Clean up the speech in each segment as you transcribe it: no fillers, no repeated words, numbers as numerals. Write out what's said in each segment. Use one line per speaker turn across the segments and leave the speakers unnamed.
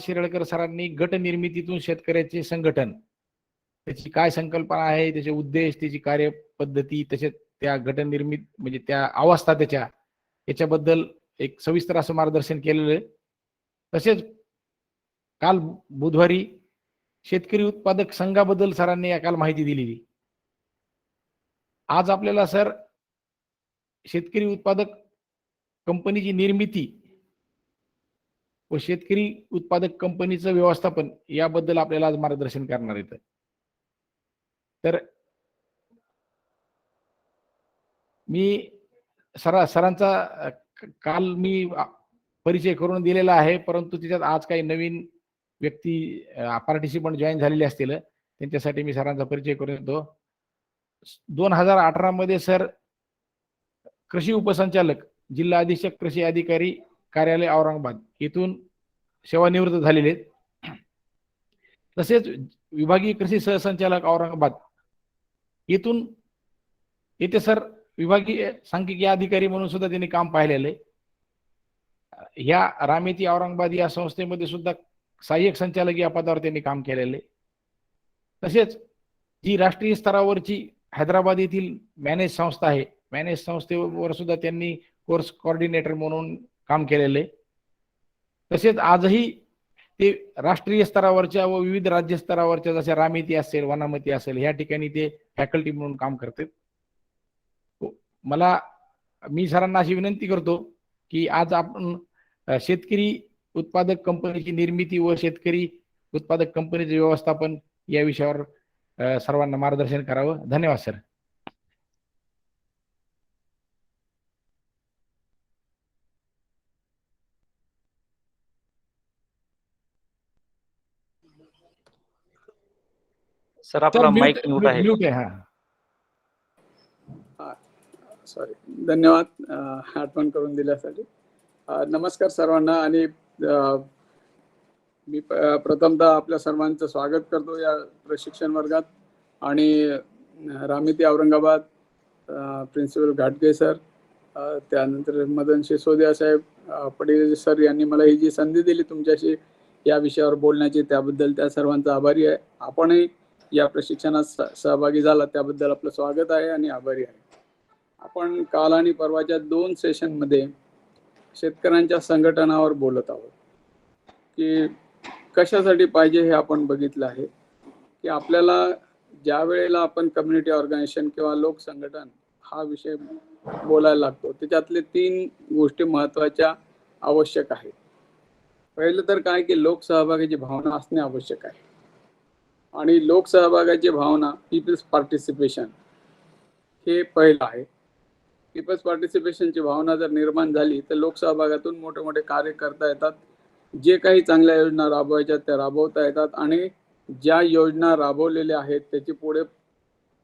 शिरळकर सरांनी गट निर्मितीतून शेतकऱ्याचे संघटन, त्याची काय संकल्पना आहे, त्याचे उद्देश, त्याची कार्यपद्धती, तसेच त्या गट निर्मित म्हणजे त्या अवस्था त्याच्या याच्याबद्दल एक सविस्तर असं मार्गदर्शन केलेलं आहे. तसेच काल बुधवारी शेतकरी उत्पादक संघाबद्दल सरांनी काल माहिती दिलेली. आज आपल्याला सर शेतकरी उत्पादक कंपनीची निर्मिती व शेतकरी उत्पादक कंपनीचं व्यवस्थापन याबद्दल आपल्याला आज मार्गदर्शन करणार आहेत. तर मी सरांचा काल मी परिचय करून दिलेला आहे, परंतु त्याच्यात आज काही नवीन व्यक्ती पार्टिसिपंट जॉईन झालेले असतील, त्यांच्यासाठी मी सरांचा परिचय करून देतो. 2018 मध्ये सर कृषी उपसंचालक, जिल्हा अधीक्षक कृषी अधिकारी कार्यालय औरंगाबाद येथून सेवानिवृत्त झालेले. तसेच विभागीय कृषी सहसंचालक औरंगाबाद येथून येथे सर विभागीय सांख्यिकी अधिकारी म्हणून सुद्धा त्यांनी काम पाहिलेलं आहे. ह्या रामेती औरंगाबाद या संस्थेमध्ये सुद्धा सहाय्यक संचालक या पदावर त्यांनी काम केलेलं आहे. तसेच जी राष्ट्रीय स्तरावरची हैदराबाद येथील मॅनेज संस्था आहे, मॅनेज संस्थेवर सुद्धा त्यांनी कोर्स कोऑर्डिनेटर म्हणून काम केलेलं आहे. तसेच आजही ते राष्ट्रीय स्तरावरच्या व विविध राज्य स्तरावरच्या जशा रामेती असेल, वनामती असेल, ह्या ठिकाणी ते फॅकल्टी म्हणून काम करतात. मी सरांना अशी विनंती करतो की आज आपण शेतकरी उत्पादक कंपनीची निर्मिती व शेतकरी उत्पादक कंपनीचे व्यवस्थापन या विषयावर सर्वांना मार्गदर्शन करावं. धन्यवाद सर.
सर आपला माइक म्यूट आहे.
म्यूट आहे.
हा सॉरी. धन्यवाद आठवण करून दिल्यासाठी. नमस्कार सर्वांना. आणि मी प्रथमतः आपल्या सर्वांचं स्वागत करतो या प्रशिक्षण वर्गात. आणि रामेती औरंगाबाद प्रिन्सिपल घाटगे सर, त्यानंतर मदन सिसोदिया साहेब, पटेल सर यांनी मला ही जी संधी दिली तुमच्याशी या विषयावर बोलण्याची, त्याबद्दल त्या सर्वांचा आभारी आहे. आपणही या प्रशिक्षणात सहभागी झाला त्याबद्दल आपलं स्वागत आहे आणि आभारी आहे. आपण काल आणि परवाच्या 2 सेशनमध्ये शेतकऱ्यांच्या संघटनावर बोलत आहोत की कशासाठी पाहिजे हे आपण बघितलं आहे. की आपल्याला ज्या वेळेला आपण कम्युनिटी ऑर्गनायझेशन किंवा लोक संघटन हा विषय बोलायला लागतो, त्याच्यातले 3 गोष्टी महत्त्वाच्या आवश्यक आहेत. पहिलं तर काय की लोकसहभागाची भावना असणे आवश्यक आहे. आणि लोकसहभागाची भावना, पीपल्स पार्टिसिपेशन हे पहिलं आहे. पीपल्स पार्टिसिपेशनची भावना जर निर्माण झाली तर लोकसहभागातून मोठे मोठे कार्य करता येतात. जे काही चांगल्या योजना राबवायच्या त्या राबवता येतात. आणि ज्या योजना राबवलेल्या आहेत त्याची पुढे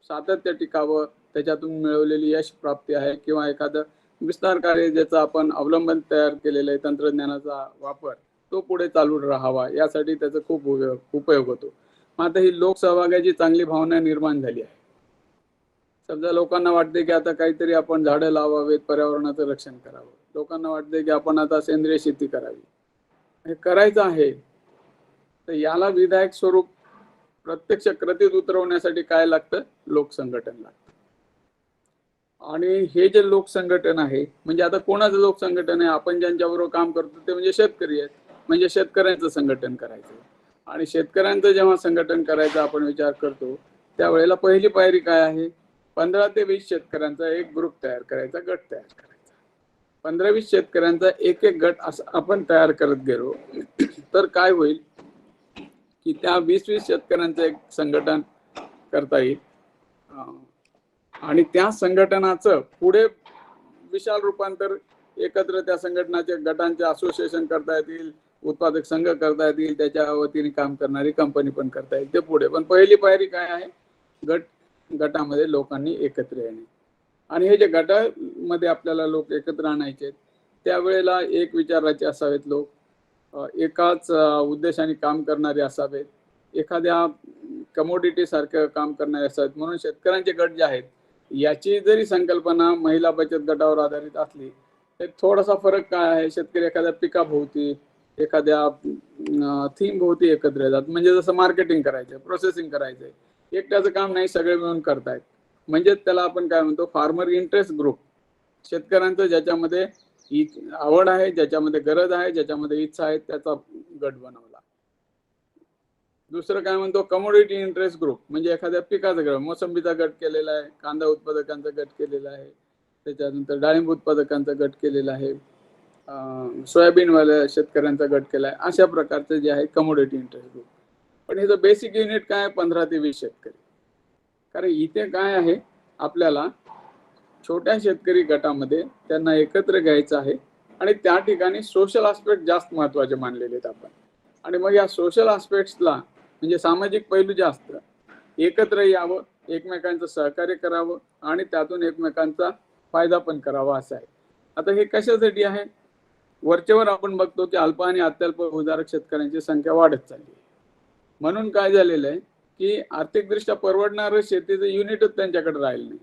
सातत्य टिकावं, त्याच्यातून मिळवलेली यश प्राप्ती आहे किंवा एखादं विस्तार कार्य ज्याचा आपण अवलंबन तयार केलेलं आहे, तंत्रज्ञानाचा वापर, तो पुढे चालू राहावा यासाठी त्याचा खूप उपयोग होतो. मग आता ही लोकसहभागाची चांगली भावना निर्माण झाली आहे. समजा लोकांना वाटते की आता काहीतरी आपण झाडं लावावेत, पर्यावरणाचं रक्षण करावं. लोकांना वाटते की आपण आता सेंद्रिय शेती करावी. हे करायचं आहे तर याला विधायक स्वरूप प्रत्यक्ष कृतीत उतरवण्यासाठी काय लागतं? लोकसंघटन लागतं. आणि हे जे लोकसंघटन आहे म्हणजे आता कोणाचं लोकसंघटन आहे? आपण ज्यांच्याबरोबर काम करतो ते म्हणजे शेतकरी आहेत. म्हणजे शेतकऱ्यांचं संघटन करायचं. आणि शेतकऱ्यांचं जेव्हा संघटन करायचं आपण विचार करतो त्यावेळेला पहिली पायरी काय आहे? 15 ते 20 शेतकऱ्यांचा एक ग्रुप तयार करायचा, गट तयार करायचा. 15-20 शेतकऱ्यांचा एक गट असं आपण तयार करत गेलो तर काय होईल की त्या 20-20 शेतकऱ्यांचं एक संघटन करता येईल. आणि त्या संघटनाचं पुढे विशाल रूपांतर एकत्र त्या संघटनाच्या गटांचे असोसिएशन करता येतील, उत्पादक संघ करता येतील, त्याच्या वतीने काम करणारी कंपनी पण करता येईल. ते पुढे. पण पहिली पायरी काय आहे? गटामध्ये लोकांनी एकत्र येणे. आणि हे जे गटामध्ये आपल्याला लोक एकत्र आणायचे त्यावेळेला एक विचाराचे असावेत लोक, एकाच उद्देशाने काम करणारे असावेत, एखाद्या कमोडिटी सारखं काम करणारे असावेत. म्हणून शेतकऱ्यांचे गट जे आहेत याची जरी संकल्पना महिला बचत गटावर आधारित असली तर थोडासा फरक काय आहे? शेतकरी एखाद्या पिकाभोवती एखाद्या थीम भोवती एकत्र येतात. म्हणजे जसं मार्केटिंग करायचंय, प्रोसेसिंग करायचंय, एकट्याचं काम नाही, सगळे मिळून करतायत. म्हणजे त्याला आपण काय म्हणतो, फार्मर इंटरेस्ट ग्रुप. शेतकऱ्यांचं ज्याच्यामध्ये आवड आहे, ज्याच्यामध्ये गरज आहे, ज्याच्यामध्ये इच्छा आहे, त्याचा गट बनवला. दुसरं काय म्हणतो, कमोडिटी इंटरेस्ट ग्रुप. म्हणजे एखाद्या पिकाचा गट, मोसंबीचा गट केलेला आहे, कांदा उत्पादकांचा गट केलेला आहे, त्याच्यानंतर डाळिंब उत्पादकांचा गट केलेला आहे, सोयाबीनवाल्या शेतकऱ्यांचा गट केला आहे. अशा प्रकारचे जे आहे कमोडिटी इंटरेस्ट ग्रुप. पण ह्याचं बेसिक युनिट काय आहे, 15 ते 20 शेतकरी. कारण इथे काय आहे, आपल्याला छोट्या शेतकरी गटामध्ये त्यांना एकत्र घ्यायचं आहे आणि त्या ठिकाणी सोशल आस्पेक्ट जास्त महत्वाचे मानलेले आहेत आपण. आणि मग या सोशल आस्पेक्ट्सला म्हणजे सामाजिक पैलू जास्त एकत्र यावं, एकमेकांचं सहकार्य करावं आणि त्यातून एकमेकांचा फायदा पण करावा असं आहे. आता हे कशासाठी आहे, वरचेवर आपण बघतो की अल्प आणि अत्यल्प उधारक शेतकऱ्यांची संख्या वाढत चालली आहे. म्हणून काय झालेलं आहे की आर्थिकदृष्ट्या परवडणारं शेतीचं युनिटच त्यांच्याकडे राहिलं नाही.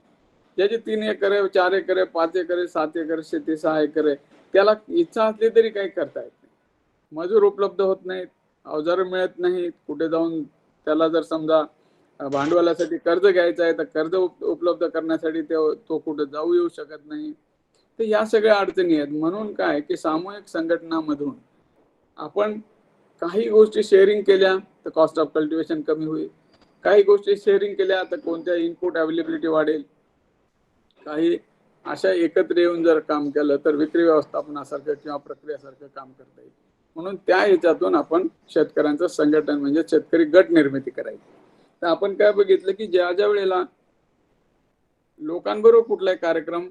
ज्याची 3 एकर आहे, 4 एकर आहे, 5 एकर आहे, 7 एकर शेती, 6 एकर आहे, त्याला इच्छा असली तरी काही करता येत नाही. मजूर उपलब्ध होत नाहीत, अवजारं मिळत नाहीत, कुठे जाऊन त्याला जर समजा भांडवलासाठी कर्ज घ्यायचं आहे तर कर्ज उपलब्ध करण्यासाठी तो कुठे जाऊ येऊ शकत नाही. तर या सगळ्या अडचणी आहेत. म्हणून काय की सामूहिक संघटनामधून आपण काही गोष्टी शेअरिंग केल्या तर कॉस्ट ऑफ कल्टिवेशन कमी होईल, काही गोष्टी शेअरिंग केल्या तर कोणत्या इनपुट अवेलेबिलिटी वाढेल, काही अशा एकत्र येऊन जर काम केलं तर विक्री व्यवस्थापनासारखं किंवा प्रक्रियासारखं काम करता येईल. म्हणून त्या ह्याच्यातून आपण शेतकऱ्यांचं संघटन म्हणजे शेतकरी गट निर्मिती करायची. तर आपण काय बघितलं की ज्या ज्या वेळेला लोकांबरोबर कुठलाही कार्यक्रम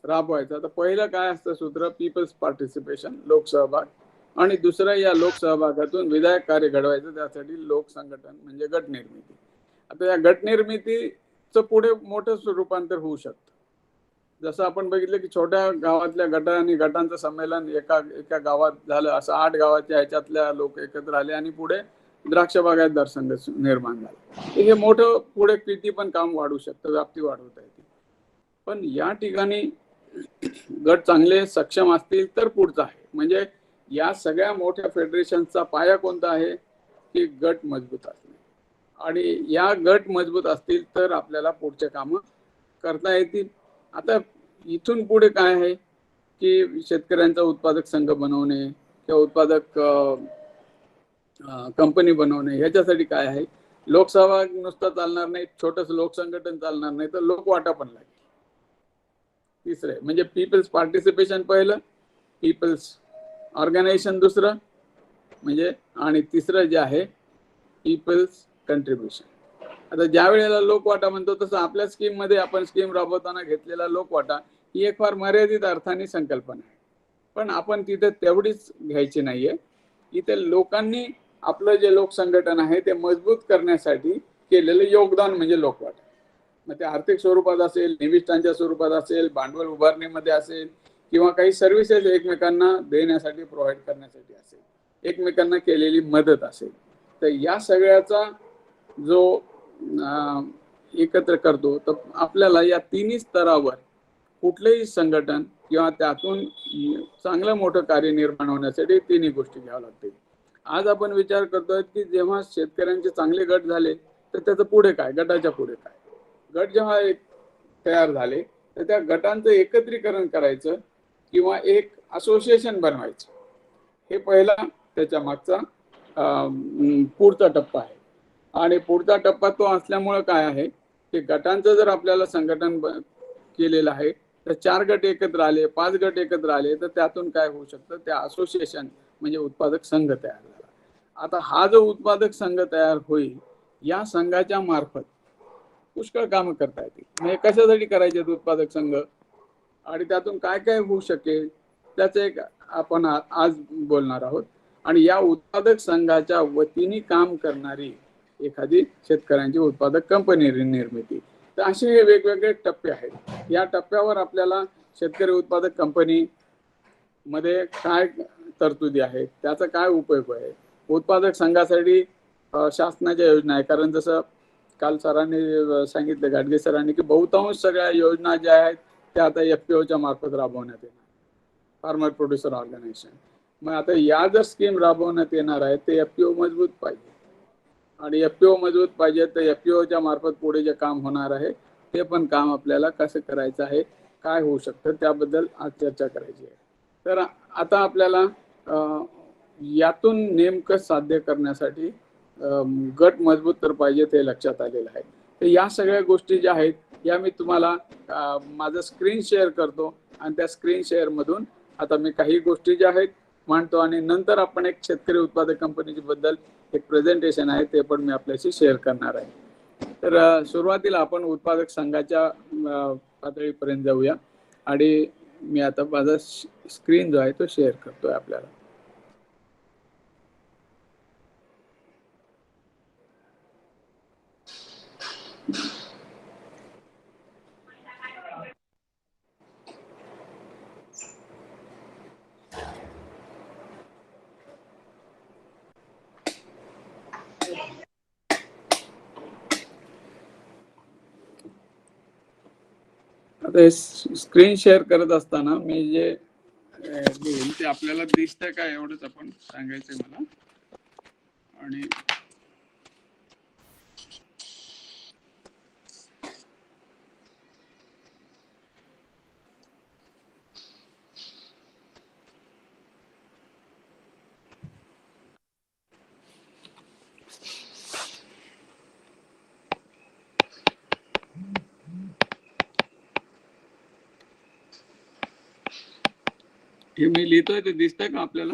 राबवायचा तर पहिलं काय असतं सूत्र, पीपल्स पार्टिसिपेशन, लोकसहभाग. आणि दुसरं या लोकसहभागातून विधायक कार्य घडवायचं, त्यासाठी लोक संघटन म्हणजे गट निर्मिती. आता या गट निर्मितीचं पुढे मोठं रूपांतर होऊ शकतं. जसं आपण बघितलं की छोट्या गावातल्या गटांनी गटांचं संमेलन एका गावात झालं, असं 8 गावाच्या ह्याच्यातल्या लोक एकत्र आले आणि पुढे द्राक्ष बागायतदार संघ निर्माण झाला. हे मोठं पुढे किती पण काम वाढू शकतं, व्याप्ती वाढवता येते. पण या ठिकाणी गट चांगले सक्षम असतील तर पुढचं आहे. म्हणजे या सगळ्या मोठ्या फेडरेशनचा पाया कोणता आहे की गट मजबूत असणे. आणि या गट मजबूत असतील तर आपल्याला पुढचे कामं करता येतील. आता इथून पुढे काय आहे की शेतकऱ्यांचा उत्पादक संघ बनवणे किंवा उत्पादक कंपनी बनवणे, ह्याच्यासाठी काय आहे, लोकसहभाग नुसता चालणार नाही, छोटंसं लोकसंघटन चालणार नाही, तर लोकवाटा पण लागेल. तिसरे म्हणजे पीपल्स पार्टिसिपेशन पहिलं, पीपल्स ऑर्गनायझेशन दुसरं म्हणजे, आणि तिसरं जे आहे पीपल्स कंट्रीब्युशन. आता ज्या वेळेला लोकवाटा म्हणतो तसं आपल्या स्कीममध्ये आपण स्कीम राबवताना घेतलेला लोकवाटा ही एक फार मर्यादित अर्थाने संकल्पना आहे. पण आपण तिथे तेवढीच घ्यायची नाहीये. इथे लोकांनी आपलं जे लोकसंघटन आहे ते मजबूत करण्यासाठी केलेलं योगदान म्हणजे लोकवाटा. मग ते आर्थिक स्वरूपात असेल, निविष्ठांच्या स्वरूपात असेल, भांडवल उभारणीमध्ये असेल किंवा काही सर्व्हिसेस एकमेकांना देण्यासाठी प्रोव्हाइड करण्यासाठी असेल, एकमेकांना केलेली मदत असेल. तर या सगळ्याचा जो एकत्र करतो तर आपल्याला या तिन्ही स्तरावर कुठलेही संघटन किंवा त्यातून चांगलं मोठं कार्य निर्माण होण्यासाठी तिन्ही गोष्टी घ्याव्या लागतील. आज आपण विचार करतोय की जेव्हा शेतकऱ्यांचे चांगले गट झाले तर त्याचं पुढे काय, गटाच्या पुढे काय. गट जेव्हा एक तयार झाले तर त्या गटांचं एकत्रीकरण करायचं किंवा एक असोसिएशन बनवायचं, हे पहिला त्याच्या मागचा पुढचा टप्पा आहे. आणि पुढचा टप्पा तो असल्यामुळे काय आहे की गटांचं जर आपल्याला संघटन केलेलं आहे तर 4 गट एकत्र आले, 5 गट एकत्र आले तर त्यातून काय होऊ शकतं, त्या असोसिएशन म्हणजे उत्पादक संघ तयार झाला. आता हा जो उत्पादक संघ तयार होईल या संघाच्या मार्फत पुष्कळ कामं करता येतील. म्हणजे कशासाठी करायचे उत्पादक संघ आणि त्यातून काय काय होऊ शकेल त्याचं एक आपण आज बोलणार आहोत. आणि या उत्पादक संघाच्या वतीने काम करणारी एखादी शेतकऱ्यांची उत्पादक कंपनी निर्मिती, तर असे हे वेगवेगळे टप्पे आहेत. या टप्प्यावर आपल्याला शेतकरी उत्पादक कंपनी मध्ये काय तरतुदी आहेत, त्याचा काय उपयोग आहे, उत्पादक संघासाठी शासनाच्या योजना आहे. कारण जसं काल सरांनी सांगितलं, घाटगे सरांनी, की बहुतांश सगळ्या योजना ज्या आहेत त्या आता FPOच्या मार्फत राबवण्यात येणार, फार्मर प्रोड्युसर ऑर्गनायझेशन. मग आता या जर स्कीम राबवण्यात येणार आहे ते एफपीओ मजबूत पाहिजे, आणि एफपीओ मजबूत पाहिजे तर एफपीओच्या मार्फत पुढे जे काम होणार आहे ते पण काम आपल्याला कसं करायचं आहे, काय होऊ शकतं त्याबद्दल आज चर्चा करायची आहे. तर आता आपल्याला यातून नेमकं साध्य करण्यासाठी गट मजबूत तर पाहिजे ते लक्षात आलेलं आहे. तर या सगळ्या गोष्टी ज्या आहेत या मी तुम्हाला माझं स्क्रीन शेअर करतो, आणि त्या स्क्रीन शेअर मधून आता मी काही गोष्टी ज्या आहेत मांडतो, आणि नंतर आपण एक शेतकरी उत्पादक कंपनीची बद्दल एक प्रेझेंटेशन आहे ते पण मी आपल्याशी शेअर करणार आहे. तर सुरुवातीला आपण उत्पादक संघाच्या पातळीपर्यंत जाऊया, आणि मी आता माझा स्क्रीन जो आहे तो शेअर करतोय आपल्याला. आता हे स्क्रीन शेअर करत असताना मी जे लिहिल ते आपल्याला दिसतंय का एवढंच आपण सांगायचंय मला. आणि हे मी लिहितोय ते दिसतंय का आपल्याला?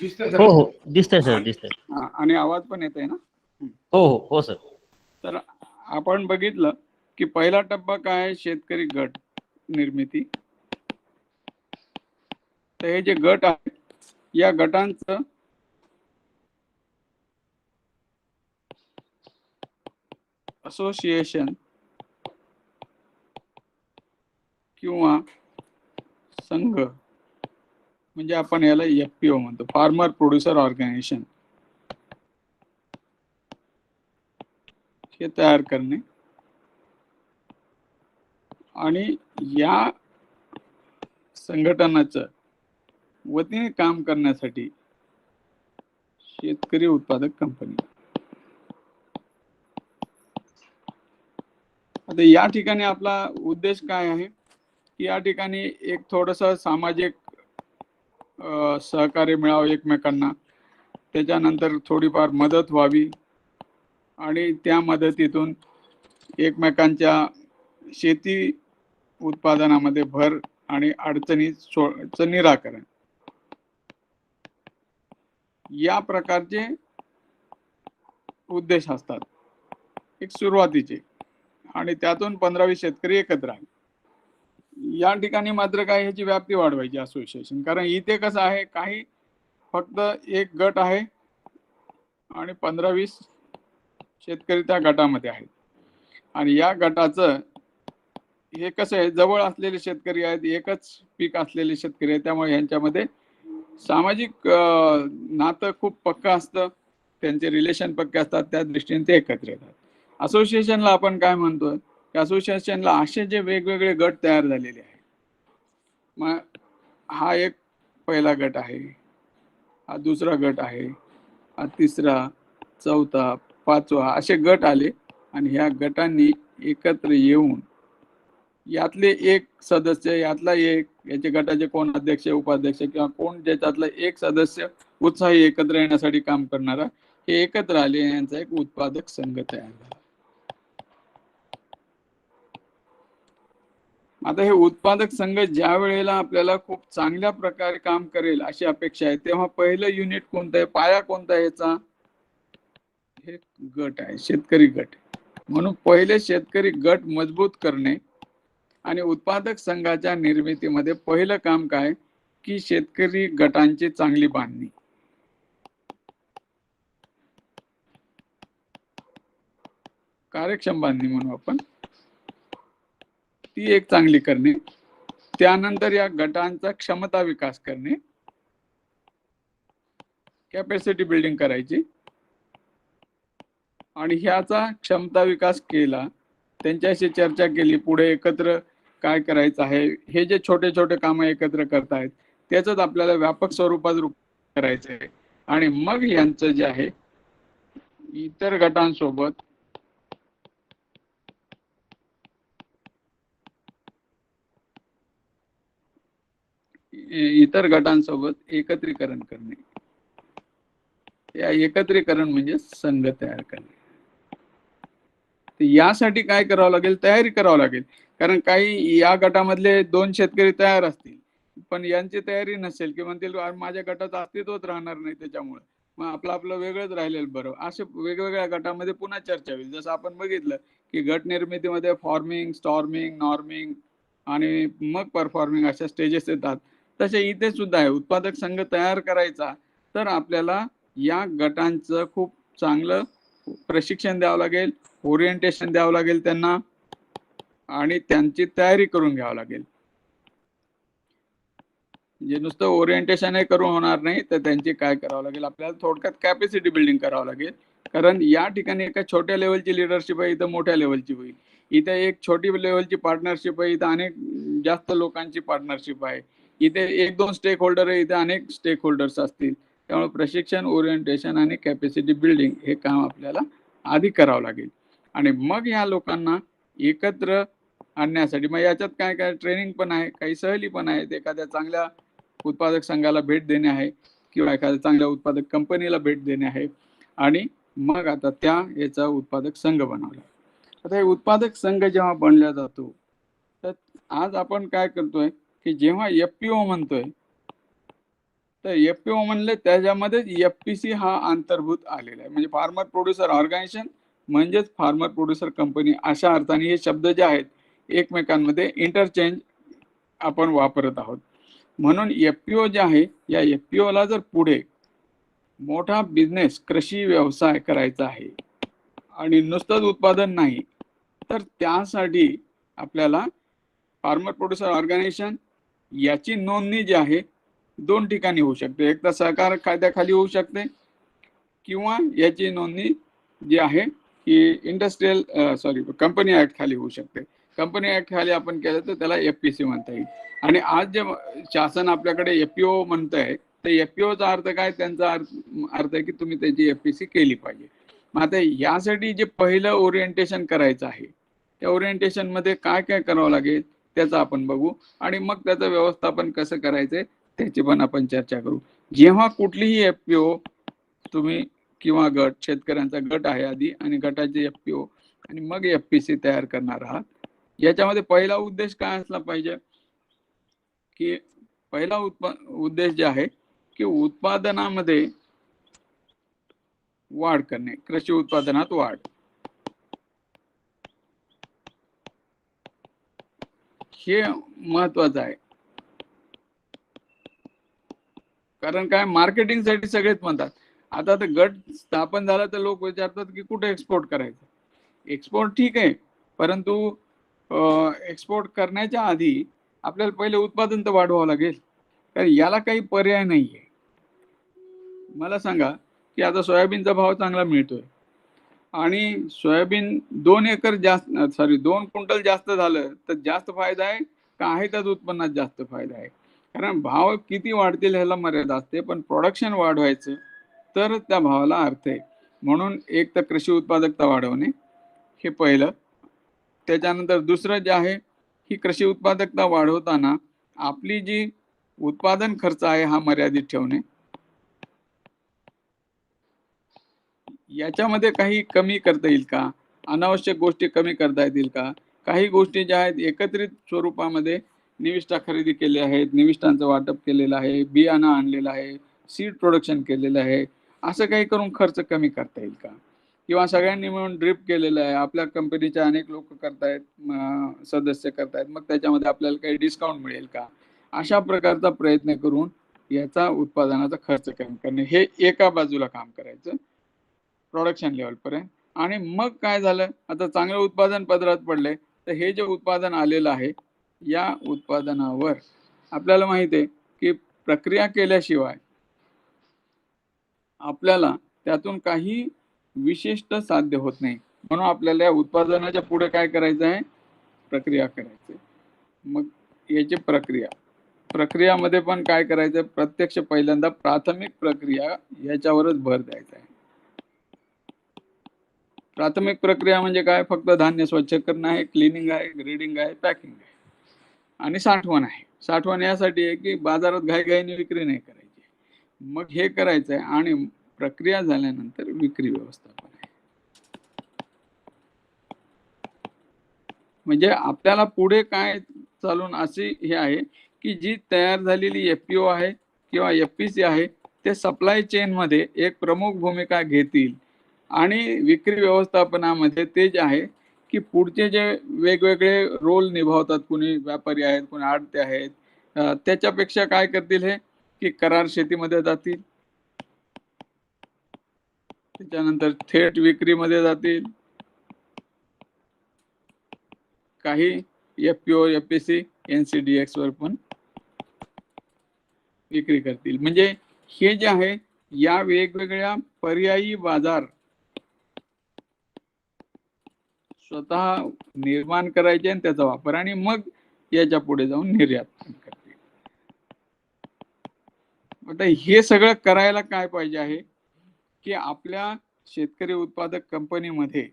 दिसतंय
हो
सर.
हो दिसतंय सर, दिसतंय.
आणि आवाज पण येतोय ना?
हो हो हो सर.
तर आपण बघितलं की पहिला टप्पा काय आहे, शेतकरी गट निर्मिती. तर हे जे गट आहे या गटांचं असोसिएशन किंवा संघ म्हणजे आपण याला एफपीओ म्हणतो, फार्मर प्रोड्युसर ऑर्गनायझेशन, हे तयार करणे. आणि या संघटनाचं वतीने काम करण्यासाठी शेतकरी उत्पादक कंपनी. आता या ठिकाणी आपला उद्देश काय आहे की या ठिकाणी एक थोडंसं सामाजिक सहकार्य मिळावं एकमेकांना, त्याच्यानंतर थोडीफार मदत व्हावी, आणि त्या मदतीतून एकमेकांच्या शेती उत्पादनामध्ये भर आणि अडचणीचं निराकरण, या प्रकारचे उद्देश असतात एक सुरुवातीचे. आणि त्यातून 15-20 शेतकरी एकत्र आले. या ठिकाणी मात्र काय ह्याची व्याप्ती वाढवायची असोसिएशन, कारण इथे कसं आहे काही फक्त एक गट आहे आणि 15-20 शेतकरी त्या गटामध्ये आहेत. आणि या गटाचं हे कसं आहे, जवळ असलेले शेतकरी आहेत, एकच पीक असलेले शेतकरी आहेत, त्यामुळे यांच्यामध्ये सामाजिक नातं खूप पक्का असतं, त्यांचे रिलेशन पक्के असतात, त्या दृष्टीने ते एकत्र येतात. असोसिएशनला आपण काय म्हणतोय, असोसिएशनला असे जे वेगवेगळे गट तयार झालेले आहेत. मग हा एक पहिला गट आहे, हा दुसरा गट आहे, हा तिसरा, चौथा, पाचवा, असे गट आले. आणि ह्या गटांनी एकत्र येऊन यातले एक सदस्य, यातला एक, याचे गटाचे कोण अध्यक्ष उपाध्यक्ष किंवा कोण ज्याच्यातला एक सदस्य उत्साही एकत्र येण्यासाठी काम करणारा, हे एकत्र आले, यांचा एक उत्पादक संघ तयार झाला. आता हे उत्पादक संघ ज्या वेळेला आपल्याला खूप चांगल्या प्रकारे काम करेल अशी अपेक्षा आहे, तेव्हा पहिलं युनिट कोणतं आहे, पाया कोणता आहे याचा, हे गट आहे, शेतकरी गट. म्हणून पहिले शेतकरी गट मजबूत करणे आणि उत्पादक संघाच्या निर्मितीमध्ये पहिलं काम काय की शेतकरी गटांची चांगली बांधणी, कार्यक्षम बांधणी म्हणू आपण, ती एक चांगली करणे. त्यानंतर या गटांचा क्षमता विकास करणे, कॅपॅसिटी बिल्डिंग करायची. आणि ह्याचा क्षमता विकास केला, त्यांच्याशी चर्चा केली, पुढे एकत्र काय करायचं आहे, हे जे छोटे छोटे कामं एकत्र करतायत त्याच आपल्याला व्यापक स्वरूपात करायचं आहे. आणि मग यांचं जे आहे इतर गटांसोबत एकत्रीकरण करणे. या एकत्रीकरण म्हणजे संघ तयार करणे. यासाठी काय करावं लागेल, तयारी करावं लागेल. कारण काही या गटामधले 2 शेतकरी तयार असतील पण यांची तयारी नसेल की म्हणतील माझ्या गटाचं अस्तित्वच राहणार नाही, त्याच्यामुळे मग आपलं वेगळंच राहिलेलं बरं. असे वेगवेगळ्या गटामध्ये पुन्हा चर्चा होईल. जसं आपण बघितलं की गट निर्मितीमध्ये फॉर्मिंग, स्टॉर्मिंग, नॉर्मिंग आणि मग परफॉर्मिंग अशा स्टेजेस येतात. तसे इथे सुद्धा आहे. उत्पादक संघ तयार करायचा तर आपल्याला या गटांचं खूप चांगलं प्रशिक्षण द्यावं लागेल, ओरिएंटेशन द्यावं लागेल त्यांना आणि त्यांची तयारी करून घ्यावं लागेल. जे नुसतं ओरिएंटेशन हे करून होणार नाही, तर त्यांची काय करावं लागेल, आपल्याला थोडक्यात कॅपॅसिटी बिल्डिंग करावं लागेल. कारण या ठिकाणी एका छोट्या लेवलची लिडरशिप आहे, इथं मोठ्या लेवलची होईल. इथे एक छोटी लेवलची पार्टनरशिप आहे, इथं अनेक जास्त लोकांची पार्टनरशिप आहे. इथे 1-2 स्टेक होल्डर आहे, इथे अनेक स्टेक होल्डर्स असतील. त्यामुळे प्रशिक्षण, ओरिएंटेशन आणि कॅपॅसिटी बिल्डिंग हे काम आपल्याला आधी करावं लागेल. आणि मग या लोकांना एकत्र आणण्यासाठी मग याच्यात काय काय ट्रेनिंग पण आहे, काही सहली पण आहेत. एखाद्या चांगल्या उत्पादक संघाला भेट देणे आहे किंवा एखाद्या चांगल्या उत्पादक कंपनीला भेट देणे आहे आणि मग आता त्या याचा उत्पादक संघ बनवला. आता हे उत्पादक संघ जेव्हा बनला जातो तर आज आपण काय करतोय की जेव्हा FPO म्हणतोय तर FPO म्हणले त्याच्यामध्ये FPC हा अंतर्भूत आलेला आहे. म्हणजे फार्मर प्रोड्युसर ऑर्गनायझेशन म्हणजेच फार्मर प्रोड्युसर कंपनी अशा अर्थाने हे शब्द जे आहेत एकमेकांमध्ये इंटरचेंज आपण वापरत आहोत. म्हणून FPO जे आहे या FPO ला जर पुढे मोठा बिझनेस कृषी व्यवसाय करायचा आहे आणि नुसतंच उत्पादन नाही तर त्यासाठी आपल्याला फार्मर प्रोड्युसर ऑर्गनायझेशन याची नोंदणी जी आहे 2 ठिकाणी होऊ शकते. एक तर सहकार कायद्याखाली होऊ शकते किंवा याची नोंदणी जी आहे की कंपनी ऍक्ट खाली होऊ शकते. कंपनी ऍक्ट खाली आपण केलं तर त्याला FPC म्हणता येईल. आणि आज जे शासन आपल्याकडे FPO म्हणतंय तर FPOचा अर्थ काय, त्यांचा अर्थ आहे की तुम्ही त्याची FPC केली पाहिजे. मग आता यासाठी जे पहिलं ओरिएंटेशन करायचं आहे त्या ओरिएंटेशन मध्ये काय काय करावं लागेल त्याचं आपण बघू आणि मग त्याचं व्यवस्थापन कसं करायचंय त्याची पण आपण चर्चा करू. जेव्हा कुठलीही FPO तुम्ही किंवा गट, शेतकऱ्यांचा गट आहे आधी आणि गटाचे FPO आणि मग FPC तयार करणार आहात, याच्यामध्ये पहिला उद्देश काय असला पाहिजे की पहिला उद्देश जे आहे की उत्पादनामध्ये वाढ करणे, कृषी उत्पादनात वाढ. हे महत्वाचं आहे. कारण काय मार्केटिंगसाठी सगळेच म्हणतात. आता तर गट स्थापन झाला तर लोक विचारतात की कुठे एक्सपोर्ट करायचं. एक्सपोर्ट ठीक आहे, परंतु एक्सपोर्ट करण्याच्या आधी आपल्याला पहिले उत्पादन तर वाढवावं लागेल. कारण याला काही पर्याय नाहीये. मला सांगा की आता सोयाबीनचा भाव चांगला मिळतोय आणि सोयाबीन 2 क्विंटल जास्त झालं तर जास्त फायदा आहे का आहे त्याच उत्पन्नात जास्त फायदा आहे. कारण भाव किती वाढतील ह्याला मर्यादा असते, पण प्रोडक्शन वाढवायचं तर त्या भावाला अर्थ आहे. म्हणून एक तर कृषी उत्पादकता वाढवणे हे पहिलं. त्याच्यानंतर दुसरं जे आहे की कृषी उत्पादकता वाढवताना आपली जी उत्पादन खर्च आहे हा मर्यादित ठेवणे. याच्यामध्ये काही कमी करता येईल का, अनावश्यक गोष्टी कमी करता येतील का, काही गोष्टी ज्या आहेत एकत्रित स्वरूपामध्ये निविष्ठा खरेदी केली आहेत, निविष्ठांचं वाटप केलेलं आहे, बियाणं आणलेलं आहे, सीड प्रोडक्शन केलेलं आहे, असं काही करून खर्च कमी करता येईल का, किंवा सगळ्यांनी मिळून ड्रिप केलेलं आहे, आपल्या कंपनीचे अनेक लोक करतायत, सदस्य करतायत, मग त्याच्यामध्ये आपल्याला काही डिस्काउंट मिळेल का, अशा प्रकारचा प्रयत्न करून याचा उत्पादनाचा खर्च कमी करणे हे एका बाजूला काम करायचं प्रोडक्शन लेवल पर्यंत. आणि मग काय झालं, आता चांगलं उत्पादन पदरात पडले तर हे जे उत्पादन आलेलं आहे या उत्पादनावर आपल्याला माहिती आहे की प्रक्रिया केल्याशिवाय आपल्याला त्यातून काही विशिष्ट साध्य होत नाही. म्हणून आपल्याला या उत्पादनाच्या पुढे काय करायचं आहे, प्रक्रिया करायची. मग याची प्रक्रिया प्रक्रियामध्ये पण काय करायचं, प्रत्यक्ष पहिल्यांदा प्राथमिक प्रक्रिया याच्यावरच भर द्यायचा आहे. प्राथमिक प्रक्रिया म्हणजे काय, फक्त धान्य स्वच्छ करणं आहे, क्लिनिंग आहे, ग्रेडिंग आहे, पॅकिंग आहे आणि साठवण आहे. साठवण यासाठी आहे की बाजारात घाईघाईने विक्री नाही करायची, मग हे करायचं आहे. आणि प्रक्रिया झाल्यानंतर विक्री व्यवस्थापन आहे. म्हणजे आपल्याला पुढे काय चालून अशी हे आहे की जी तयार झालेली एफपीओ आहे किंवा एफपीसी आहे ते सप्लाय चेन मध्ये एक प्रमुख भूमिका घेतील आणि विक्री व्यवस्थापनामध्ये ते जे आहे की पुढचे जे वेगवेगळे रोल निभावतात, कुणी व्यापारी आहेत, कुणी आडते आहेत, त्याच्यापेक्षा काय करतील हे की करार शेतीमध्ये जातील, त्याच्यानंतर थेट विक्रीमध्ये जातील, काही एफपीओ एफपीसी एनसीडीएक्स वर पण विक्री करतील. म्हणजे हे जे आहे या वेगवेगळ्या पर्यायी बाजार स्वतः निर्माण करायचे आणि त्याचा वापर, आणि मग याच्या पुढे जाऊन निर्यात करतील. आता हे सगळं करायला काय पाहिजे आहे की आपल्या शेतकरी उत्पादक कंपनीमध्ये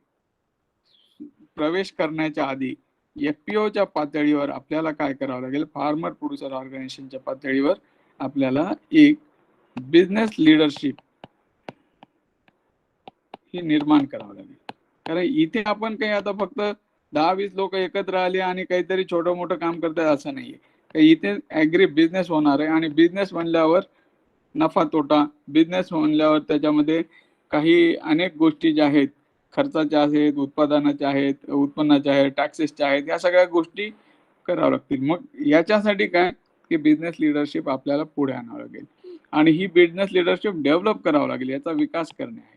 प्रवेश करण्याच्या आधी एफपीओच्या पातळीवर आपल्याला काय करावं लागेल, फार्मर प्रोड्युसर ऑर्गनायझेशनच्या पातळीवर आपल्याला एक बिझनेस लीडरशिप ही निर्माण करावं लागेल. कारण इथे आपण काही आता फक्त 10-20 लोक एकत्र आले आणि काहीतरी छोटं मोठं काम करतात असं नाहीये. इथे ऍग्री बिझनेस होणार आहे आणि बिझनेस म्हणल्यावर नफा तोटा, बिझनेस म्हणल्यावर त्याच्यामध्ये काही अनेक गोष्टी ज्या आहेत, खर्चाच्या आहेत, उत्पादनाच्या आहेत, उत्पन्नाच्या आहेत, टॅक्सेसच्या आहेत, या सगळ्या गोष्टी कराव्या लागतील. मग याच्यासाठी काय की बिझनेस लिडरशिप आपल्याला पुढे आणावं लागेल आणि ही बिझनेस लिडरशिप डेव्हलप करावं लागेल, याचा विकास करणे आहे.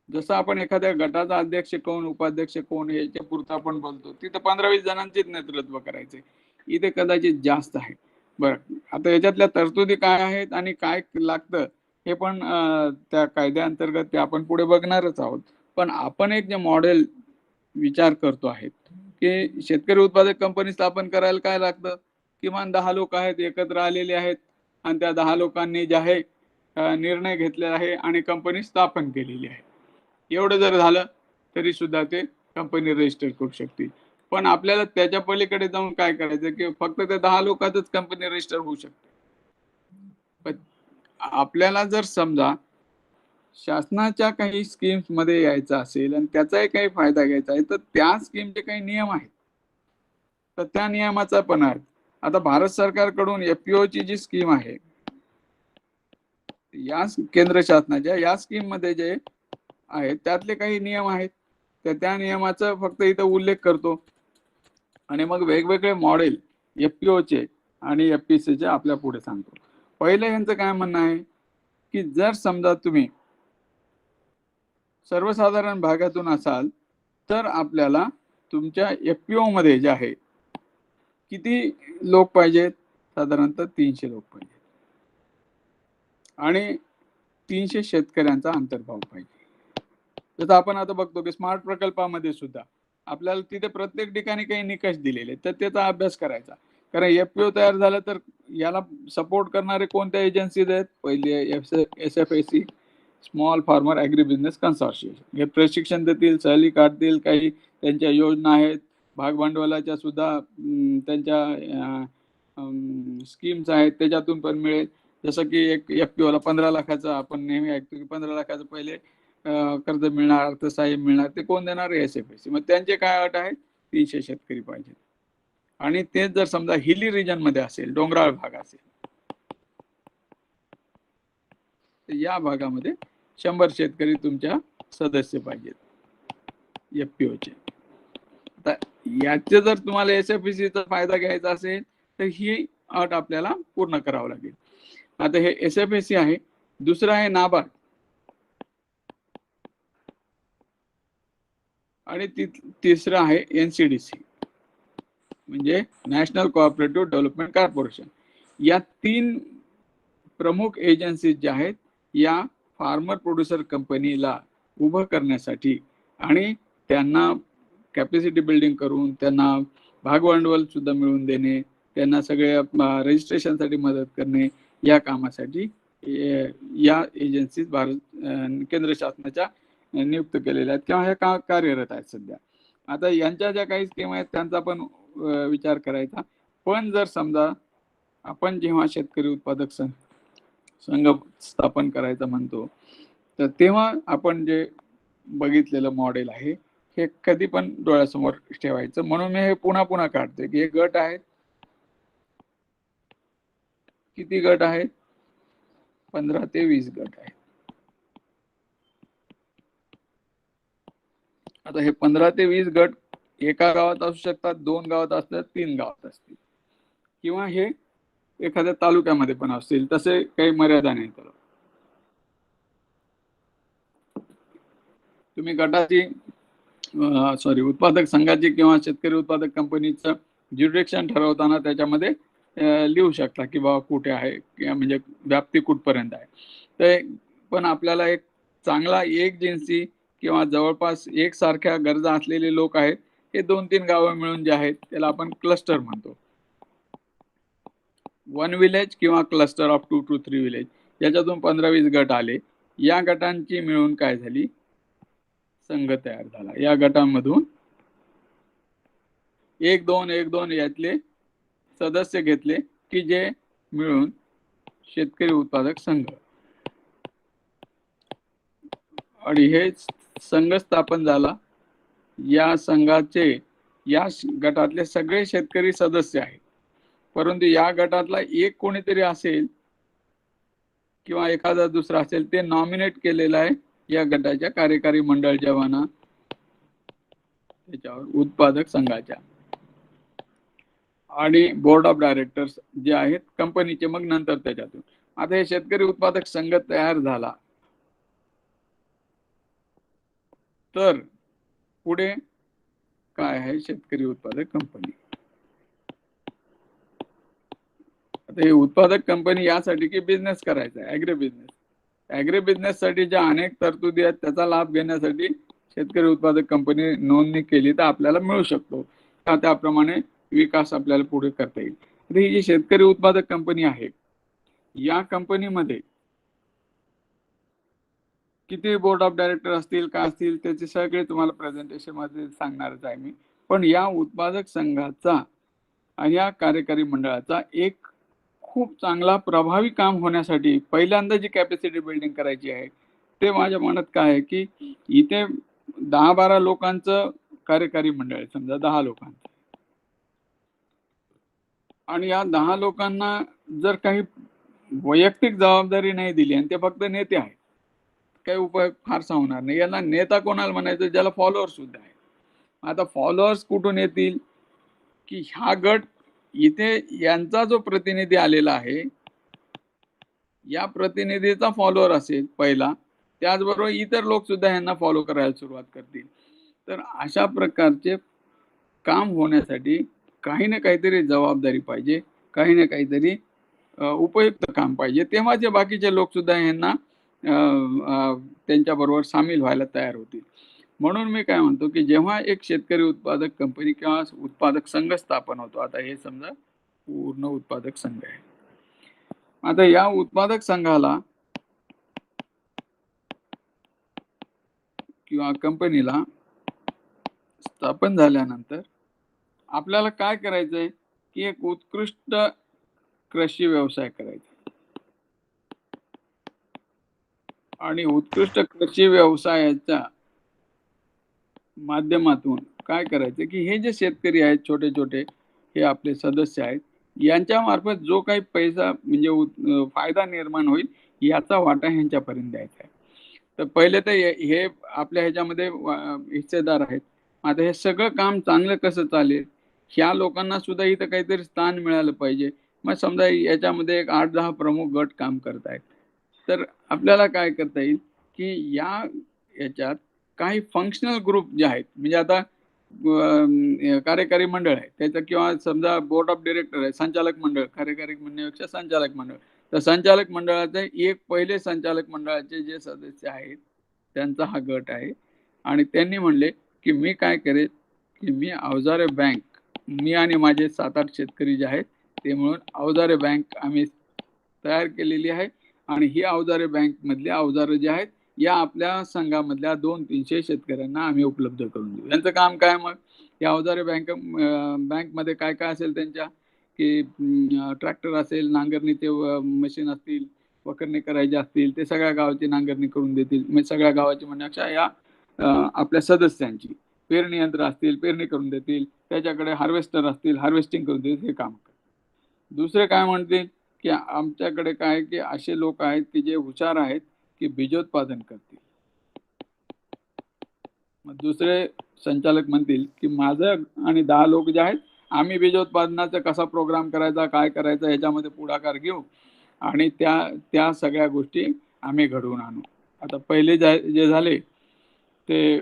जसं आपण एखाद्या गटाचा अध्यक्ष कोण, उपाध्यक्ष कोण याच्या पुरता आपण बोलतो, तिथं 15-20 जणांचेच नेतृत्व करायचे, इथे कदाचित जास्त आहे. बरं, आता याच्यातल्या तरतुदी काय आहेत आणि काय लागतं हे पण त्या कायद्याअंतर्गत ते आपण पुढे बघणारच आहोत. पण आपण एक जे मॉडेल विचार करतो आहेत की शेतकरी उत्पादक कंपनी स्थापन करायला काय लागतं, किमान 10 लोक आहेत, एकत्र आलेले आहेत आणि त्या 10 लोकांनी जे आहे निर्णय घेतलेला आहे आणि कंपनी स्थापन केलेली आहे. एवढं जर झालं तरी सुद्धा ते कंपनी रजिस्टर करू शकतील. पण आपल्याला त्याच्या पलीकडे जाऊन काय करायचं की फक्त त्या 10 लोकांतच कंपनी रजिस्टर होऊ शकते. पण आपल्याला जर समजा शासनाच्या काही स्कीम्स मध्ये यायचं असेल आणि त्याचाही काही फायदा घ्यायचा आहे तर त्या स्कीमचे काही नियम आहेत, तर त्या नियमाचा पण आहे. आता भारत सरकारकडून एफपीओ ची जी स्कीम आहे, या केंद्र शासनाच्या या स्कीम मध्ये जे आहेत त्यातले काही नियम आहेत, तर त्या नियमाचा फक्त इथं उल्लेख करतो आणि मग वेगवेगळे मॉडेल एफपीओचे आणि एफपीसीचे आपल्या पुढे सांगतो. पहिलं यांचं काय म्हणणं आहे की जर समजा तुम्ही सर्वसाधारण भागातून असाल तर आपल्याला तुमच्या एफपीओ मध्ये जे आहे किती लोक पाहिजेत, साधारणतः 300 लोक पाहिजेत आणि 300 शेतकऱ्यांचा अंतर्भाव पाहिजे. जसं आपण आता बघतो की स्मार्ट प्रकल्पामध्ये सुद्धा आपल्याला तिथे प्रत्येक ठिकाणी काही निकष दिलेले, तर त्याचा अभ्यास करायचा. कारण एफपीओ तयार झालं तर याला सपोर्ट करणारे कोणत्या एजन्सीज आहेत, पहिले SFAC, small farmer agri business consortium, हे प्रशिक्षण देतील, सहली काढतील, काही त्यांच्या योजना आहेत, भाग भांडवलाच्या सुद्धा त्यांच्या स्कीम्स आहेत, त्याच्यातून पण मिळेल. जसं की एक एफपीओला 15 लाखाचा आपण नेहमी ऐकतो की 15 लाखाचं पहिले कर्ज मिळणार, अर्थसहाय्य मिळणार, ते कोण देणार, SFAC. मग त्यांचे काय अट आहे, 300 शेतकरी पाहिजे आणि तेच जर समजा हिली रिजन मध्ये असेल, डोंगराळ भाग असेल, तर या भागामध्ये 100 शेतकरी तुमच्या सदस्य पाहिजेत एफपीओचे. आता याचे जर तुम्हाला SFACचा फायदा घ्यायचा असेल तर ही अट आपल्याला पूर्ण करावं लागेल. आता हे SFAC आहे. दुसरं आहे नाबार्ड आणि तिसरं आहे NCDC म्हणजे नॅशनल कोऑपरेटिव्ह डेव्हलपमेंट कॉर्पोरेशन. या 3 प्रमुख एजन्सीज ज्या आहेत या फार्मर प्रोड्युसर कंपनीला उभं करण्यासाठी आणि त्यांना कॅपॅसिटी बिल्डिंग करून त्यांना भागभांडवल सुद्धा मिळवून देणे, त्यांना सगळ्या रजिस्ट्रेशनसाठी मदत करणे, या कामासाठी या एजन्सीज केंद्र शासनाच्या नियुक्त केलेल्या आहेत किंवा ह्या कार्यरत आहेत सध्या. आता यांच्या ज्या काही स्कीम आहेत त्यांचा पण विचार करायचा. पण जर समजा आपण जेव्हा शेतकरी उत्पादक संघ स्थापन करायचं म्हणतो, तर तेव्हा आपण जे बघितलेलं मॉडेल आहे हे कधी पण डोळ्यासमोर ठेवायचं. म्हणून मी हे पुन्हा पुन्हा काढतोय की हे गट आहेत. किती गट आहेत? 15 ते 20 गट आहेत. आता हे 15 ते 20 गट एका गावात असू शकतात, 2 गावात असतात, 3 गावात असतील, किंवा हे एखाद्या तालुक्यामध्ये पण असतील. तसे काही मर्यादा नाही त्याला. तुम्ही गटाची उत्पादक संघाची किंवा शेतकरी उत्पादक कंपनीचं ज्युरिडिक्शन ठरवताना त्याच्यामध्ये लिहू शकता की बाबा कुठे आहे किंवा म्हणजे व्याप्ती कुठपर्यंत आहे. तर पण आपल्याला एक चांगला एक जिन्सी किंवा जवळपास एकसारख्या गरजा असलेले लोक आहेत, हे 2-3 गावं मिळून जे आहेत त्याला आपण क्लस्टर म्हणतो. 1 विलेज किंवा क्लस्टर ऑफ 2 to 3 विलेज, याच्यातून 15-20 गट आले. या गटांची मिळून काय झाली? संघ तयार झाला. या गटांमधून 1-2 यातले सदस्य घेतले की जे मिळून शेतकरी उत्पादक संघ, आणि हे संघ स्थापन झाला. या संघाचे या गटातले सगळे शेतकरी सदस्य आहेत, परंतु या गटातला एक कोणीतरी असेल किंवा एखादा दुसरा असेल, ते नॉमिनेट केलेलं आहे या गटाच्या कार्यकारी मंडळ जेव्हा त्याच्यावर उत्पादक संघाच्या, आणि बोर्ड ऑफ डायरेक्टर्स जे आहेत कंपनीचे. मग नंतर त्याच्यातून आता हे शेतकरी उत्पादक संघ तयार झाला, तर पुढे काय आहे? शेतकरी उत्पादक कंपनी. आता हे उत्पादक कंपनी यासाठी की बिझनेस करायचा आहे, ॲग्री बिझनेस. ॲग्री बिझनेस साठी ज्या अनेक तरतुदी आहेत त्याचा लाभ घेण्यासाठी शेतकरी उत्पादक कंपनी नोंदणी केली तर आपल्याला मिळू शकतो. त्याप्रमाणे विकास आपल्याला पुढे करता येईल. तर ही जी शेतकरी उत्पादक कंपनी आहे, या कंपनीमध्ये किती बोर्ड ऑफ डायरेक्टर असतील, काय असतील, त्याचे सगळे तुम्हाला प्रेझेंटेशन मध्ये सांगणारच आहे मी. पण या उत्पादक संघाचा आणि या कार्यकारी मंडळाचा एक खूप चांगला प्रभावी काम होण्यासाठी पहिल्यांदा जी कॅपॅसिटी बिल्डिंग करायची आहे, ते माझ्या मनात काय आहे की इथे 10-12 लोकांचं कार्यकारी मंडळ आहे, समजा 10 लोकांचं, आणि या 10 लोकांना जर काही वैयक्तिक जबाबदारी नाही दिली आणि ते फक्त नेते आहेत, काही उपयोग फारसा होणार नाही. यांना नेता कोणाला म्हणायचं? ज्याला फॉलोअर्स सुद्धा आहे. आता फॉलोअर्स कुठून येतील? की हा गट इथे यांचा जो प्रतिनिधी आलेला आहे, या प्रतिनिधीचा फॉलोअर असेल पहिला, त्याचबरोबर इतर लोक सुद्धा यांना फॉलो करायला सुरुवात करतील. तर अशा प्रकारचे काम होण्यासाठी काही ना काहीतरी जबाबदारी पाहिजे, काही ना काहीतरी उपयुक्त काम पाहिजे. तेव्हा जे बाकीचे लोक सुद्धा यांना त्यांच्याबरोबर सामील व्हायला तयार होतील. म्हणून मी काय म्हणतो की जेव्हा एक शेतकरी उत्पादक कंपनी किंवा उत्पादक संघ स्थापन होतो, आता हे समजा पूर्ण उत्पादक संघ आहे. आता या उत्पादक संघाला किंवा कंपनीला स्थापन झाल्यानंतर आपल्याला काय करायचंय की एक उत्कृष्ट कृषी व्यवसाय करायचा, आणि उत्कृष्ट कृषी व्यवसायाच्या माध्यमातून काय करायचं की हे जे शेतकरी आहेत छोटे छोटे, हे आपले सदस्य आहेत, यांच्या मार्फत जो काही पैसा म्हणजे फायदा निर्माण होईल याचा वाटा ह्यांच्यापर्यंत द्यायचा आहे. तर पहिले तर हे आपल्या ह्याच्यामध्ये हिस्सेदार आहेत. आता हे सगळं काम चांगलं कसं चालेल, ह्या लोकांना सुद्धा इथं काहीतरी स्थान मिळालं पाहिजे. मग समजा याच्यामध्ये एक 8-10 प्रमुख गट काम करत आहेत, तर आपल्याला काय करता येईल की याच्यात काही फंक्शनल ग्रुप जे आहेत, म्हणजे आता कार्यकारी मंडळ आहे त्याचं, किंवा समजा बोर्ड ऑफ डायरेक्टर आहे, संचालक मंडळ, कार्यकारी म्हणण्यापेक्षा संचालक मंडळ. तर संचालक मंडळाचे एक पहिले संचालक मंडळाचे जे सदस्य आहेत त्यांचा हा गट आहे, आणि त्यांनी म्हणले की मी काय करेन की मी अवजारे बँक, मी आणि माझे 7-8 शेतकरी जे आहेत ते म्हणून अवजारे बँक आम्ही तयार केलेली आहे आणि ही अवजारे बँक मधली अवजारं जे आहेत या आपल्या संघामधल्या 200-300 शेतकऱ्यांना आम्ही उपलब्ध करून देऊ. यांचं काम काय मग, या अवजारे बँकमध्ये काय काय असेल त्यांच्या, की ट्रॅक्टर असेल, नांगरणीचे मशीन असतील, वखरणी करायचे असतील, ते सगळ्या गावाची नांगरणी करून देतील. म्हणजे सगळ्या गावाची म्हणण्यापेक्षा या आपल्या सदस्यांची पेरणी यंत्र असतील, पेरणी करून देतील. त्याच्याकडे हार्वेस्टर असतील, हार्वेस्टिंग करून देतील. हे काम. दुसरे काय म्हणतील की आमच्याकडे काय की असे लोक आहेत की जे हुशार आहेत की बीजोत्पादन करतील. मग दुसरे संचालक म्हणतील की माझं आणि 10 लोक जे आहेत आम्ही बीजोत्पादनाचा कसा प्रोग्राम करायचा, काय करायचा ह्याच्यामध्ये पुढाकार घेऊ आणि त्या सगळ्या गोष्टी आम्ही घडवून आणू. आता पहिले जे झाले ते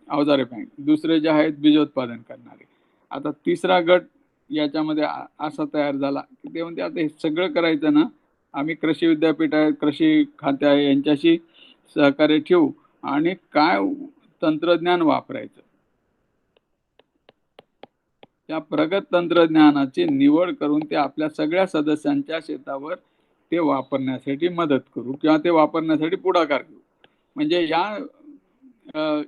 अवजारे बँक, दुसरे जे आहेत बीजोत्पादन करणारे. आता तिसरा गट याच्यामध्ये असा तयार झाला की ते म्हणते आता हे सगळं करायचं ना, आम्ही कृषी विद्यापीठ आहे, कृषी खाते आहे, यांच्याशी सहकार्य ठेवू आणि काय तंत्रज्ञान वापरायचं, त्या प्रगत तंत्रज्ञानाची निवड करून ते आपल्या सगळ्या सदस्यांच्या शेतावर ते वापरण्यासाठी मदत करू किंवा ते वापरण्यासाठी पुढाकार घेऊ. म्हणजे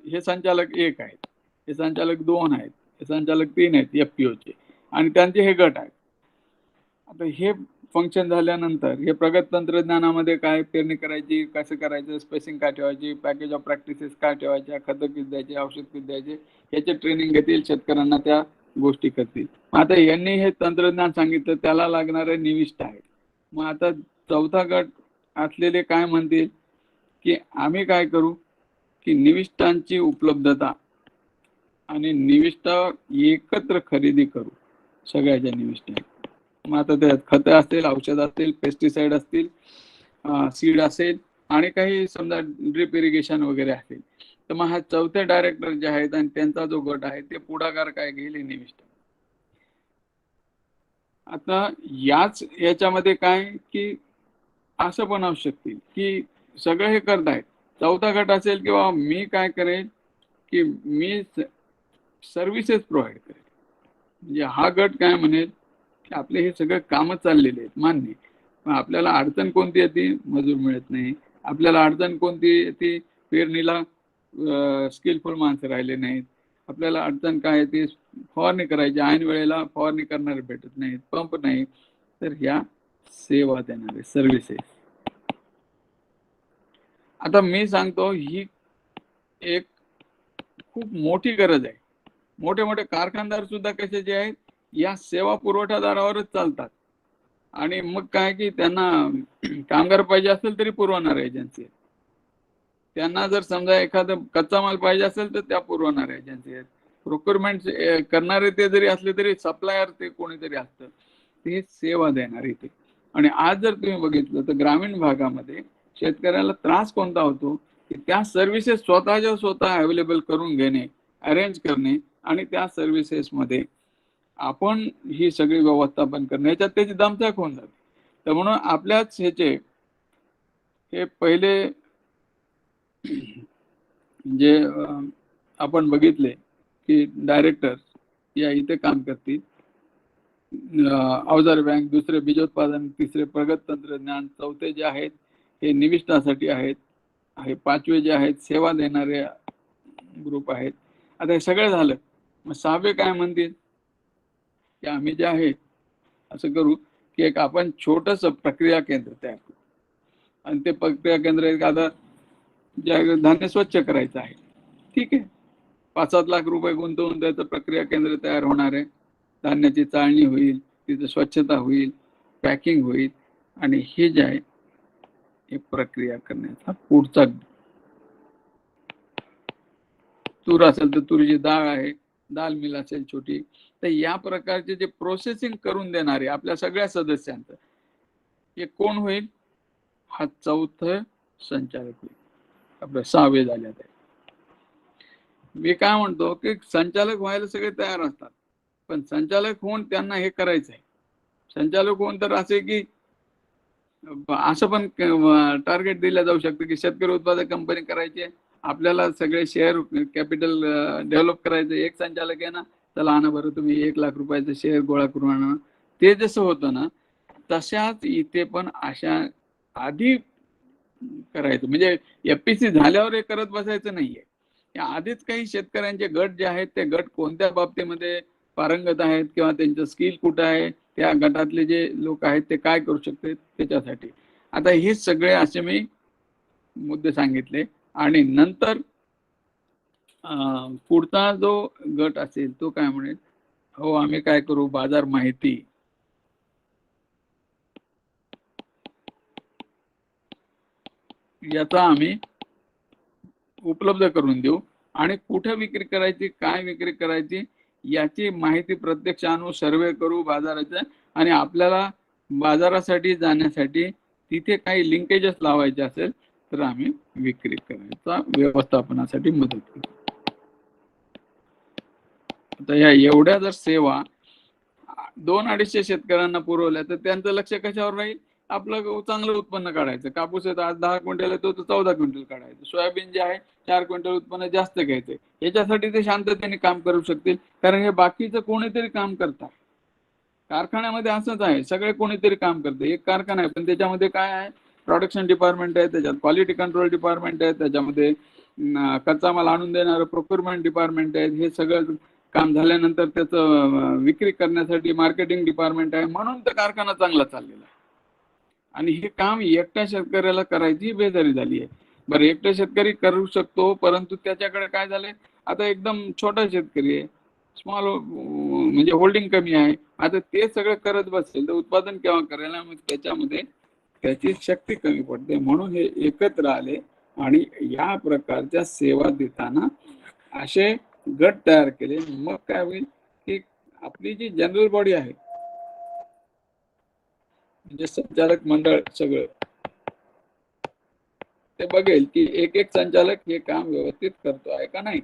हे संचालक 1 आहेत, हे संचालक 2 आहेत, हे संचालक 3 आहेत FPOचे आणि त्यांचे हे गट आहेत. आता हे फंक्शन झाल्यानंतर हे प्रगत तंत्रज्ञानामध्ये काय पेरणी करायची, कसं करायचं, स्पेसिंग काय ठेवायची, पॅकेज ऑफ प्रॅक्टिसेस काय ठेवायच्या, खतं किती द्यायचे, औषध किती द्यायचे, याचे ट्रेनिंग घेतील, शेतकऱ्यांना त्या गोष्टी करतील. आता यांनी हे तंत्रज्ञान सांगितलं, त्याला लागणारे निविष्ठ आहेत. मग आता चौथा गट असलेले काय म्हणतील की आम्ही काय करू की निविष्ठांची उपलब्धता आणि निविष्ठ एकत्र खरेदी करू, सगळ्याच्या निविष्ठ. मग आता त्यात खतं असतील, औषध असतील, पेस्टिसाइड असतील, सीड असेल आणि काही समजा ड्रिप इरिगेशन वगैरे असेल. तर मग हा चौथे डायरेक्टर जे आहेत आणि त्यांचा जो गट आहे ते पुढाकार काय घेईल, निविष्ठ. आता याच्यामध्ये काय की असं पण असू शकतील की सगळं हे करत आहेत, चौथा गट असेल किंवा मी काय करेन की मी सर्व्हिसेस प्रोव्हाइड करेन. म्हणजे हा गट काय म्हणेल की आपले हे सगळं कामं चाललेले आहेत, मान्य, पण आपल्याला अडचण कोणती येते, मजूर मिळत नाही. आपल्याला अडचण कोणती येते, पेरणीला स्किलफुल माणसं राहिले नाहीत. आपल्याला अडचण काय येते, फवारणी करायची ऐन वेळेला फवारणी करणारे भेटत नाहीत, पंप नाही. तर ह्या सेवा देणारे सर्व्हिसेस. आता मी सांगतो ही एक खूप मोठी गरज आहे. मोठे मोठे कारखानदार सुद्धा कसे जे आहेत या सेवा पुरवठादारावरच चालतात आणि मग काय की त्यांना कामगार पाहिजे असेल तरी पुरवणार एजन्सी आहेत. त्यांना जर समजा एखादा कच्चा माल पाहिजे असेल तर त्या पुरवणार एजन्सी आहेत. प्रोक्युरमेंट करणारे ते जरी असले तरी सप्लायर ते कोणीतरी असतं, ते सेवा देणारे ते. आणि आज जर तुम्ही बघितलं तर ग्रामीण भागामध्ये शेतकऱ्याला त्रास कोणता होतो की त्या सर्व्हिसेस स्वतःच्या स्वतः अवेलेबल करून घेणे, अरेंज करणे आणि त्या सर्व्हिसेसमध्ये आपण ही सगळी व्यवस्थापन करणे, याच्यात त्याची दमछाक होऊन जाते. तर म्हणून आपल्याच हे पहिले जे आपण बघितले की डायरेक्टर या इथे काम करतील, अवजार बँक, दुसरे बीजोत्पादन, तिसरे प्रगत तंत्रज्ञान, चौथे जे आहेत हे निविष्ठासाठी आहेत, हे पाचवे जे आहेत सेवा देणारे ग्रुप आहेत. आता हे सगळं झालं, मग सहावे काय म्हणतील की आम्ही जे आहे असं करू की एक आपण छोटस प्रक्रिया केंद्र तयार करू आणि ते प्रक्रिया केंद्र आता जे धान्य स्वच्छ करायचं आहे, ठीक आहे, 5-7 लाख रुपये गुंतवून त्याचं प्रक्रिया केंद्र तयार होणार आहे. धान्याची चाळणी होईल, तिथे स्वच्छता होईल, पॅकिंग होईल आणि हे जे आहे हे प्रक्रिया करण्याचा पुढचा. तूर असेल तर तुरीची डाळ आहे, दाल मिल असेल छोटी. तर या प्रकारचे जे प्रोसेसिंग करून देणारे आपल्या सगळ्या सदस्यांचं हे कोण होईल, हा चौथा संचालक होईल. आपले 6वे झाले. मी काय म्हणतो की संचालक व्हायला सगळे तयार असतात, पण संचालक होऊन त्यांना हे करायचं आहे. संचालक होऊन तर असे की असं पण टार्गेट दिलं जाऊ शकतं की शेतकरी उत्पादक कंपनी करायची आहे, आपल्याला सगळे शेअर कॅपिटल डेव्हलप करायचं. एक संचालक आहे ना, चला आणा बरं तुम्ही 1 लाख रुपयाचं शेअर गोळा करून आणा, ते जसं होतं ना तशाच इथे पण अशा आधी करायचं, म्हणजे एफपीसी झाल्यावर हे करत बसायचं नाहीये. या आधीच काही शेतकऱ्यांचे गट जे आहेत ते गट कोणत्या बाबतीमध्ये पारंगत आहेत किंवा त्यांचं स्किल कुठं आहे, त्या गटातले जे लोक आहेत ते काय करू शकते त्याच्यासाठी. आता हे सगळे असे मी मुद्दे सांगितले आणि नंतर पुढचा जो गट असेल तो काय म्हणेल, हो आम्ही काय करू, बाजार माहिती याचा आम्ही उपलब्ध करून देऊ आणि कुठे विक्री करायची, काय विक्री करायची याची माहिती प्रत्यक्ष आणू, सर्वे करू बाजाराचा, आणि आपल्याला बाजारासाठी जाण्यासाठी तिथे काही लिंकेजेस लावायचे असेल तर आम्ही विक्री करायचा व्यवस्थापनासाठी मदत करू. आता या एवढ्या जर सेवा 200-250 शेतकऱ्यांना पुरवल्या तर त्यांचं लक्ष कशावर राहील, आपलं चांगलं उत्पन्न काढायचं. कापूस आहे आज 10 क्विंटल येतो तर 14 क्विंटल काढायचं. सोयाबीन जे आहे 4 क्विंटल उत्पन्न जास्त घ्यायचंय. याच्यासाठी ते शांततेने काम करू शकतील, कारण हे बाकीचं कोणीतरी काम करतात. कारखान्यामध्ये असंच आहे, सगळे कोणीतरी काम करते. एक कारखाना आहे पण त्याच्यामध्ये काय आहे, प्रोडक्शन डिपार्टमेंट आहे, त्याच्यात क्वालिटी कंट्रोल डिपार्टमेंट आहे, त्याच्यामध्ये कच्चा माल आणून देणारं प्रोक्युरमेंट डिपार्टमेंट आहे. हे सगळं काम झाल्यानंतर त्याचं विक्री करण्यासाठी मार्केटिंग डिपार्टमेंट आहे. म्हणून तर कारखाना चांगला चाललेला आहे. आणि हे काम एकट्या शेतकऱ्याला करायची बेजारी झाली आहे. बरं, एकटा शेतकरी करू शकतो, परंतु त्याच्याकडे काय झालंय, आता एकदम छोटा शेतकरी आहे, स्मॉल म्हणजे होल्डिंग कमी आहे. आता ते सगळं करत बसेल तर उत्पादन केव्हा करायला, मग त्याच्यामध्ये त्याची शक्ती कमी पडते. म्हणून हे एकत्र आले आणि या प्रकारच्या सेवा देताना असे गट तयार केले. मग काय होईल की आपली जी जनरल बॉडी आहे, म्हणजे संचालक मंडळ सगळं ते बघेल की एक एक संचालक हे काम व्यवस्थित करतो आहे का नाही,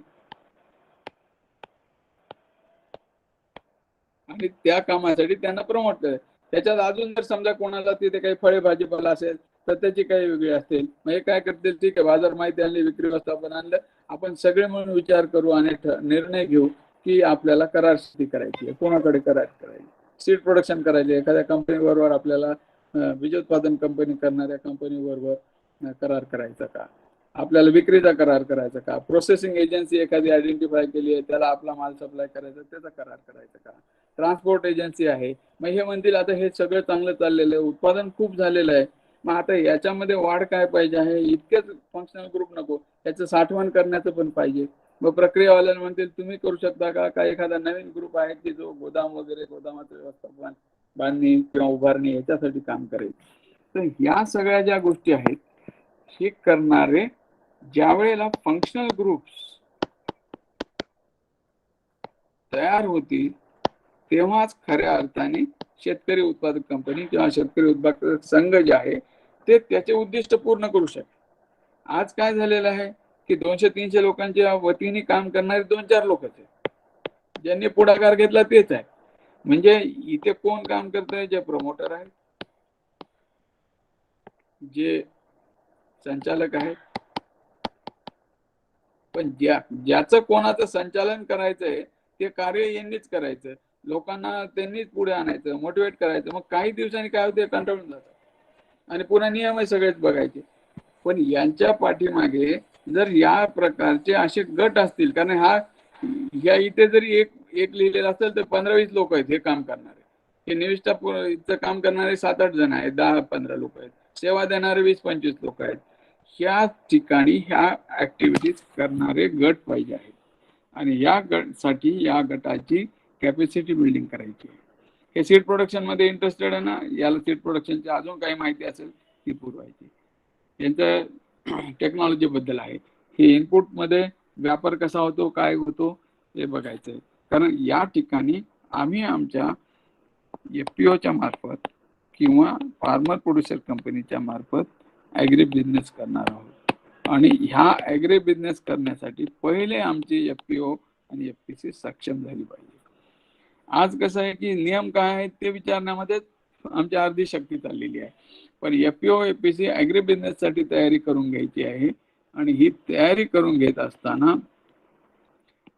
आणि त्या कामासाठी त्यांना प्रमोट करायचं. त्याच्यात अजून जर समजा कोणाला तिथे काही फळे भाजीपाला असेल तर त्याची काही वेगळी असतील, मग हे काय करतील, ठीक आहे बाजार माहिती आणली, विक्री व्यवस्थापन आणलं, आपण सगळे म्हणून विचार करू आणि निर्णय घेऊ की आपल्याला करार शेती करायची आहे, कोणाकडे करार करायची, सीड प्रोडक्शन करायचे, एखाद्या कंपनी बरोबर आपल्याला बीज उत्पादन कंपनी करणाऱ्या कंपनी बरोबर करार करायचा का, आपल्याला विक्रीचा करार करायचा का, प्रोसेसिंग एजन्सी एखादी आयडेंटिफाय केली आहे त्याला आपला माल सप्लाय करायचा त्याचा करार करायचा का, ट्रान्सपोर्ट एजन्सी आहे. मग हे म्हणतील आता हे सगळं चांगलं चाललेलं आहे, उत्पादन खूप झालेलं आहे, मग आता याच्यामध्ये वाढ काय पाहिजे आहे, इतकेच फंक्शनल ग्रुप नको, याचं साठवण करण्याचं पण पाहिजे. मग प्रक्रियावाल्यांना म्हणतील तुम्ही करू शकता का, काय एखादा नवीन ग्रुप आहे की जो गोदाम वगैरे, गोदामाचं व्यवस्थापन, बांधणी किंवा उभारणी याच्यासाठी काम करेल. तर या सगळ्या ज्या गोष्टी आहेत हे करणारे ज्या वेळेला फंक्शनल ग्रुप्स तयार होतील तेव्हाच खऱ्या अर्थाने शेतकरी उत्पादक कंपनी किंवा शेतकरी उत्पादक संघ जे आहे ते त्याचे उद्दिष्ट पूर्ण करू शकते. आज काय झालेलं आहे की 200-300 लोकांच्या वतीने काम करणारे 2-4 लोकच आहेत, ज्यांनी पुढाकार घेतला तेच आहे. म्हणजे इथे कोण काम करतंय, जे प्रमोटर आहेत, जे संचालक आहेत, पण ज्याचं कोणाचं संचालन करायचंय ते कार्य यांनीच करायचं, लोकांना त्यांनीच पुढे आणायचं, मोटिवेट करायचं. मग काही दिवसांनी काय होते, कंटाळून जातात आणि पुन्हा नियम सगळेच बघायचे. पण यांच्या पाठीमागे जर या प्रकारचे असे गट असतील, कारण या इथे जरी एक लिहिलेलं असेल तर 15-20 लोक आहेत हे काम करणारे, हे निविष्ठाचं काम करणारे 7-8 जण आहेत, 10-15 लोक आहेत, सेवा देणारे 20-25 लोक आहेत. ह्या ठिकाणी ह्या ऍक्टिव्हिटीज करणारे गट पाहिजे आहेत आणि या गटसाठी या गटाची कॅपॅसिटी बिल्डिंग करायची आहे. हे सीड प्रोडक्शन मध्ये इंटरेस्टेड आहे ना, याला सीड प्रोडक्शनची अजून काही माहिती असेल ती पुरवायची. यांचं टेक्नॉलॉजी बद्दल आहे, हे इनपुट मध्ये व्यापार कसा होतो, काय होतो हे बघायचं आहे. कारण या ठिकाणी आम्ही आमच्या एफपीओच्या मार्फत किंवा फार्मर प्रोड्युसर कंपनीच्या मार्फत ॲग्री बिझनेस करणार आहोत आणि ह्या ॲग्री बिझनेस करण्यासाठी पहिले आमची एफपीओ आणि एफपीसी सक्षम झाली पाहिजे. आज कसं आहे की नियम काय आहेत ते विचारण्यामध्ये आमची अर्धी शक्ती चाललेली आहे, पण एफपीओ एफपीसी ॲग्री बिझनेस साठी तयारी करून घ्यायची आहे. आणि ही तयारी करून घेत असताना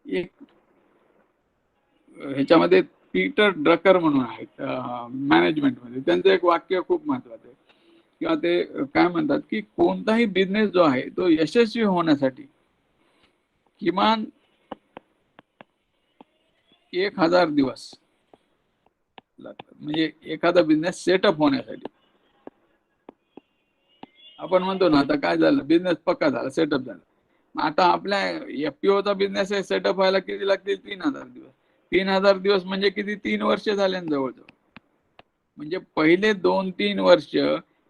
एक ह्याच्यामध्ये पीटर ड्रकर म्हणून आहेत मॅनेजमेंटमध्ये. त्यांचं एक वाक्य खूप महत्वाचं आहे, किंवा ते काय म्हणतात की कोणताही बिझनेस जो आहे तो यशस्वी होण्यासाठी किमान 1000 दिवस लागतात. म्हणजे एखादा बिझनेस सेटअप होण्यासाठी. आपण म्हणतो ना आता काय झालं, बिझनेस पक्का झाला, सेटअप झाला. आता आपल्या एफपीओचा बिझनेस सेटअप व्हायला किती लागतील? 3000 दिवस. 3000 दिवस म्हणजे किती? 3 वर्ष झाले जवळजवळ. म्हणजे पहिले 2-3 वर्ष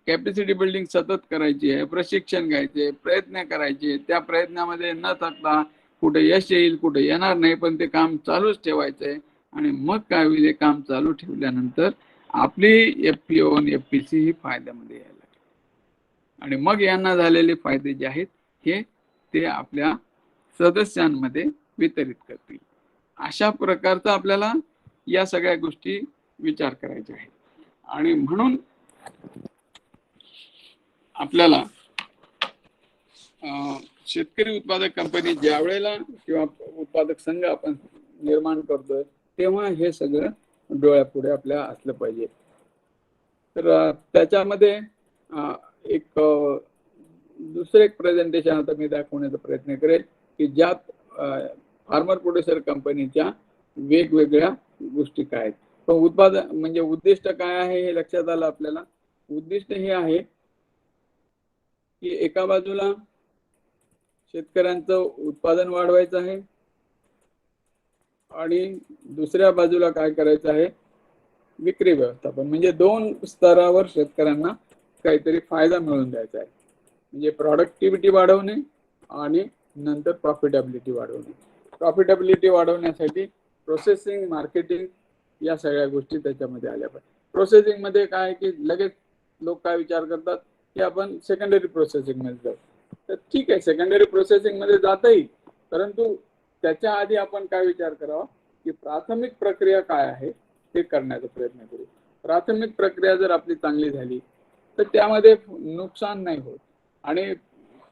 कॅपॅसिटी बिल्डिंग सतत करायची आहे, प्रशिक्षण घ्यायचे, प्रयत्न करायचे. त्या प्रयत्नामध्ये न थकता कुठे यश येईल कुठे येणार नाही, पण ते काम चालूच ठेवायचंय. आणि मग काय होईल, काम चालू ठेवल्यानंतर आपली एफपीओ आणि एफपीसी ही फायद्यामध्ये यायला लागली. आणि मग यांना झालेले फायदे जे आहेत हे ते आपल्या सदस्यांमध्ये वितरित करतील. अशा प्रकारचा आपल्याला या सगळ्या गोष्टी विचार करायचे आहेत. आणि म्हणून आपल्याला शेतकरी उत्पादक कंपनी ज्या वेळेला किंवा उत्पादक संघ आपण निर्माण करतोय तेव्हा हे सगळं डोळ्यापुढे आपल्या असलं पाहिजे. तर त्याच्यामध्ये एक दुसरं एक प्रेझेंटेशन आता मी दाखवण्याचा प्रयत्न करेल की ज्यात फार्मर प्रोड्युसर कंपनीच्या वेगवेगळ्या गोष्टी काय आहेत. पण उत्पादन म्हणजे उद्दिष्ट काय आहे हे लक्षात आलं आपल्याला. उद्दिष्ट हे आहे की एका बाजूला शेतकऱ्यांचं उत्पादन वाढवायचं आहे आणि दुसऱ्या बाजूला काय करायचं आहे, विक्री व्यवस्थापन. म्हणजे 2 स्तरावर शेतकऱ्यांना काहीतरी फायदा मिळवून द्यायचा आहे. म्हणजे प्रॉडक्टिव्हिटी वाढवणे आणि नंतर प्रॉफिटेबिलिटी वाढवणे. प्रॉफिटेबिलिटी वाढवण्यासाठी प्रोसेसिंग, मार्केटिंग या सगळ्या गोष्टी त्याच्यामध्ये आल्या पाहिजे. प्रोसेसिंग मध्ये काय की लगेच लोक काय विचार करतात की आपण सेकंडरी प्रोसेसिंग मध्ये जाऊ. तर ठीक आहे, सेकंडरी प्रोसेसिंग मध्ये जाता येईल, परंतु त्याच्या आधी आपण काय विचार करावा की प्राथमिक प्रक्रिया काय आहे ते करण्याचा प्रयत्न करू. प्राथमिक प्रक्रिया जर आपली चांगली झाली तर त्यामध्ये नुकसान नाही होत. आणि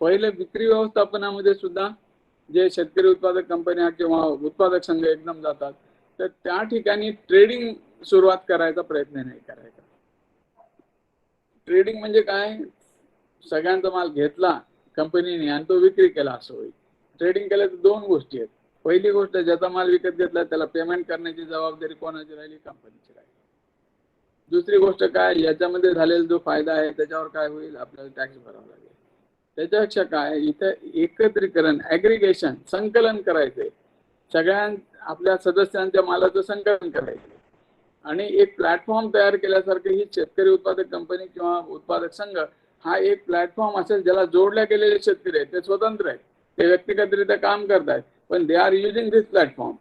पहिले विक्री व्यवस्थापनामध्ये सुद्धा जे शेतकरी उत्पादक कंपन्या किंवा उत्पादक संघ एकदम जातात तर त्या ठिकाणी ट्रेडिंग सुरुवात करायचा प्रयत्न नाही करायचा. ट्रेडिंग म्हणजे काय, सगळ्यांचा माल घेतला कंपनीने आणि तो विक्री केला असं होईल. ट्रेडिंग केलं तर 2 गोष्टी आहेत. पहिली गोष्ट, ज्याचा माल विकत घेतला त्याला पेमेंट करण्याची जबाबदारी कोणाची राहिली? कंपनीची राहिली. दुसरी गोष्ट काय, याच्यामध्ये झालेला जो फायदा आहे त्याच्यावर काय होईल, आपल्याला टॅक्स भरावा लागेल. त्याच्यापेक्षा काय, इथं एकत्रीकरण, ऍग्रिगेशन, संकलन करायचंय. सगळ्या आपल्या सदस्यांच्या मालाचं संकलन करायचं आणि एक प्लॅटफॉर्म तयार केल्यासारखं ही शेतकरी उत्पादक कंपनी किंवा उत्पादक संघ हा एक प्लॅटफॉर्म असेल ज्याला जोडल्या गेलेले शेतकरी आहेत. ते स्वतंत्र आहेत, ते व्यक्तिगतरित्या काम करतायत, पण they are using this platform.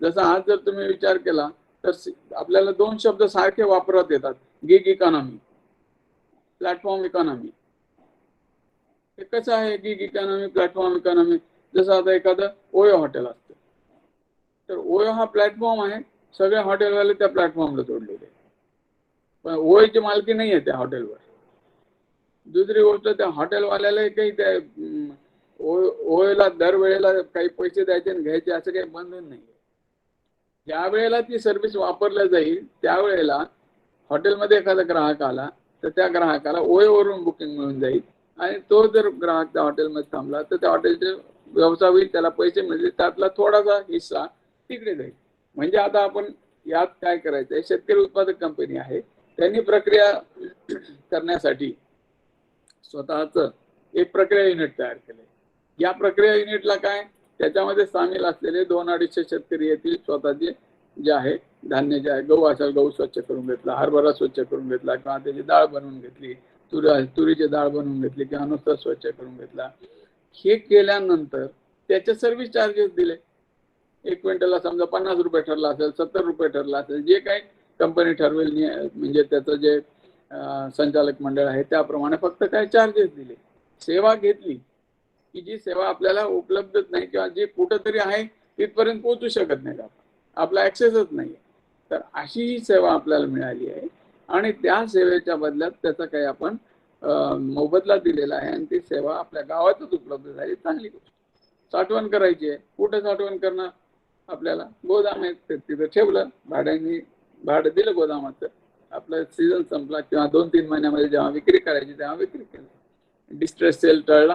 जसं आज जर तुम्ही विचार केला तर आपल्याला 2 शब्द सारखे वापरत येतात, गिग इकॉनॉमी, प्लॅटफॉर्म इकॉनॉमी. हे कसं आहे गिग इकॉनॉमी, प्लॅटफॉर्म इकॉनॉमी? जसं आता एखादं ओयो हॉटेल असतं तर ओयो हा प्लॅटफॉर्म आहे, सगळे हॉटेलवाले त्या प्लॅटफॉर्मला जोडलेले, पण ओयोची मालकी नाही आहे त्या हॉटेलवर. दुसरी गोष्ट, त्या हॉटेलवाल्याला काही त्या ओयोला दरवेळेला काही पैसे द्यायचे आणि घ्यायचे असं काही बंधन नाही. ज्या वेळेला ती सर्व्हिस वापरल्या जाईल त्यावेळेला हॉटेलमध्ये एखादा ग्राहक आला तर त्या ग्राहकाला ओयोवरून बुकिंग मिळून जाईल आणि तो जर ग्राहक त्या हॉटेलमध्ये थांबला तर त्या हॉटेलचे व्यवसाय होईल, त्याला पैसे मिळतील, त्यातला थोडासा हिस्सा तिकडे जाईल. म्हणजे आता आपण यात काय करायचंय, शेतकरी उत्पादक कंपनी आहे त्यांनी प्रक्रिया करण्यासाठी स्वतःच एक प्रक्रिया युनिट तयार केलंय. या प्रक्रिया युनिटला काय, त्याच्यामध्ये सामील असलेले 200-250 शेतकरी येतील. स्वतःचे जे आहे धान्य जे आहे, गहू असेल गहू स्वच्छ करून घेतला, हरभरा स्वच्छ करून घेतला किंवा त्याची डाळ बनवून घेतली, तुरीची डाळ बनवून घेतली किंवा नुसतं स्वच्छ करून घेतला. हे केल्यानंतर त्याचे सर्व्हिस चार्जेस दिले. 1 क्विंटलला समजा 50 रुपये ठरला असेल, 70 रुपये ठरला असेल, जे काही कंपनी ठरवेल, म्हणजे त्याचं जे संचालक मंडळ आहे त्याप्रमाणे फक्त काय चार्जेस दिले, सेवा घेतली की जी सेवा आपल्याला उपलब्धच नाही किंवा जी कुठंतरी आहे तिथपर्यंत पोहोचू शकत नाही, आपला ऍक्सेसच नाही. तर अशी ही सेवा आपल्याला मिळाली आहे आणि त्या सेवेच्या बदल्यात त्याचा काही आपण मोबदला दिलेला आहे आणि ती सेवा आपल्या गावातच उपलब्ध झाली. चांगली गोष्ट. साठवण करायची आहे, कुठे साठवण करणार? आपल्याला गोदाम आहे ते तिथं ठेवलं, भाडं दिलं गोदामाचं. आपला सीझन संपला किंवा 2-3 महिन्यामध्ये जेव्हा विक्री करायची तेव्हा विक्री केली. डिस्ट्रेस सेल टळला,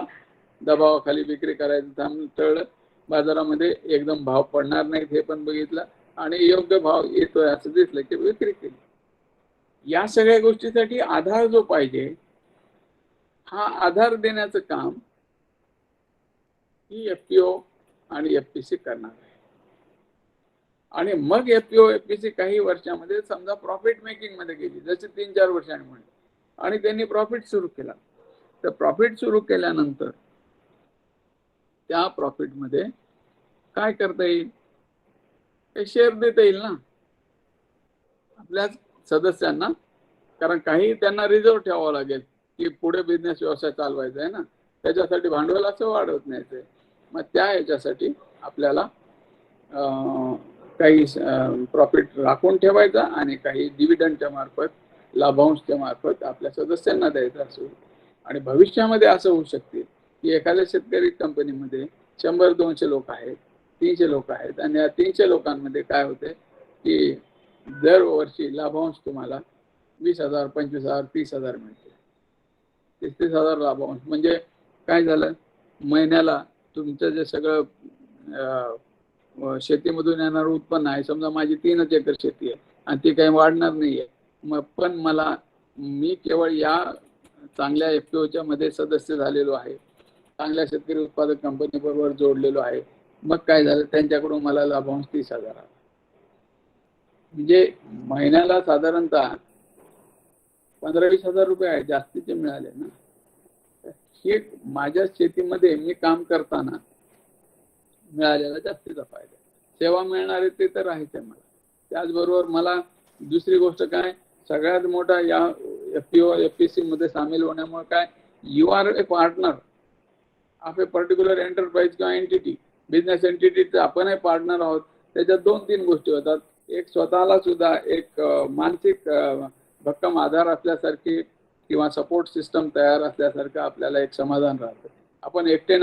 दबावाखाली विक्री करायचं टळलं. बाजारामध्ये एकदम भाव पडणार नाहीत हे पण बघितलं आणि योग्य भाव येतोय असं दिसलं की विक्री केली. या सगळ्या गोष्टीसाठी आधार जो पाहिजे, हा आधार देण्याचं काम ही एफपीओ आणि एफपीसी करणार आहे. आणि मग एफपीओ एफपीसी काही वर्षामध्ये समजा प्रॉफिट मेकिंग मध्ये गेली, जसे 3-4 वर्षांनी म्हणले, आणि त्यांनी प्रॉफिट सुरू केला. तर प्रॉफिट सुरू केल्यानंतर त्या प्रॉफिट मध्ये काय करता येईल, शेअर देता येईल ना आपल्या सदस्यांना. कारण काही त्यांना रिझर्व ठेवावं लागेल की पुढे बिझनेस व्यवसाय चालवायचा आहे ना, त्याच्यासाठी भांडवल असं वाढवत न्यायचंय. मग त्या याच्यासाठी आपल्याला काही प्रॉफिट राखून ठेवायचा आणि काही डिव्हिडंडच्या मार्फत, लाभांशच्या मार्फत आपल्या सदस्यांना द्यायचा असेल. आणि भविष्यामध्ये असं होऊ शकते की एखाद्या शेतकरी कंपनीमध्ये 100-200 लोक आहेत, 300 लोक आहेत, आणि या 300 लोकांमध्ये काय होते की दरवर्षी लाभांश तुम्हाला 20,000, 25,000, 30,000 मिळते. 30,000 लाभांश म्हणजे काय झालं, महिन्याला तुमचं जे सगळं शेतीमधून येणारं उत्पन्न आहे, समजा माझी 3 एकर शेती आहे आणि ती काही वाढणार नाहीये, मग पण मी केवळ या चांगल्या एफपीओच्या मध्ये सदस्य झालेलो आहे, चांगल्या शेतकरी उत्पादक कंपनी बरोबर जोडलेलो आहे, मग काय झालं, त्यांच्याकडून मला लाभांश 30,000 आला. म्हणजे महिन्याला साधारणतः 15-20 हजार रुपये आहे, जास्तीचे मिळाले ना. हे माझ्या शेतीमध्ये मी काम करताना मिळालेला जास्तीचा फायदा. सेवा मिळणारे ते तर आहेच आहे मला. त्याचबरोबर मला दुसरी गोष्ट काय, सगळ्यात मोठा या एफपीओ एफपीसी मध्ये सामील होण्यामुळे काय, you are a partner of a particular enterprise किंवा एंटिटी, बिझनेस एंटिटीचा आपणही पार्टनर आहोत. त्याच्यात 2-3 गोष्टी होतात. एक स्वतःला सुद्धा एक मानसिक भक्कम आधार असल्यासारखी किंवा सपोर्ट सिस्टम तयार असल्यासारखं आपल्याला एक समाधान राहतं. आपण एकटे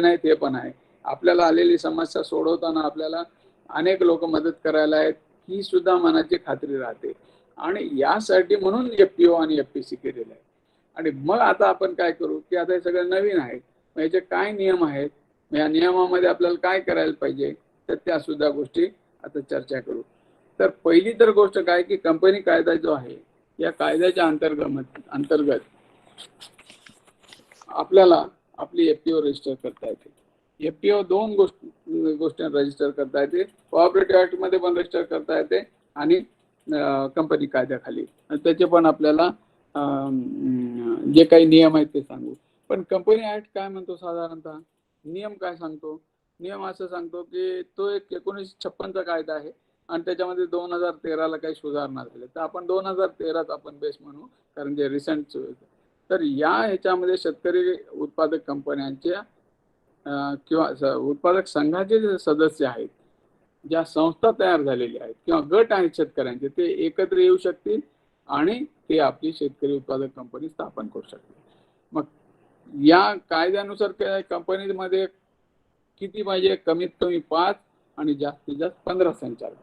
नाहीत हे पण आहे. आपल्याला आलेली समस्या सोडवताना आपल्याला अनेक लोक मदत करायला आहेत ही सुद्धा मनाची खात्री राहते. आणि यासाठी म्हणून एफपीओ आणि एफपीसी केलेलं आहे. आणि मग आता आपण काय करू की आता हे सगळं नवीन आहे, मग याचे काय नियम आहेत, या नियमामध्ये आपल्याला काय करायला पाहिजे, तर त्या सुद्धा गोष्टी आता चर्चा करू. तर पहिली तर गोष्ट काय की कंपनी कायदा जो आहे, या कायद्याच्या अंतर्गत आपल्याला आपली एफपीओ रजिस्टर करता येते. एफपीओ 2 गोष्टी रजिस्टर करता येते. कोऑपरेटिव्ह ऍक्ट मध्ये पण रजिस्टर करता येते आणि कंपनी कायद्याखाली. त्याचे पण आपल्याला जे काही नियम आहेत ते सांगू. पण कंपनी ऍक्ट काय म्हणतो, साधारणतः नियम काय सांगतो, नियम असं सांगतो की तो एक 1956चा कायदा आहे आणि त्याच्यामध्ये 2013ला काही सुधारणा झाल्या. तर आपण 2013च आपण बेस म्हणू, कारण जे रिसेंट. तर या ह्याच्यामध्ये शेतकरी उत्पादक कंपन्यांच्या किंवा उत्पादक संघाचे जे सदस्य आहेत, ज्या संस्था तयार झालेल्या आहेत किंवा गट आहेत शेतकऱ्यांचे, ते एकत्र येऊ शकतील आणि ते आपली शेतकरी उत्पादक कंपनी स्थापन करू शकतील. मग या कायद्यानुसार कंपनीमध्ये किती पाहिजे, कमीत कमी 5 आणि जास्तीत जास्त 15 संचालक.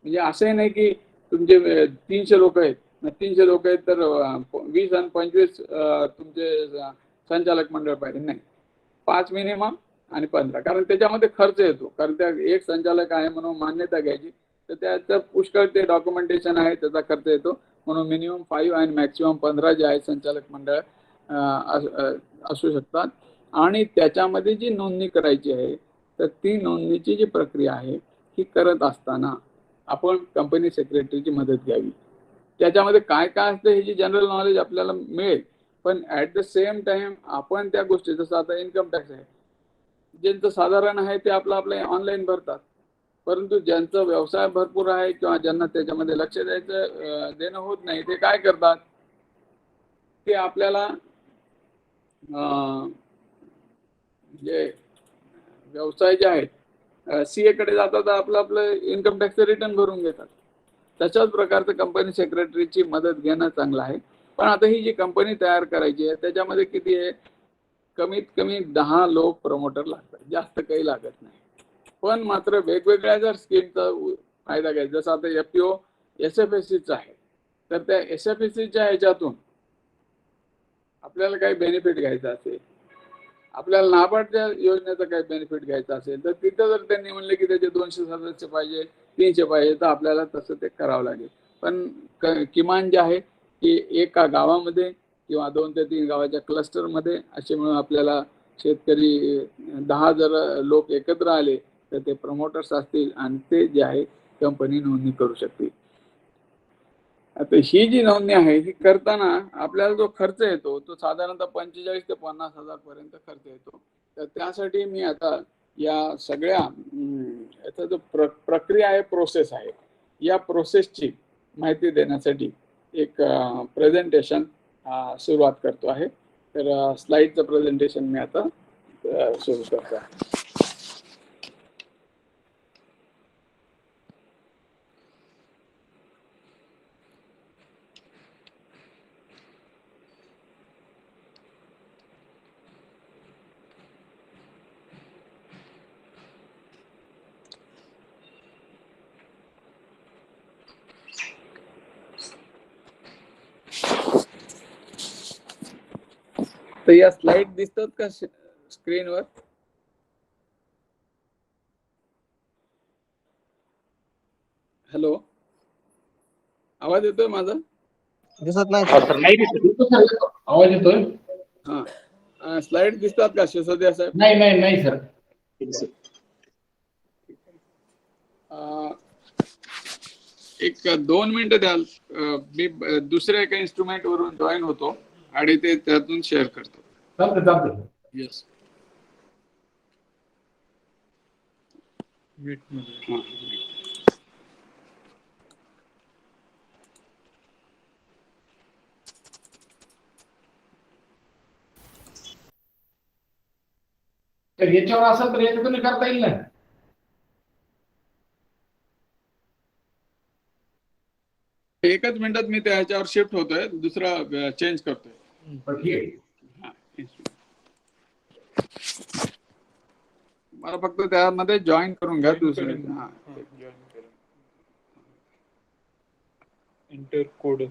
म्हणजे असंही नाही की तुमचे 300 लोक आहेत, 300 लोक आहेत तर 20 आणि 25 तुमचे संचालक मंडळ पाहिजे, नाही, 5 मिनिमम आणि 15. कारण त्याच्यामध्ये खर्च येतो, कारण त्या एक संचालक आहे म्हणून मान्यता घ्यायची, तर त्याचं पुष्कळ ते डॉक्युमेंटेशन आहे, त्याचा खर्च येतो. म्हणून मिनिमम 5 आणि मॅक्सिमम 15 जे आहे संचालक मंडळ असू शकतात. आणि त्याच्यामध्ये जी नोंदणी करायची आहे, तर ती नोंदणीची जी प्रक्रिया आहे ही करत असताना आपण कंपनी सेक्रेटरीची मदत घ्यावी. त्याच्यामध्ये काय काय असतं ह्याची जनरल नॉलेज आपल्याला मिळेल, पण ॲट द सेम टाइम आपण त्या गोष्टी, जसं आता इन्कम टॅक्स आहे, ज्यांचं साधारण आहे ते आपलं ऑनलाईन भरतात, परंतु ज्यांचा व्यवसाय भरपूर आहे किंवा ज्यांना त्याच्यामध्ये लक्ष देणं होत नाही, ते काय करतात, ते आपल्याला जे व्यवसाय जे आहेत सीए कडे जातात, आपलं इन्कम टॅक्सचं रिटर्न भरून घेतात. तशाच प्रकारचं कंपनी सेक्रेटरीची मदत घेणं चांगलं आहे. पण आता ही जी कंपनी तयार करायची आहे त्याच्यामध्ये किती आहे, कमीत कमी 10 लोक प्रमोटर लागतात, जास्त काही लागत नाही. पण मात्र वेगवेगळ्या जर स्कीमचा फायदा घ्यायचा, जसं आता FPO SFSCचा आहे, तर त्या SFSCच्या ह्याच्यातून आपल्याला काही बेनिफिट घ्यायचा असेल, आपल्याला नाबार्डच्या योजनेचा काही बेनिफिट घ्यायचा असेल, तर तिथं जर त्यांनी म्हणले की त्याचे 200 सदस्य पाहिजे, 300 पाहिजे, तर आपल्याला तसं ते करावं लागेल. पण किमान जे आहे की एका गावामध्ये किंवा 2 ते 3 गावाच्या क्लस्टरमध्ये असे मिळून आपल्याला शेतकरी 10 जर लोक एकत्र आले तर ते प्रमोटर्स असतील आणि ते जे आहे कंपनी नोंदणी करू शकतील. आता ही जी नोंदणी आहे ही करताना आपल्याला जो खर्च येतो तो साधारणतः 45 ते 50,000 पर्यंत खर्च येतो. तर त्यासाठी मी आता या सगळ्या याचा जो प्रक्रिया आहे, प्रोसेस आहे, या प्रोसेसची माहिती देण्यासाठी एक प्रेझेंटेशन सुरुवात करतो आहे. तर स्लाइडचं प्रेझेंटेशन मी आता सुरू करतो आहे. तर या स्लाइड दिसतात का स्क्रीनवर? हॅलो, आवाज येतोय माझा?
दिसत नाही
हो सर, नाही दिसत.
आवाज येतोय?
हा, स्लाइड दिसतात का सिसोदिया साहेब?
नाही नाही नाही सर.
एक 2 मिनिटं द्याल, मी दुसऱ्या एका इन्स्ट्रुमेंट वरून जॉईन होतो आणि ते त्यातून शेअर करतो.
चालतं चालतं.
येस.
तर याच्यावर असेल तर याच्यातून करता येईल ना.
एकच मिनिटात मी त्याच्यावर शिफ्ट होतोय, दुसरा चेंज करतोय.
बरं, ठीक आहे.
मला फक्त त्यामध्ये जॉईन करून घ्या दुसरे.
इंटर कोड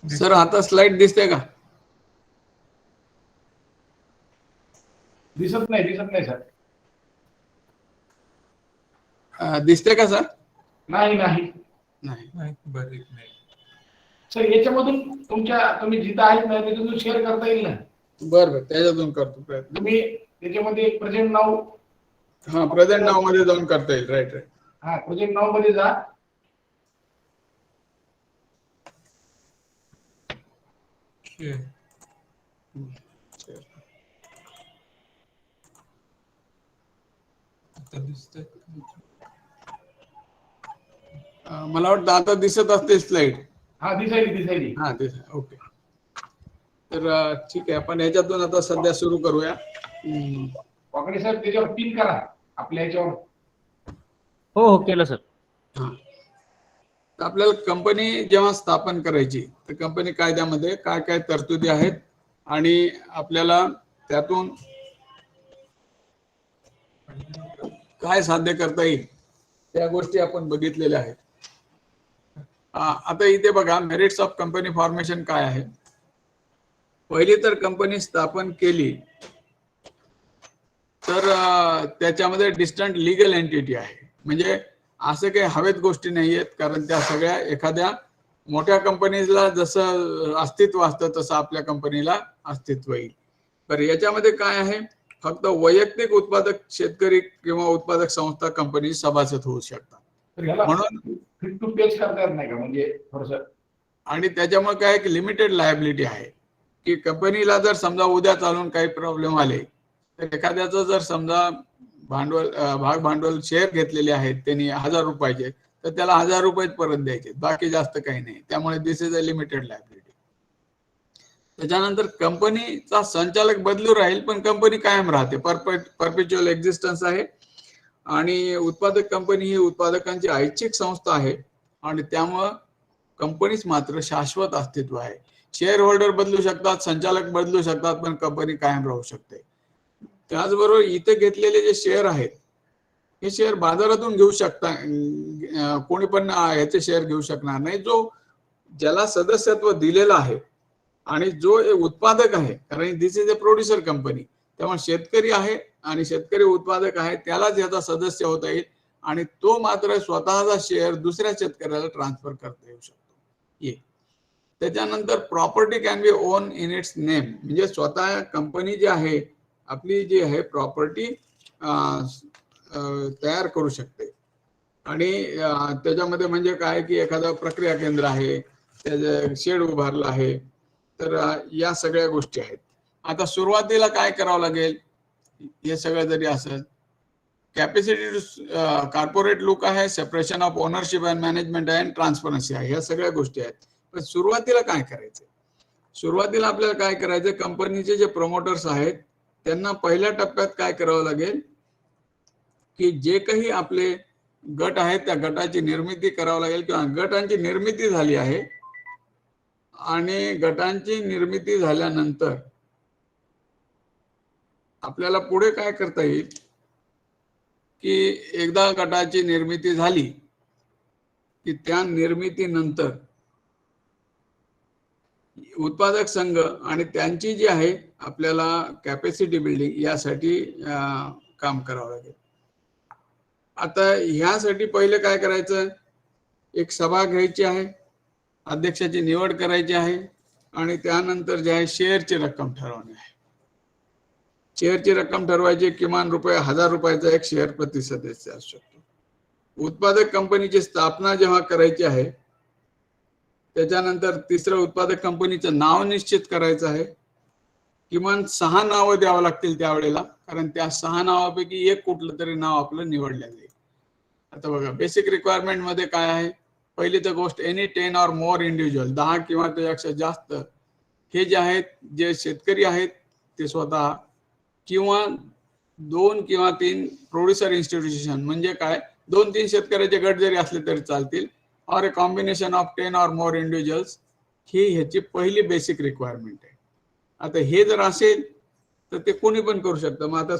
सर आता स्लाइड दिसते का?
दिसत नाही सर.
दिसते का सर?
नाही
नाही.
बरं एक मिनिट.
सर याच्यामधून तुम्ही जिथं आहेत ना त्याच्यातून शेअर करता येईल ना.
बरं त्याच्यातून करतो प्रयत्न.
तुम्ही त्याच्यामध्ये प्रेझेंट नाव,
हा प्रेझेंट नाव मध्ये जाऊन करता येईल. राईट.
हा प्रेझेंट नाव मध्ये जा.
मला वाटतं आता दिसत असते स्लाइड.
हा दिसायली.
हा ओके. तर ठीक आहे, आपण याच्यातून आता सध्या सुरू करूया.
वाकडे सर त्याच्यावर पिन करा आपल्या याच्यावर.
हो केलं सर.
हा, तर आपल्याला कंपनी जेव्हा स्थापन करायची तर कंपनी कायद्यामध्ये काय काय तरतुदी आहेत आणि आपल्याला त्यातून काय साध्य करता येईल त्या गोष्टी आपण बघितलेल्या आहेत. आता इथे बघा मेरिट्स ऑफ कंपनी फॉर्मेशन काय आहे. पहिली तर कंपनी स्थापन केली तर त्याच्यामध्ये डिस्टंट लिगल एंटिटी आहे. म्हणजे असं काही हवेत गोष्टी नाही आहेत, कारण त्या सगळ्या एखाद्या मोठ्या कंपनीला जसं अस्तित्व असतं तसं आपल्या कंपनीला अस्तित्व येईल. तर याच्यामध्ये काय आहे, फक्त वैयक्तिक उत्पादक शेतकरी किंवा उत्पादक संस्था कंपनी सभासद होऊ शकतात. म्हणून
फिट टू पेज करता येत नाही का म्हणजे थोडस.
आणि त्याच्यामुळे काय की लिमिटेड लायबिलिटी आहे की कंपनीला जर समजा उद्या चालून काही प्रॉब्लेम आले तर एखाद्याचं जर समजा भाग भांडवल शेअर घेतलेले आहेत त्यांनी 1000 रुपयाचे, तर त्याला 1000 रुपये परत द्यायचे, बाकी जास्त काही नाही. त्यामुळे दिस इज अ लिमिटेड लायबिलिटी. त्याच्यानंतर कंपनीचा संचालक बदलू राहील पण कंपनी कायम राहते, परपेच्युअल एक्झिस्टन्स आहे. आणि उत्पादक कंपनी ही उत्पादकांची ऐच्छिक संस्था आहे आणि त्यामुळं कंपनीच मात्र शाश्वत अस्तित्व आहे. शेअर होल्डर बदलू शकतात, संचालक बदलू शकतात, पण कंपनी कायम राहू शकते. त्याचबरोबर इथे घेतलेले जे शेअर आहेत हे शेअर बाजारातून घेऊ शकता, कोणी पण याचे शेअर घेऊ शकणार नाही. जो ज्याला सदस्यत्व दिलेलं आहे आणि जो उत्पादक आहे, कारण दिस इज अ प्रोड्युसर कंपनी, त्यामुळे शेतकरी आहे आणि शेतकरी उत्पादक आहे त्यालाच याचा सदस्य होता येईल आणि तो मात्र स्वतःचा शेअर दुसऱ्या शेतकऱ्याला ट्रान्सफर करता येऊ शकतो. त्याच्यानंतर property can be own in its name, म्हणजे स्वतः कंपनी जी आहे आपली जी आहे प्रॉपर्टी तयार करू शकते. आणि त्याच्यामध्ये म्हणजे काय की एखादा प्रक्रिया केंद्र आहे, त्याचं शेड उभारलं आहे, तर या सगळ्या गोष्टी आहेत. आता सुरुवातीला काय करावं लागेल, हे सगळं जरी असेल, कॅपॅसिटी कॉर्पोरेट लुक आहे, separation of ownership and management आहे, ट्रान्सपरन्सी आहे, ह्या सगळ्या गोष्टी आहेत. पण सुरुवातीला काय करायचं, सुरुवातीला आपल्याला काय करायचं, कंपनीचे जे प्रमोटर्स आहेत त्यांना पहिल्या टप्प्यात काय करावं लागेल की जे काही आपले गट आहेत त्या गटाची निर्मिती करावं लागेल, किंवा गटांची निर्मिती झाली आहे आणि गटांची निर्मिती झाल्यानंतर आपल्याला पुढे काय करता येईल की एकदा गटाची निर्मिती झाली की त्या निर्मितीनंतर उत्पादक संघ आणि त्यांची जी आहे आपल्याला कॅपॅसिटी बिल्डिंग यासाठी काम करावं लागेल. आता ह्यासाठी पहिले काय करायचं, एक सभा घ्यायची आहे, अध्यक्षाची निवड करायची आहे आणि त्यानंतर जे आहे शेअरची रक्कम ठरवणे आहे. शेअरची रक्कम ठरवायची, किमान ₹1000 एक शेअर प्रति सदस्य असू शकतो. उत्पादक कंपनीची स्थापना जेव्हा करायची आहे त्याच्यानंतर तिसरं उत्पादक कंपनीचं नाव निश्चित करायचं आहे. किमान 6 नावं द्यावं लागतील त्यावेळेला, कारण त्या 6 नावापैकी एक कुठलं तरी नाव आपलं निवडलं जाईल. आता बघा बेसिक रिक्वायरमेंट मध्ये काय आहे, पहिली तर गोष्ट एनी 10 और मोर इंडिव्हिज्युअल, 10 किंवा त्यापेक्षा जास्त हे जे आहेत जे शेतकरी आहेत ते स्वतः, किंवा 2 किंवा 3 प्रोड्युसर इन्स्टिट्यूशन, म्हणजे काय 2-3 शेतकऱ्याचे गट जरी असले तरी चालतील, और ए कॉम्बिनेशन ऑफ 10 और मोर इंडिव्हिज्युअल्स, ही ह्याची पहिली बेसिक रिक्वायरमेंट आहे. आता हे जर असेल तर ते कोणी पण करू शकतं. मग आता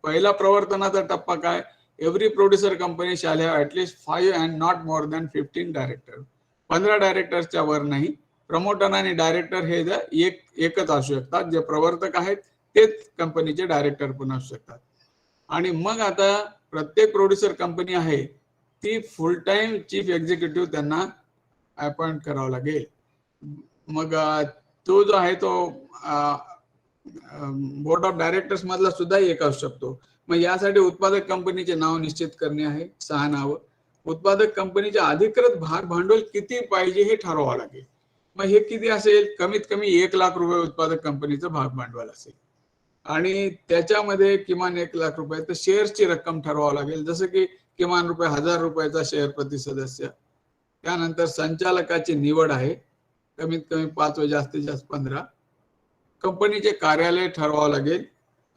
पहिला प्रवर्तनाचा टप्पा काय every producer company shall have at least 5 and not more than 15 director. 15 डायरेक्टरच्या वर नाही. प्रमोटर आणि डायरेक्टर हे एकच असू शकतात. जे प्रवर्तक आहेत तेच कंपनीचे डायरेक्टर पण असू शकतात. आणि मग आता प्रत्येक प्रोड्युसर कंपनी आहे ती फुल टाइम चीफ एक्झिक्युटिव्ह त्यांना अपॉइंट करावा लागेल. मग तो जो आहे तो बोर्ड ऑफ डायरेक्टर्स मधला सुद्धा एक असू शकतो. मग यासाठी उत्पादक कंपनीचे नाव निश्चित करणे आहे. 6 नावं. उत्पादक कंपनीचे अधिकृत भाग भांडवल किती पाहिजे हे ठरवावं लागेल. मग हे किती असेल? कमीत कमी 1 लाख रुपये उत्पादक कंपनीचं भाग भांडवल असेल आणि त्याच्यामध्ये किमान 1 लाख रुपये तर शेअर्सची रक्कम ठरवावं लागेल. जसं की किमान ₹1000 शेअर प्रति सदस्य. त्यानंतर संचालकाची निवड आहे. कमीत कमी 5 व जास्तीत जास्त 15. कंपनीचे कार्यालय ठरवावं लागेल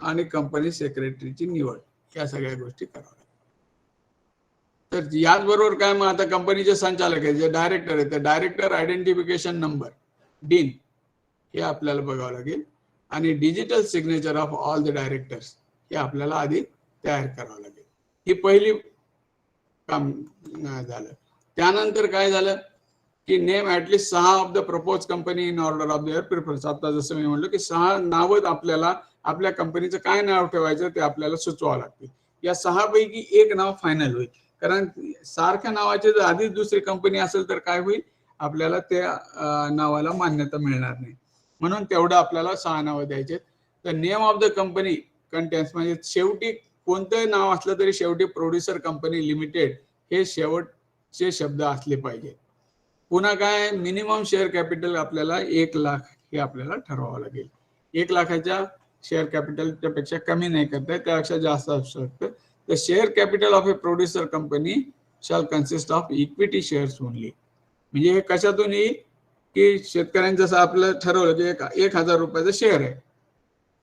आणि कंपनी सेक्रेटरीची निवड. या सगळ्या गोष्टी कराव्या लागेल. तर याचबरोबर काय मग आता कंपनीचे संचालक आहेत जे डायरेक्टर आहेत, डायरेक्टर आयडेंटिफिकेशन नंबर DIN हे आपल्याला बघावं लागेल आणि digital signature of all the directors हे आपल्याला आधी तयार करावं लागेल. ही पहिली काम झालं. त्यानंतर काय झालं की name at least 6 of the propose company in order of their preference. आता जसं मी म्हणलो की 6 नावं आपल्याला आपल्या कंपनीचं काय नाव ठेवायचं ते आपल्याला सुचवावं लागतील. या 6 पैकी एक नाव फायनल होईल. कारण सारख्या नावाचे जर आधीच दुसरी कंपनी असेल तर काय होईल, आपल्याला त्या नावाला मान्यता मिळणार नाही. म्हणून तेवढं आपल्याला 6 नावं द्यायचे. तर name of the company contains म्हणजे शेवटी कोणतंही नाव असलं तरी शेवटी प्रोड्युसर कंपनी लिमिटेड हे शेवटचे शब्द असले पाहिजे. पुन्हा काय मिनिमम शेअर कॅपिटल आपल्याला 1 लाख हे आपल्याला ठरवावं लागेल. 1 लाखाच्या शेअर कॅपिटलच्या पेक्षा कमी नाही करता येत, त्यापेक्षा जास्त असू शकतं. The share capital of A producer company shall consist of equity shares only. म्हणजे हे कशातून येईल की शेतकऱ्यांनी जसं आपलं ठरवलं की 1000 रुपयाचं शेअर आहे,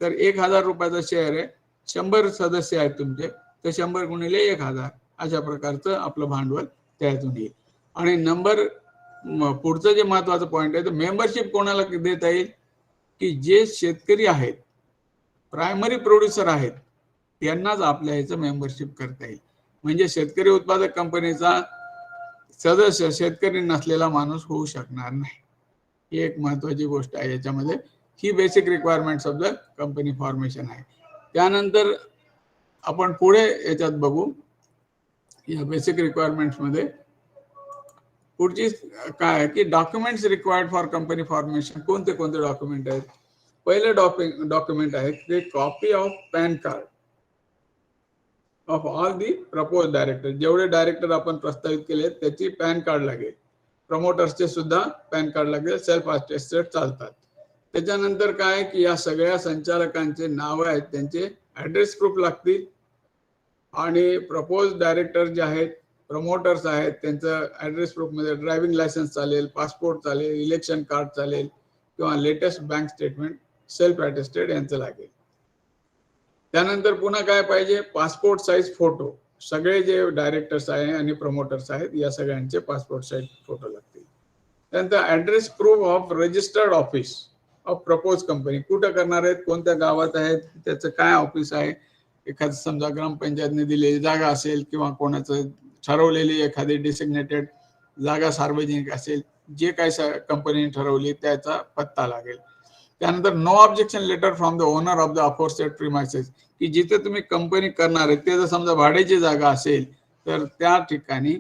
तर 1000 रुपयाचं शेअर आहे, 100 सदस्य आहेत तुमचे, तर 100 गुणिले 1000 अशा प्रकारचं आपलं भांडवल त्यातून येईल. आणि पुढचं जे महत्वाचं पॉईंट आहे तर मेंबरशिप कोणाला देता येईल की जे शेतकरी आहेत, प्रायमरी प्रोड्युसर आहेत, त्यांनाच आपल्या ह्याचं मेंबरशिप करता येईल. म्हणजे शेतकरी उत्पादक कंपनीचा सदस्य शेतकरी नसलेला माणूस होऊ शकणार नाही. ही एक महत्वाची गोष्ट आहे याच्यामध्ये. ही basic requirements of the company formation आहे. त्यानंतर आपण पुढे याच्यात बघू. या बेसिक रिक्वायरमेंट्स मध्ये पुढची काय आहे की documents required for company formation. कोणते कोणते डॉक्युमेंट आहेत? पहिले डॉक्युमेंट आहे ते copy of pan card of all the propose director. जेवढे डायरेक्टर आपण प्रस्तावित केले त्याची पॅन कार्ड लागेल. प्रमोटर्सचे सुद्धा पॅन कार्ड लागेल. सेल्फ अटेस्टेड चालतात. त्याच्यानंतर काय की या सगळ्या संचालकांचे नाव आहेत, त्यांचे ऍड्रेस प्रूफ लागतील आणि प्रपोज डायरेक्टर जे आहेत, प्रमोटर्स आहेत, त्यांचं ऍड्रेस प्रूफ मध्ये ड्रायव्हिंग लायसन्स चालेल, पासपोर्ट चालेल, इलेक्शन कार्ड चालेल किंवा latest bank statement self attested यांचं लागेल. त्यानंतर पुन्हा काय पाहिजे? Passport size photo. सगळे जे डायरेक्टर्स आहे आणि प्रमोटर्स आहेत या सगळ्यांचे पासपोर्ट साईज फोटो लागतील. त्यानंतर address proof of registered office of propose company. कुठं करणार आहेत, कोणत्या गावात आहेत, त्याचं काय ऑफिस आहे. एखादं समजा ग्रामपंचायतने दिलेली जागा असेल किंवा कोणाचं ठरवलेली एखादी डिसिग्नेटेड जागा सार्वजनिक असेल, जे काय कंपनीने ठरवली त्याचा पत्ता लागेल. त्यानंतर no objection letter from the owner of the aforesaid premises, की जिथे तुम्ही कंपनी करणार आहे ते जर समजा भाड्याची जागा असेल तर त्या ठिकाणी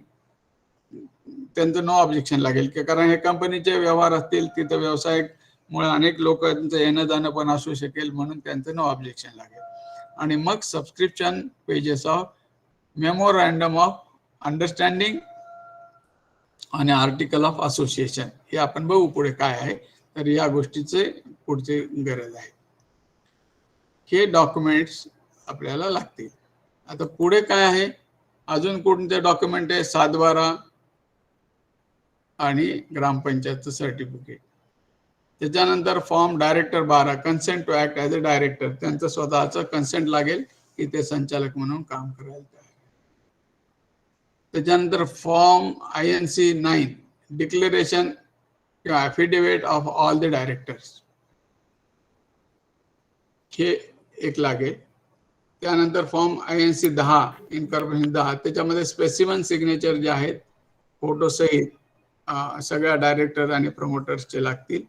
त्यांचं नो ऑब्जेक्शन लागेल. कारण हे कंपनीचे व्यवहार असतील, तिथं व्यवसायिकमुळे अनेक लोकांचं येणं जाणं पण असू शकेल, म्हणून त्यांचं नो ऑब्जेक्शन लागेल. आणि मग subscription pages of memorandum of understanding आणि आर्टिकल ऑफ असोसिएशन हे आपण बघू पुढे काय आहे. तर या गोष्टीचे पुढची गरज आहे. हे डॉक्युमेंट्स आपल्याला लागतील. आता पुढे काय आहे, अजून कोणते डॉक्युमेंट आहे? 7/12 आणि ग्रामपंचायतचं सर्टिफिकेट. त्याच्यानंतर form director 12 consent to act as a director. त्यांचं स्वतःचं कन्सेंट लागेल की ते संचालक म्हणून काम करायला. त्याच्यानंतर फॉर्म INC 9 डिक्लेरेशन किंवा affidavit of all the directors हे एक लागेल. त्यानंतर फॉर्म INC 10 इन्कॉर्पोरेशन 10 त्याच्यामध्ये स्पेसिमन सिग्नेचर जे आहेत फोटो सहित सगळ्या डायरेक्टर आणि प्रमोटर्सचे लागतील.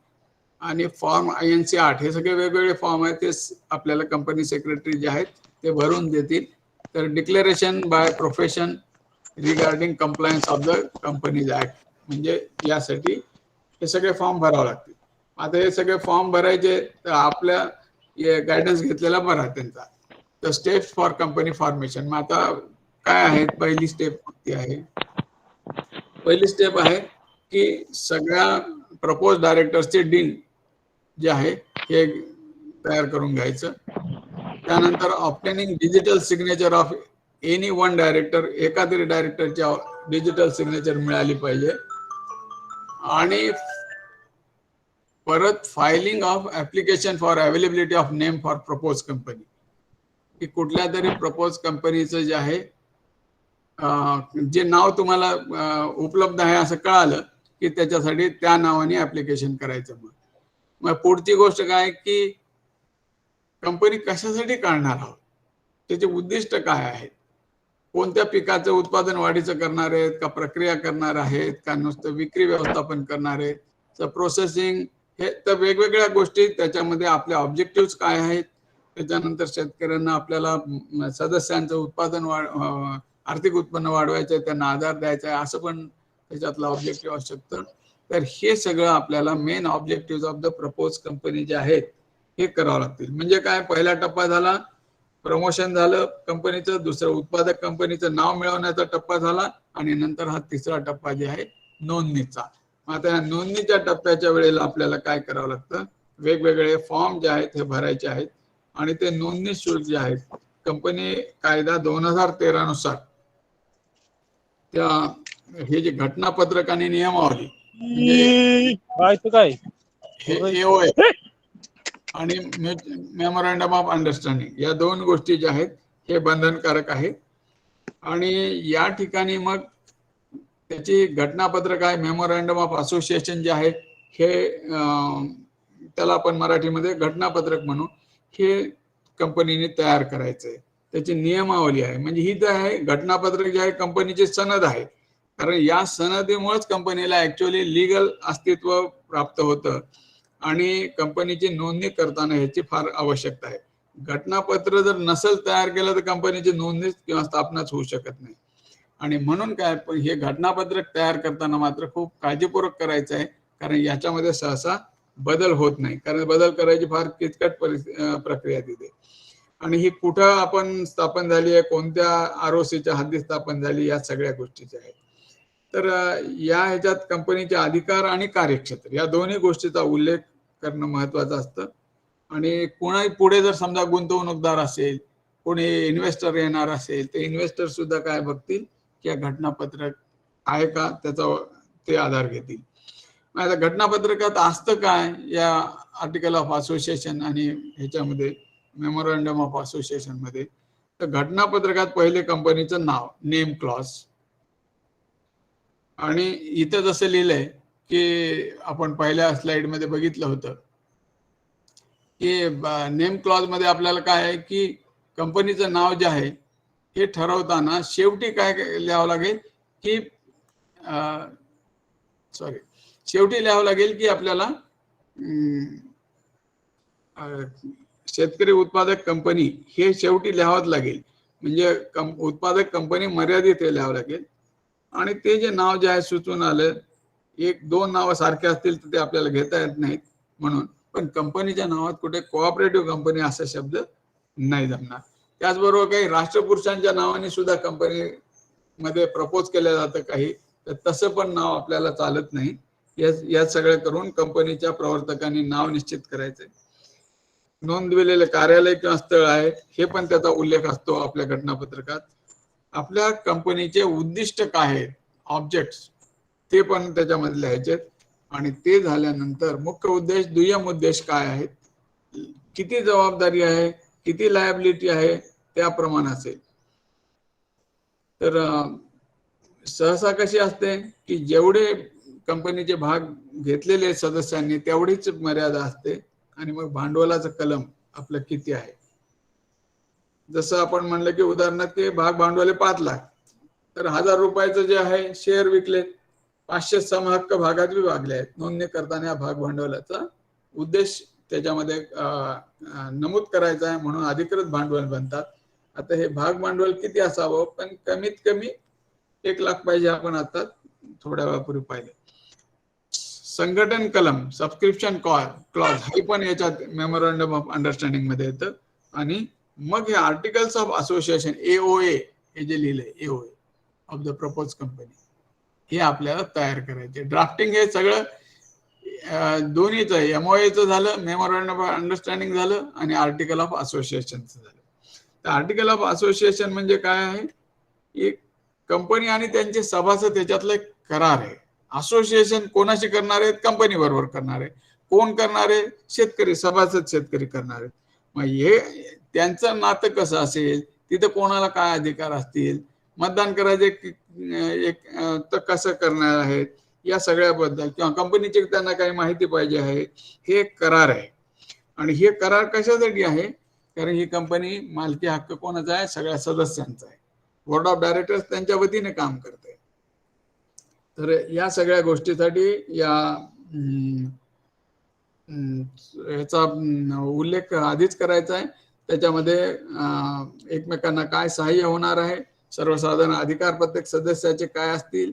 आणि फॉर्म INC 8 हे सगळे वेगवेगळे फॉर्म आहेत ते आपल्याला कंपनी सेक्रेटरी जे आहेत ते भरून देतील. तर declaration by profession regarding compliance of the companies act म्हणजे यासाठी हे सगळे फॉर्म भरावे लागतील. आता हे सगळे फॉर्म भरायचे तर आपल्या गायडन्स घेतलेला बरा त्यांचा. The steps for company formation. मग आता काय आहे, पहिली स्टेप कोणती आहे? पहिली स्टेप आहे की सगळ्या प्रपोज डायरेक्टर्सचे डीन जे आहे हे तयार करून घ्यायचं. त्यानंतर obtaining digital signature of any one director, एका तरी डायरेक्टरची डिजिटल सिग्नेचर मिळाली पाहिजे. आणि परत filing of application for availability of name for propose company, की कुठल्या तरी प्रपोज कंपनीचं जे आहे जे नाव तुम्हाला उपलब्ध आहे असं कळालं की त्याच्यासाठी त्या नावाने ऍप्लिकेशन करायचं. मग पुढची गोष्ट काय की कंपनी कशासाठी काढणार आहोत, त्याचे उद्दिष्ट काय आहेत, कोणत्या पिकाचं उत्पादन वाढीचं करणार आहेत का, प्रक्रिया करणार आहेत का, नुसतं विक्री व्यवस्थापन करणार आहेत, तर प्रोसेसिंग, हे तर वेगवेगळ्या गोष्टी त्याच्यामध्ये आपले ऑब्जेक्टिव्ह काय आहेत. त्याच्यानंतर शेतकऱ्यांना आपल्याला सदस्यांचं उत्पादन आर्थिक उत्पन्न वाढवायचं आहे, त्यांना आधार द्यायचा आहे, असं पण त्याच्यातलं ऑब्जेक्टिव्ह असू शकतं. तर हे सगळं आपल्याला main objective of the propose company जे आहेत हे करावं लागतील. म्हणजे काय, पहिला टप्पा झाला प्रमोशन झालं कंपनीचं, दुसरं उत्पादक कंपनीचं नाव मिळवण्याचा टप्पा झाला आणि नंतर हा तिसरा टप्पा जे आहे नोंदणीचा. आता या नोंदणीच्या टप्प्याच्या वेळेला आपल्याला काय करावं लागतं, वेगवेगळे फॉर्म जे आहेत हे भरायचे आहेत. आणि ते नोंदणी शुल्क जे आहेत कंपनी कायदा 2013 नुसार त्या हे जे घटनापत्रक आणि नियमावली म्हणजे
काय
हे AOA आणि मेमोरँडम ऑफ अंडरस्टँडिंग या दोन गोष्टी ज्या आहेत हे बंधनकारक आहे. आणि या ठिकाणी मग त्याची घटनापत्रक आहे, मेमोरँडम ऑफ असोसिएशन जे आहे हे त्याला आपण मराठीमध्ये घटनापत्रक म्हणू, हे कंपनीने तयार करायचंय. त्याची नियमावली आहे, म्हणजे ही जे आहे घटनापत्रक जे आहे कंपनीची सनद आहे. कारण या सनदीमुळेच कंपनीला ऍक्च्युअली लीगल अस्तित्व प्राप्त होतं आणि कंपनीची नोंदणी करताना ह्याची फार आवश्यकता आहे. घटनापत्र जर नसेल तयार केलं तर कंपनीची नोंदणी किंवा स्थापनाच होऊ शकत नाही. आणि म्हणून काय, हे घटनापत्रक तयार करताना मात्र खूप काळजीपूर्वक करायचं आहे, कारण याच्यामध्ये सहसा बदल होत नाही, कारण बदल करायची फार किचकट प्रक्रिया तिथे. आणि ही कुठं आपण स्थापन झाली आहे, कोणत्या ROCच्या हद्दीत स्थापन झाली, या सगळ्या गोष्टीच्या आहेत. तर या ह्याच्यात कंपनीचे अधिकार आणि कार्यक्षेत्र या दोन्ही गोष्टीचा उल्लेख करणं महत्वाचं असतं. आणि कोणाही पुढे जर समजा गुंतवणूकदार असेल, कोणी इन्व्हेस्टर येणार असेल, ते इन्व्हेस्टर सुद्धा काय बघतील की या घटनापत्रक आहे का, त्याचा ते आधार घेतील. आता घटनापत्रकात असतं काय या आर्टिकल ऑफ असोसिएशन आणि ह्याच्यामध्ये मेमोरँडम ऑफ असोसिएशन मध्ये, तर घटनापत्रकात पहिले कंपनीचं नाव, नेम क्लॉज. आणि इथं जसं लिहिलंय की आपण पहिल्या स्लाइड मध्ये बघितलं होतं की नेम क्लॉज मध्ये आपल्याला काय आहे की कंपनीचं नाव जे आहे हे ठरवताना शेवटी काय लिहावं लागेल की शेवटी लिहावं लागेल की आपल्याला शेतकरी उत्पादक कंपनी हे शेवटी लिहावंच लागेल. म्हणजे उत्पादक कंपनी मर्यादित हे लिहावं लागेल. आणि ते जे नाव जे आहे सुचून आलं, एक दोन नावं सारखे असतील तर ते आपल्याला घेता येत नाहीत म्हणून, पण कंपनीच्या नावात कुठे कोऑपरेटिव्ह कंपनी असा शब्द नाही जमणार. त्याचबरोबर काही राष्ट्रपुरुषांच्या नावाने सुद्धा कंपनी मध्ये प्रपोज केलं जातं काही, तर तसं पण नाव आपल्याला चालत नाही. या सगळं करून कंपनीच्या प्रवर्तकांनी नाव निश्चित करायचंय. नोंदविलेले कार्यालय किंवा स्थळ आहे हे पण त्याचा उल्लेख असतो आपल्या घटनापत्रकात. आपल्या कंपनीचे उद्दिष्ट काय आहेत, ऑब्जेक्ट्स, ते पण त्याच्यामध्ये लिहायचे. आणि ते झाल्यानंतर मुख्य उद्देश, दुय्यम उद्देश काय आहेत, किती जबाबदारी आहे, किती लायबिलिटी आहे त्याप्रमाणे असेल. तर सहसा कशी असते की जेवढे कंपनीचे भाग घेतलेले सदस्यांनी तेवढीच मर्यादा असते. आणि मग भांडवलाचं कलम आपलं किती आहे. जसं आपण म्हणलं की उदाहरणार्थ की भाग भांडवल 5 लाख, तर 1000 रुपयाचं जे आहे शेअर विकले, 500 समहक्क भागात विभागले आहेत. नोंदणी करताना या भाग भांडवलाचा उद्देश त्याच्यामध्ये नमूद करायचा आहे, म्हणून अधिकृत भांडवल बनतात. आता हे भाग भांडवल किती असावं, पण कमीत कमी 1 लाख पाहिजे. आपण आता थोड्या वेळापूर्वी पाहिले. संघटन कलम, सबस्क्रिप्शन क्लॉज हे पण याच्यात मेमोरंडम ऑफ अंडरस्टँडिंग मध्ये येतं. आणि मग हे आर्टिकल्स ऑफ असोसिएशन AOA हे जे लिहिलंय, AOA of the propose company, हे आपल्याला तयार करायचे. ड्राफ्टिंग हे सगळं दोन्हीच आहे, MOA झालं, मेमोरंडम ऑफ अंडरस्टँडिंग झालं, आणि आर्टिकल ऑफ असोसिएशनचं झालं. तर आर्टिकल ऑफ असोसिएशन म्हणजे काय आहे, एक कंपनी आणि त्यांचे सभासद त्याच्यातलं एक करार आहे. असोसिएशन कोणाशी करणार आहेत? कंपनी बरोबर करणार आहे. कोण करणार आहे? शेतकरी, सभासद शेतकरी करणार आहेत. मग हे त्यांचं नातं कसं असेल, तिथे कोणाला काय अधिकार असतील, मतदान करायचे तर कसं करणार आहेत, या सगळ्याबद्दल, किंवा कंपनीची त्यांना काही माहिती पाहिजे आहे, हे करार आहे. आणि हे करार कशासाठी आहे? कारण ही कंपनी मालकी हक्क कोणाचा आहे? सगळ्या सदस्यांचा आहे. बोर्ड ऑफ डायरेक्टर्स त्यांच्या वतीने काम करते. तर या सगळ्या गोष्टीसाठी याचा उल्लेख आधीच करायचा आहे. त्याच्यामध्ये एकमेकांना काय सहाय्य होणार आहे, सर्वसाधारण अधिकार प्रत्येक सदस्याचे काय असतील,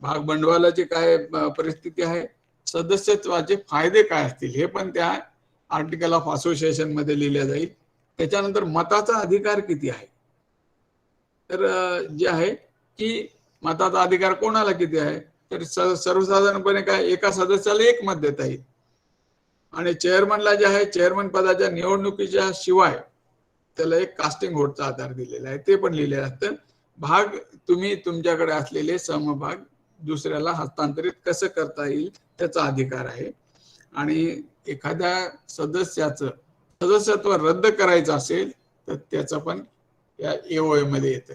भाग भांडवलाची काय परिस्थिती आहे, सदस्यत्वाचे फायदे काय असतील, हे पण त्या आर्टिकल ऑफ असोसिएशन मध्ये लिहिल्या जाईल. त्याच्यानंतर मताचा अधिकार किती आहे, तर जे आहे की मताचा अधिकार कोणाला किती आहे, तर सर्वसाधारणपणे काय, एका सदस्याला 1 मत देता येईल. आणि चेअरमनला जे आहे, चेअरमन पदाच्या निवडणुकीच्या शिवाय त्याला एक कास्टिंग व्होटचा आधार दिलेला आहे, ते पण लिहिलेलं असतं. भाग तुम्ही तुमच्याकडे असलेले समभाग दुसऱ्याला हस्तांतरित कसं करता येईल त्याचा अधिकार आहे. आणि एखाद्या सदस्याचं सदस्यत्व रद्द करायचं असेल तर त्याचं पण या AOA मध्ये येतं.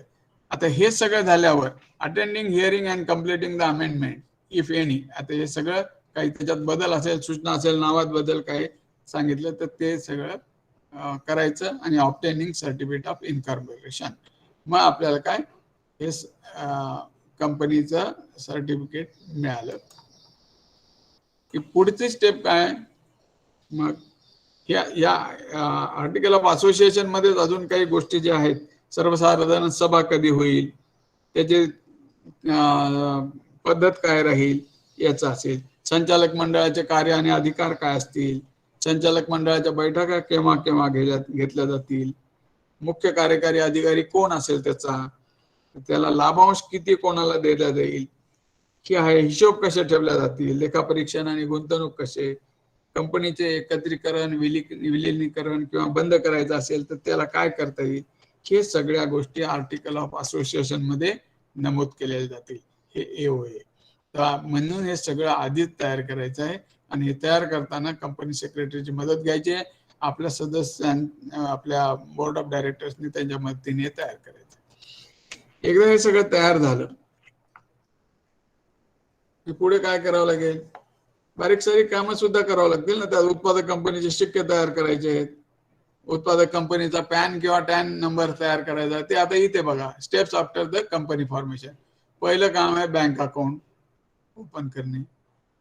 आता हे सगळं झाल्यावर attending hearing and completing the amendment if any, आता हे सगळं काही त्याच्यात बदल असेल, सूचना असेल, नावात बदल काही सांगितलं तर ते सगळं करायचं. आणि ऑब्टेनिंग सर्टिफिकेट ऑफ इन्कॉर्पोरेशन, मग आपल्याला काय हे कंपनीचं सर्टिफिकेट मिळालं की पुढची स्टेप काय. मग या आर्टिकल ऑफ असोसिएशन मध्ये अजून काही गोष्टी ज्या आहेत, सर्वसाधारण सभा कधी होईल, त्याची पद्धत काय राहील याचं असेल, संचालक मंडळाचे कार्य आणि अधिकार काय असतील, संचालक मंडळाच्या बैठका केव्हा केव्हा घेतल्या जातील, मुख्य कार्यकारी अधिकारी कोण असेल त्याला लाभांश किती कोणाला देता जाईल, की आहे हिशोब कसे ठेवले जातील, लेखापरीक्षण आणि गुंतवणूक कसे, कंपनीचे एकत्रीकरण, विलिनीकरण किंवा बंद करायचं असेल तर त्याला काय करता येईल, हे सगळ्या गोष्टी आर्टिकल ऑफ असोसिएशन मध्ये नमूद केलेल्या जातील. हे AOA. म्हणून हे सगळं आधीच तयार करायचं आहे. आणि हे तयार करताना कंपनी सेक्रेटरीची मदत घ्यायची आहे. आपल्या आपल्या बोर्ड ऑफ डायरेक्टर्सनी त्यांच्या मदतीने तयार करायचं. एकदा हे सगळं तयार झालं की पुढे काय करावं लागेल, बारीक सारीक कामं सुद्धा करावं लागतील ना. त्यात उत्पादक कंपनीचे शिक्के तयार करायचे आहेत, उत्पादक कंपनीचा पॅन किंवा टॅन नंबर तयार करायचा. ते आता इथे बघा, steps after the company formation. पहिलं काम आहे बँक अकाउंट ओपन करणे.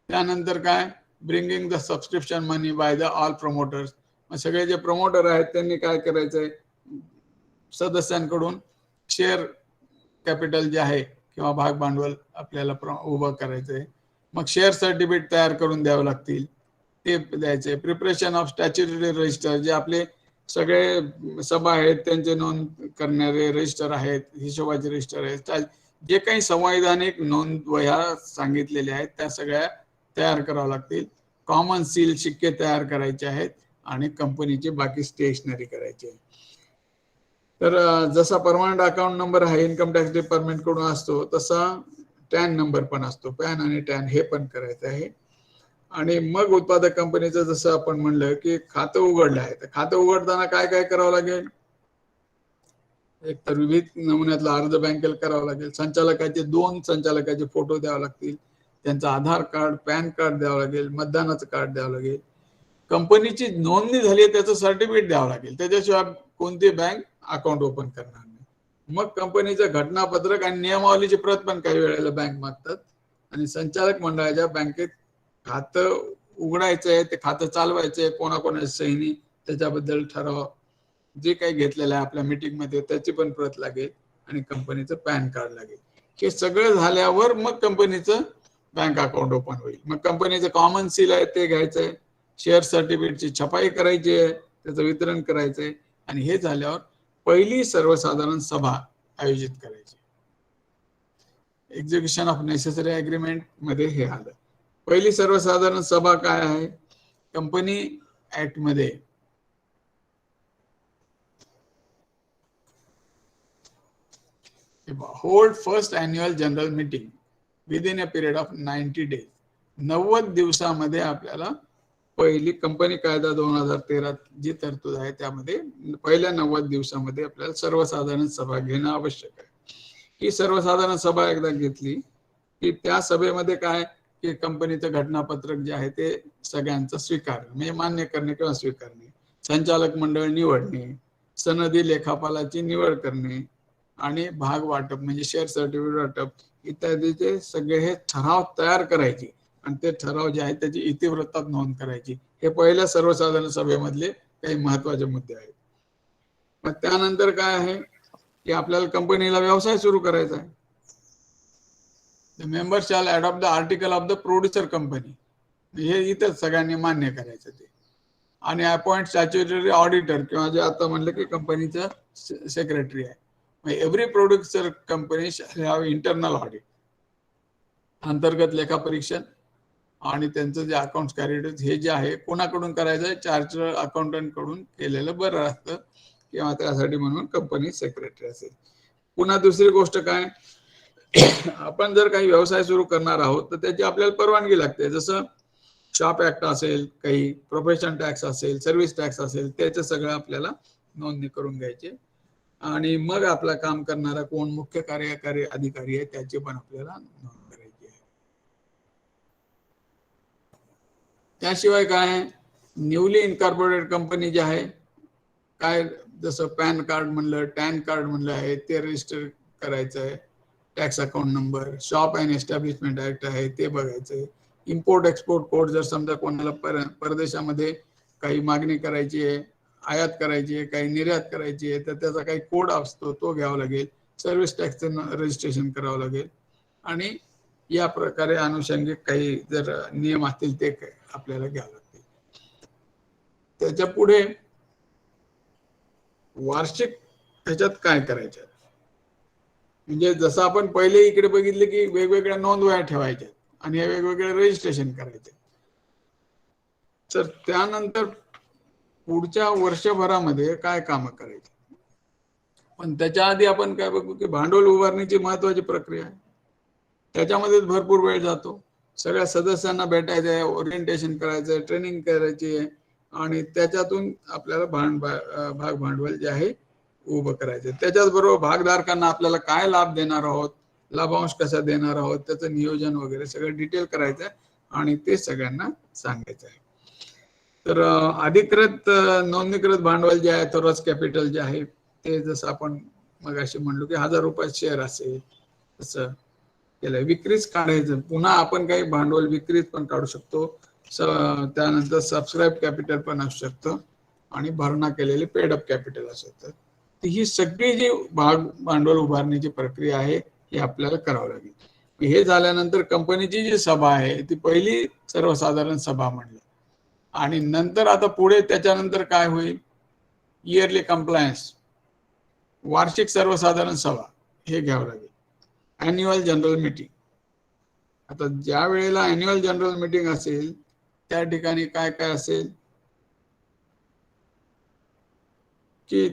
त्यानंतर काय, bringing the subscription money by the all promoters. सगळे जे प्रमोटर आहेत त्यांनी काय करायचंय, सदस्यांकडून शेअर कॅपिटल जे आहे किंवा भाग भांडवल आपल्याला उभं करायचंय. मग शेअर सर्टिफिकेट तयार करून द्यावं लागतील, ते द्यायचे. प्रिपरेशन ऑफ स्टॅच्युटरी रजिस्टर, जे आपले सगळे सभा आहेत त्यांचे नोंद करणारे रजिस्टर आहेत, हिशोबाचे रजिस्टर आहेत, जे काही संवैधानिक नोंद वह्या सांगितलेल्या आहेत त्या सगळ्या तयार कराव्या लागतील. कॉमन सील शिक्के तयार करायचे आहेत आणि कंपनीची बाकी स्टेशनरी करायची आहे. तर जसा परमनंट अकाउंट नंबर हा इन्कम टॅक्स डिपार्टमेंट कडून असतो तसा टॅन नंबर पण असतो, पॅन आणि टॅन हे पण करायचं आहे. आणि मग उत्पादक कंपनीचं जसं आपण म्हणलं की खातं उघडलं आहे, तर खातं उघडताना काय काय करावं लागेल, एक तर विविध नमुन्यातला अर्ज बँकेला करावा लागेल, संचालकाचे 2 संचालकाचे फोटो द्यावे लागतील, त्यांचं आधार कार्ड, पॅन कार्ड द्यावं लागेल, मतदानाचं कार्ड द्यावं लागेल, कंपनीची नोंदणी झाली त्याचं सर्टिफिकेट द्यावं लागेल. त्याच्याशिवाय कोणती बँक
अकाउंट ओपन करणार नाही. मग कंपनीचं घटनापत्रक आणि नियमावलीची प्रत पण काही वेळेला बँक मागतात आणि संचालक मंडळाच्या बँकेत खातं उघडायचंय, ते खातं चालवायचंय, कोणाकोणाची सहीनी त्याच्याबद्दल ठराव जे काही घेतलेलं आहे आपल्या मीटिंग मध्ये त्याची पण प्रत लागेल आणि कंपनीचं पॅन कार्ड लागेल. हे सगळं झाल्यावर मग कंपनीचं बँक अकाउंट ओपन होईल. मग कंपनीचं कॉमन सील आहे ते घ्यायचंय, शेअर सर्टिफिकेटची छपाई करायची आहे, त्याचं वितरण करायचंय आणि हे झाल्यावर पहिली सर्वसाधारण सभा आयोजित करायची. एक्झिक्युशन ऑफ नेसेसरी अग्रीमेंट मध्ये हे आलं. पहिली सर्वसाधारण सभा काय आहे? कंपनी ऍक्ट मध्ये hold first annual general meeting within a period of 90 days. 90 दिवसामध्ये आपल्याला पहिली कंपनी कायदा 2013 जी तरतूद आहे त्यामध्ये पहिल्या 90 दिवसामध्ये आपल्याला सर्वसाधारण सभा घेणं आवश्यक आहे. ही सर्वसाधारण सभा एकदा घेतली की त्या सभेमध्ये काय की कंपनीचं घटनापत्रक जे आहे ते सगळ्यांचं स्वीकारणे म्हणजे मान्य करणे किंवा स्वीकारणे, संचालक मंडळ निवडणे, सनदी लेखापालाची निवड करणे आणि भाग वाटप म्हणजे शेअर सर्टिफिकेट वाटप इत्यादीचे सगळे हे ठराव तयार करायचे आणि ते ठराव जे आहेत त्याची इतिवृत्तात नोंद करायची. हे पहिल्या सर्वसाधारण सभेमधले काही महत्वाचे मुद्दे आहेत. मग त्यानंतर काय आहे की आपल्याला कंपनीला व्यवसाय सुरू करायचा आहे. The members shall adopt the article of the producer company. हे इथं सगळ्यांनी मान्य करायचं ते. आणि अपॉइंट स्टॅच्युटरी ऑडिटर किंवा जे आता म्हणलं की कंपनीचा सेक्रेटरी आहे. Every producer company shall have internal audit, अंतर्गत लेखापरीक्षण आणि त्यांचं जे अकाउंट कॅरिड हे जे आहे कोणाकडून करायचं आहे? चार्टर्ड अकाउंटंट कडून केलेलं बरं असतं किंवा त्यासाठी म्हणून कंपनी सेक्रेटरी असेल. पुन्हा दुसरी गोष्ट काय, आपण जर काही व्यवसाय सुरू करणार आहोत तर त्याची आपल्याला परवानगी लागते. जसं शॉप ऍक्ट असेल, काही प्रोफेशन टॅक्स असेल, सर्व्हिस टॅक्स असेल, त्याचं सगळं आपल्याला नोंदणी करून घ्यायचे आणि मग आपलं काम करणारा कोण मुख्य कार्यकारी अधिकारी आहे त्याची पण आपल्याला नोंद करायची आहे. त्याशिवाय काय न्यूली इनकॉर्पोरेटेड कंपनी जी आहे काय जसं पॅन कार्ड म्हणलं, टॅन कार्ड म्हणलं आहे ते रजिस्टर करायचं आहे, tax account number, shop and establishment act आहे ते बघायचंय, इम्पोर्ट एक्सपोर्ट कोड जर समजा कोणाला परदेशामध्ये काही मागणी करायची आहे, आयात करायची आहे, काही निर्यात करायची आहे तर त्याचा काही कोड असतो तो घ्यावा लागेल, सर्व्हिस टॅक्सचं रजिस्ट्रेशन करावं लागेल आणि या प्रकारे अनुषंगिक काही जर नियम असतील ते आपल्याला घ्यावं लागतील. त्याच्या पुढे वार्षिक ह्याच्यात काय करायचं म्हणजे जसं आपण पहिले इकडे बघितले की वेगवेगळ्या नोंदवह्या ठेवायच्या आणि हे वेगवेगळे रजिस्ट्रेशन करायचे, तर त्यानंतर पुढच्या वर्षभरामध्ये काय कामं करायची. पण त्याच्या आधी आपण काय बघू की भांडवल उभारणीची महत्वाची प्रक्रिया आहे. त्याच्यामध्ये भरपूर वेळ जातो. सगळ्या सदस्यांना भेटायचं आहे, ओरिएंटेशन करायचं आहे, ट्रेनिंग करायची आहे आणि त्याच्यातून आपल्याला भाग भांडवल जे आहे उभं करायचं. त्याच्याच बरोबर भागधारकांना आपल्याला काय लाभ देणार आहोत, लाभांश कसा देणार आहोत, त्याचं नियोजन वगैरे सगळं डिटेल करायचं आहे आणि ते सगळ्यांना सांगायचं आहे. तर अधिकृत नोंदणीकृत भांडवल जे आहे थोरस कॅपिटल जे आहे ते जसं आपण मगाशी म्हणलो की 1000 रुपये शेअर असेल तसं केलं. विक्रीच काढायचं, पुन्हा आपण काही भांडवल विक्रीत पण काढू शकतो. त्यानंतर सबस्क्राईब कॅपिटल पण असू शकतं आणि भरणा केलेले पेड अप कॅपिटल असू शकतं. ही सगळी जी भांडवल उभारणीची प्रक्रिया आहे ही आपल्याला करावं लागेल. हे झाल्यानंतर कंपनीची जी सभा आहे ती पहिली सर्वसाधारण सभा म्हणलं आणि नंतर आता पुढे त्याच्यानंतर काय होईल, इयरली कंप्लायन्स, वार्षिक सर्वसाधारण सभा हे घ्यावं लागेल. अॅन्युअल जनरल मीटिंग, आता ज्या वेळेला अॅन्युअल जनरल मीटिंग असेल त्या ठिकाणी काय काय असेल की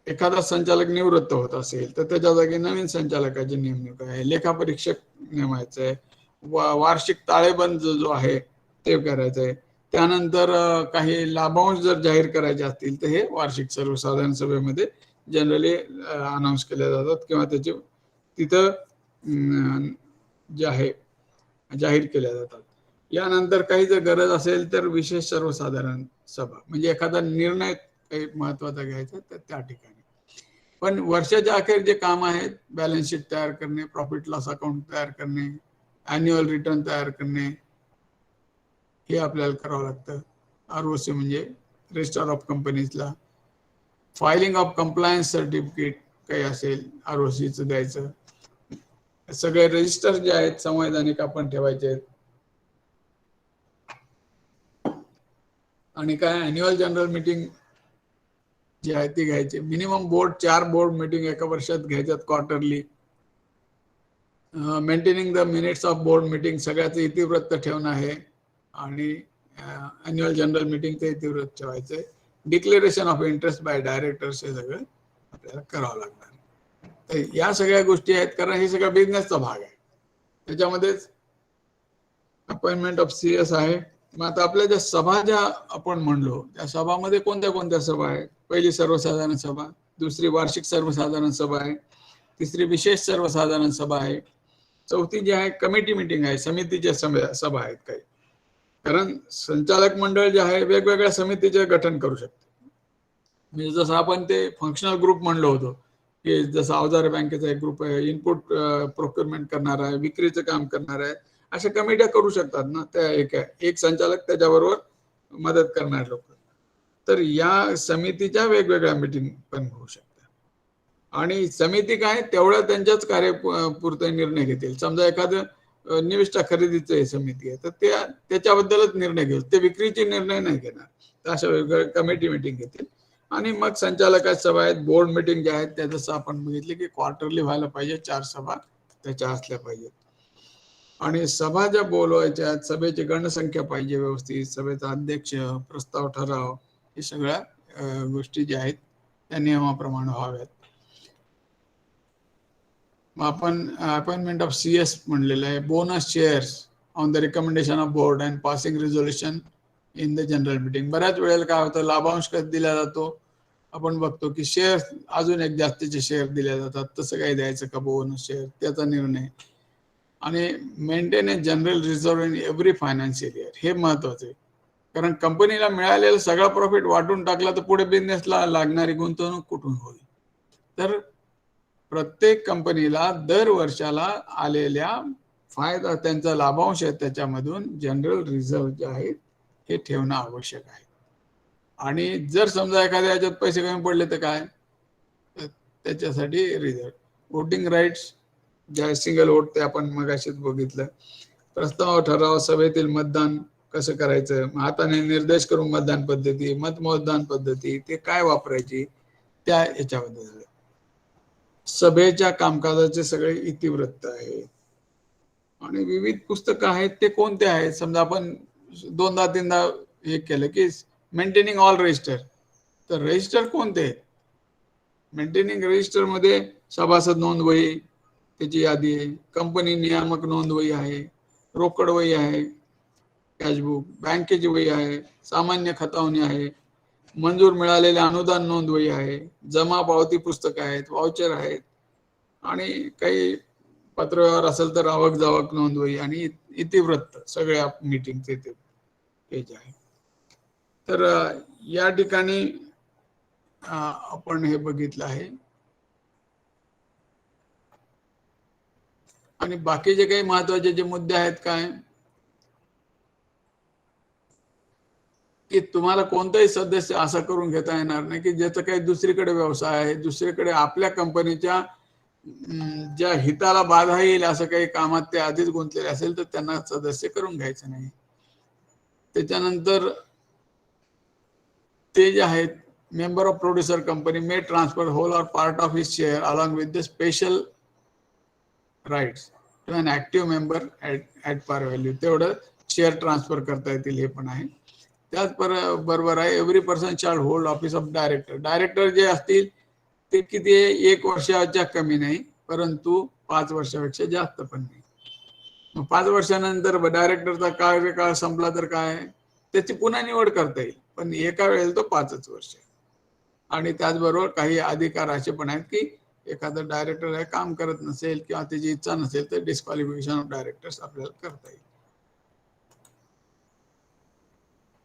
एखादा संचालक निवृत्त होत असेल तर त्याच्या जागी नवीन संचालकाची नेमणूक आहे, लेखापरीक्षक नेमायचं आहे, वार्षिक ताळेबंद जो आहे ते करायचं आहे. त्यानंतर काही लाभांश जर जाहीर करायचे असतील तर हे वार्षिक सर्वसाधारण सभेमध्ये जनरली अनाऊन्स केले जातात किंवा त्याचे तिथं जे आहे जाहीर केल्या जातात. यानंतर काही जर गरज असेल तर विशेष सर्वसाधारण सभा म्हणजे एखादा निर्णय काही महत्वाचा घ्यायचा तर त्या ठिकाणी. पण वर्षाच्या अखेर जे काम आहेत, बॅलन्स शीट तयार करणे, प्रॉफिट लॉस अकाउंट तयार करणे, अॅन्युअल रिटर्न तयार करणे, हे आपल्याला करावं लागतं. ROC म्हणजे रजिस्टर ऑफ कंपनीजला फायलिंग ऑफ कंप्लायन्स सर्टिफिकेट काही असेल ROCचं द्यायचं. सगळे रजिस्टर जे आहेत संवैधानिक आपण ठेवायचे आहेत. आणि काय अॅन्युअल जनरल मीटिंग जी आहे ती घ्यायची. मिनिमम 4 बोर्ड मीटिंग एका वर्षात घ्यायच्यात quarterly. Maintaining the minutes of board meeting सगळ्याचं इतिवृत्त ठेवणं आहे आणि अॅन्युअल जनरल मीटिंगचं इतिवृत्त ठेवायचंय. Declaration of interest by directors हे सगळं आपल्याला करावं लागणार. तर या सगळ्या गोष्टी आहेत, कारण हे सगळं बिझनेसचा भाग आहे. त्याच्यामध्येच अपॉइंटमेंट ऑफ CS आहे. मग आता आपल्या ज्या सभा ज्या आपण म्हणलो त्या सभामध्ये कोणत्या कोणत्या सभा आहेत? पहिली सर्वसाधारण सभा, दुसरी वार्षिक सर्वसाधारण सभा आहे, तिसरी विशेष सर्वसाधारण सभा आहे, चौथी जी आहे कमिटी मीटिंग आहे, समितीच्या सभा आहेत काही. कारण संचालक मंडळ जे आहे वेगवेगळ्या समितीचे गठन करू शकते. म्हणजे जसं आपण ते फंक्शनल ग्रुप म्हणलो होतो की जसं अवजार बँकेचा एक ग्रुप आहे, इनपुट प्रोक्युरमेंट करणार आहे, विक्रीचं काम करणार आहे, अशा कमिट्या करू शकतात ना त्या एक संचालक त्याच्याबरोबर मदत करणारे लोक. तर या समितीच्या वेगवेगळ्या मीटिंग पण होऊ शकतात. आणि समिती काय तेवढ्या त्यांच्याच कार्यपुरते निर्णय घेतील. समजा एखादं निविष्ठा खरेदीचं हे समिती आहे तर त्याच्याबद्दलच निर्णय घेऊ, ते विक्रीचे निर्णय नाही घेणार. तर अशा वेगवेगळ्या कमिटी मीटिंग घेतील. आणि मग संचालकाच्या सभा आहेत, बोर्ड मीटिंग ज्या आहेत त्या जसं आपण बघितले की क्वार्टरली व्हायला पाहिजे, 4 सभा त्याच्या असल्या पाहिजेत. आणि सभा ज्या बोलवायच्या, सभेची गणसंख्या पाहिजे व्यवस्थित, सभेचा अध्यक्ष, प्रस्ताव, ठराव, हे सगळ्या गोष्टी ज्या आहेत त्या नियमाप्रमाणे व्हाव्यात. मग आपण अपॉइंटमेंट ऑफ CS म्हणलेलं आहे. Bonus shares on the recommendation of board and passing resolution in the general meeting. बऱ्याच वेळेला काय होतं, लाभांश कधी दिला जातो आपण बघतो की शेअर अजून एक जास्तीचे शेअर दिले जातात, तसं काही द्यायचं का बोनस शेअर, त्याचा निर्णय. आणि maintain a general reserve in every financial year, हे महत्वाचं आहे. कारण कंपनीला मिळालेला सगळा प्रॉफिट वाटून टाकला तर पुढे बिझनेसला लागणारी गुंतवणूक कुठून होईल. तर प्रत्येक कंपनीला दर वर्षाला आलेल्या फायदा, त्यांचा लाभांश आहे त्याच्यामधून जनरल रिझर्व्ह जे आहेत हे ठेवणं आवश्यक आहे. आणि जर समजा एखाद्या याच्यात पैसे कमी पडले तर काय, त्याच्यासाठी रिझर्व्ह. वोटिंग राईट्स ज्या सिंगल वोट ते आपण मगाशीच बघितलं. प्रस्ताव, ठराव, सभेतील मतदान कसं करायचं, हाताने निर्देश करून मतदान पद्धती, मतदान पद्धती ते काय वापरायची, त्या याच्याबद्दल. सभेच्या कामकाजाचे सगळे इतिवृत्त आहे. आणि विविध पुस्तकं आहेत ते कोणते आहेत, समजा आपण 2दा-3दा हे केलं की मेंटेनिंग ऑल रजिस्टर, तर रजिस्टर कोणते आहेत? मेंटेनिंग रजिस्टर मध्ये सभासद नोंद वही त्याची यादी आहे, कंपनी नियामक नोंद वही आहे, रोकड वही आहे, कॅशबुक, बँकेची वही आहे, सामान्य खतावणी आहे, मंजूर मिळालेले अनुदान नोंद वही आहे, जमा पावती पुस्तक आहेत, वाउचर आहेत, आणि काही पत्रव्यवहार असेल तर आवक जावक नोंद वही आणि इतिवृत्त सगळ्या मीटिंगचे ते पेज आहे. तर या ठिकाणी आपण हे बघितलं आहे. आणि बाकीचे काही महत्वाचे जे मुद्दे आहेत काय, की तुम्हाला कोणताही सदस्य असा करून घेता येणार नाही की ज्याचा काही दुसरीकडे व्यवसाय आहे, दुसरीकडे आपल्या कंपनीच्या ज्या हिताला बाधा येईल असं काही कामात ते आधीच गुंतलेले असेल तर त्यांना सदस्य करून घ्यायचं नाही. त्याच्यानंतर ते जे आहेत, member of producer company may transfer whole or part of his share along with the special rights to an active member at par value, तेवढं शेअर ट्रान्सफर करता येतील हे पण आहे. त्याच बरोबर आहे, every person shall hold office of director. Director जे असतील ते किती 1 वर्षाच्या कमी नाही, परंतु 5 वर्षापेक्षा जास्त पण नाही. मग 5 वर्षानंतर डायरेक्टरचा कार्यकाळ संपला तर काय, त्याची पुन्हा निवड करता येईल, पण एका वेळेला तो 5च वर्ष. आणि त्याचबरोबर काही अधिकार असे पण आहेत की एखादा डायरेक्टर आहे काम करत नसेल किंवा त्याची इच्छा नसेल तर डिस्क्वालिफिकेशन ऑफ डायरेक्टर्स आपल्याला करता येईल.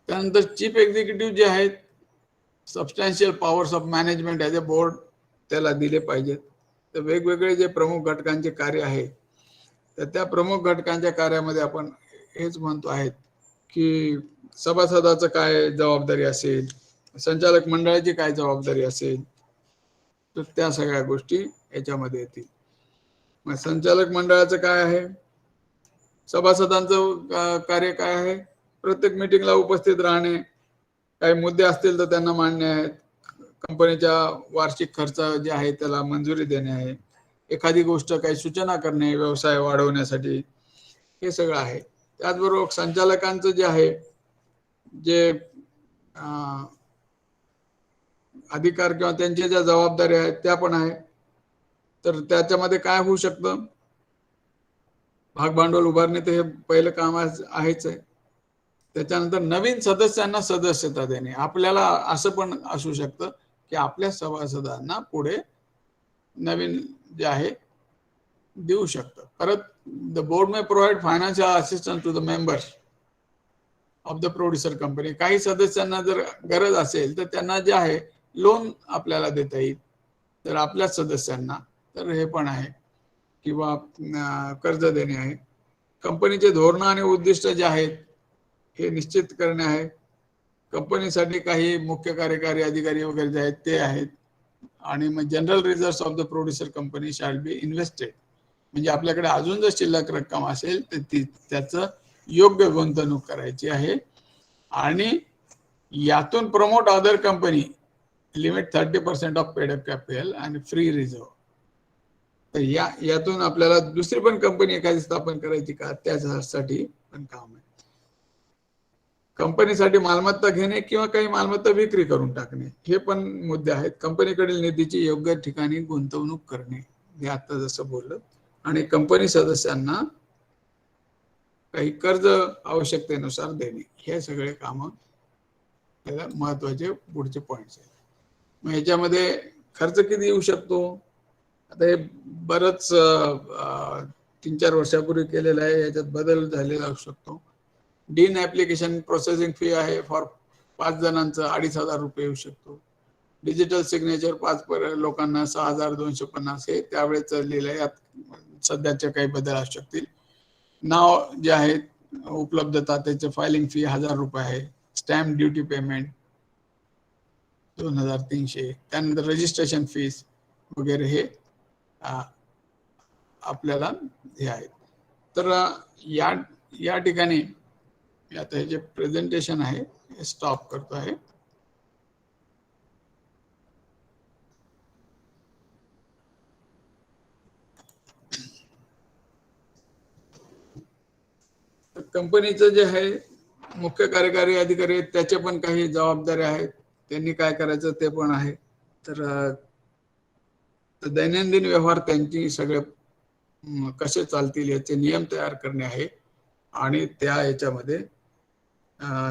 त्यानंतर चीफ एक्झिक्युटिव्ह जे आहेत substantial powers of management as a board त्याला दिले पाहिजेत. तर वेगवेगळे जे प्रमुख घटकांचे कार्य आहे तर त्या प्रमुख घटकांच्या कार्यामध्ये आपण हेच म्हणतो आहेत की सभासदाचं काय जबाबदारी असेल, संचालक मंडळाची काय जबाबदारी असेल, तर त्या सगळ्या गोष्टी याच्यामध्ये येतील. मग संचालक मंडळाचं काय आहे, सभासदांचं कार्य काय आहे, प्रत्येक मीटिंगला उपस्थित राहणे, काही मुद्दे असतील तर त्यांना मांडणे आहेत, कंपनीच्या वार्षिक खर्च जे आहे त्याला मंजुरी देणे आहे, एखादी गोष्ट काही सूचना करणे व्यवसाय वाढवण्यासाठी, हे सगळं आहे. त्याचबरोबर संचालकांचं जे आहे जे अधिकार किंवा त्यांच्या ज्या जबाबदाऱ्या आहेत त्या पण आहे. तर त्याच्यामध्ये काय होऊ शकतं, भाग भांडवल उभारणे तर हे पहिलं काम आहेच आहे. त्याच्यानंतर नवीन सदस्यांना सदस्यता देणे. आपल्याला असं पण असू शकतं की आपल्या सभासदांना पुढे नवीन जे आहे देऊ शकतं. परत the board may provide financial assistance to the members of the producer company. काही सदस्यांना जर गरज असेल तर त्यांना जे आहे लोन आपल्याला देता येईल तर आपल्याच सदस्यांना, तर हे पण आहे, किंवा कर्ज देणे आहे. कंपनीचे धोरणं आणि उद्दिष्ट जे आहेत हे निश्चित करणे आहे. कंपनीसाठी काही मुख्य कार्यकारी अधिकारी वगैरे जे आहेत ते आहेत. आणि मग general reserve of the producer company shall be invested. म्हणजे आपल्याकडे अजून जर शिल्लक रक्कम असेल तर त्याचं योग्य गुंतवणूक करायची आहे. आणि यातून promote other company limit 30% of paid up capital आणि फ्री रिझर्व्ह. तर यातून आपल्याला दुसरी पण कंपनी एखादी स्थापन करायची का, त्यासाठी पण काम आहे. कंपनीसाठी मालमत्ता घेणे किंवा काही मालमत्ता विक्री करून टाकणे हे पण मुद्दे आहेत. कंपनीकडील निधीची योग्य ठिकाणी गुंतवणूक करणे, हे आता जसं बोललं. आणि कंपनी सदस्यांना काही कर्ज आवश्यकतेनुसार देणे, हे सगळे कामं महत्वाचे पुढचे पॉइंट्स आहेत. मग ह्याच्यामध्ये खर्च किती येऊ शकतो, आता हे बरंच 3-4 वर्षापूर्वी केलेलं आहे, याच्यात बदल झालेला असू शकतो. डीन ऍप्लिकेशन प्रोसेसिंग फी आहे फॉर 5 जणांचं 2,500 रुपये येऊ शकतो. डिजिटल सिग्नेचर 5 लोकांना 6,250 हे त्यावेळेस चाललेलं आहे. यात सध्याचे काही बदल असू शकतील. नाव जे आहे उपलब्धता त्याचे फायलिंग फी 1,000 रुपये आहे. Stamp duty payment 2,300. त्यानंतर रजिस्ट्रेशन फीस वगैरे हे आपल्याला हे आहेत. तर या ठिकाणी आता हे जे प्रेझेंटेशन आहे हे स्टॉप करतो आहे. कंपनीचं जे आहे मुख्य कार्यकारी अधिकारी आहेत त्याचे पण काही जबाबदाऱ्या आहेत, त्यांनी काय करायचं ते पण आहे. तर दैनंदिन व्यवहार त्यांची सगळे कसे चालतील याचे नियम तयार करणे आहे. आणि त्या याच्यामध्ये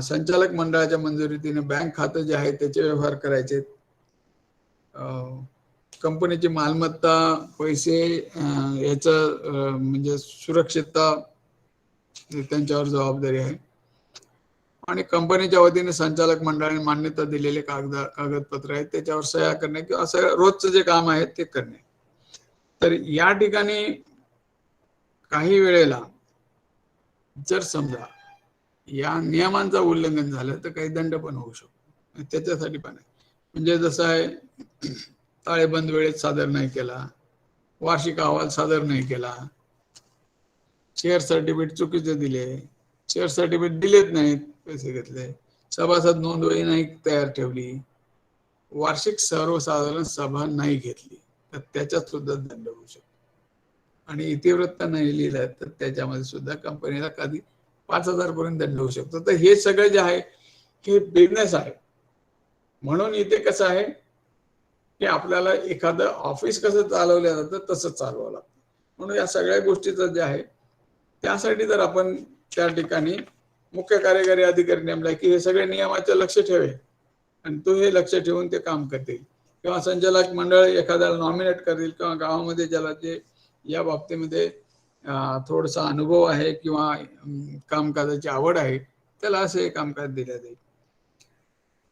संचालक मंडळाच्या मंजुरीने बँक खातं जे आहे त्याचे व्यवहार करायचे. कंपनीची मालमत्ता, पैसे याचं म्हणजे सुरक्षितता त्यांच्यावर जबाबदारी आहे. आणि कंपनीच्या वतीने संचालक मंडळाने मान्यता दिलेले कागदपत्र आहेत त्याच्यावर सह्या करणे किंवा असं रोजचं जे काम आहे ते करणे. तर या ठिकाणी काही वेळेला जर समजा या नियमांचं उल्लंघन झालं तर काही दंड पण होऊ शकतो. त्याच्यासाठी पण आहे, म्हणजे जसं आहे ताळेबंद वेळेत सादर नाही केला, वार्षिक अहवाल सादर नाही केला, शेअर सर्टिफिकेट चुकीचे दिले, शेअर सर्टिफिकेट दिलेच नाहीत, पैसे घेतले, सभासद नोंदवही नाही तयार ठेवली, वार्षिक सर्वसाधारण सभा नाही घेतली, तर त्याच्यात सुद्धा दंड होऊ शकतो. आणि इतिवृत्त नाही लिहिलं तर त्याच्यामध्ये सुद्धा कंपनीला कधी 5,000 पर्यंत दंड होऊ शकतो. तर हे सगळं जे आहे हे बिझनेस आहे. म्हणून इथे कसं आहे की आपल्याला एखादं ऑफिस कसं चालवलं जातं तसं चालवावं लागतं. म्हणून या सगळ्या गोष्टीचं जे आहे त्यासाठी जर आपण त्या ठिकाणी मुख्य कार्यकारी अधिकारी नेमला की हे सगळे नियमाचे लक्ष ठेवेल आणि तो हे लक्ष ठेवून ते काम करतील, किंवा संचालक मंडळ एखाद्याला नॉमिनेट करतील, किंवा गावामध्ये ज्याला जे या बाबतीमध्ये थोडासा अनुभव आहे किंवा कामकाजाची आवड आहे त्याला असे कामकाज दिले जाईल.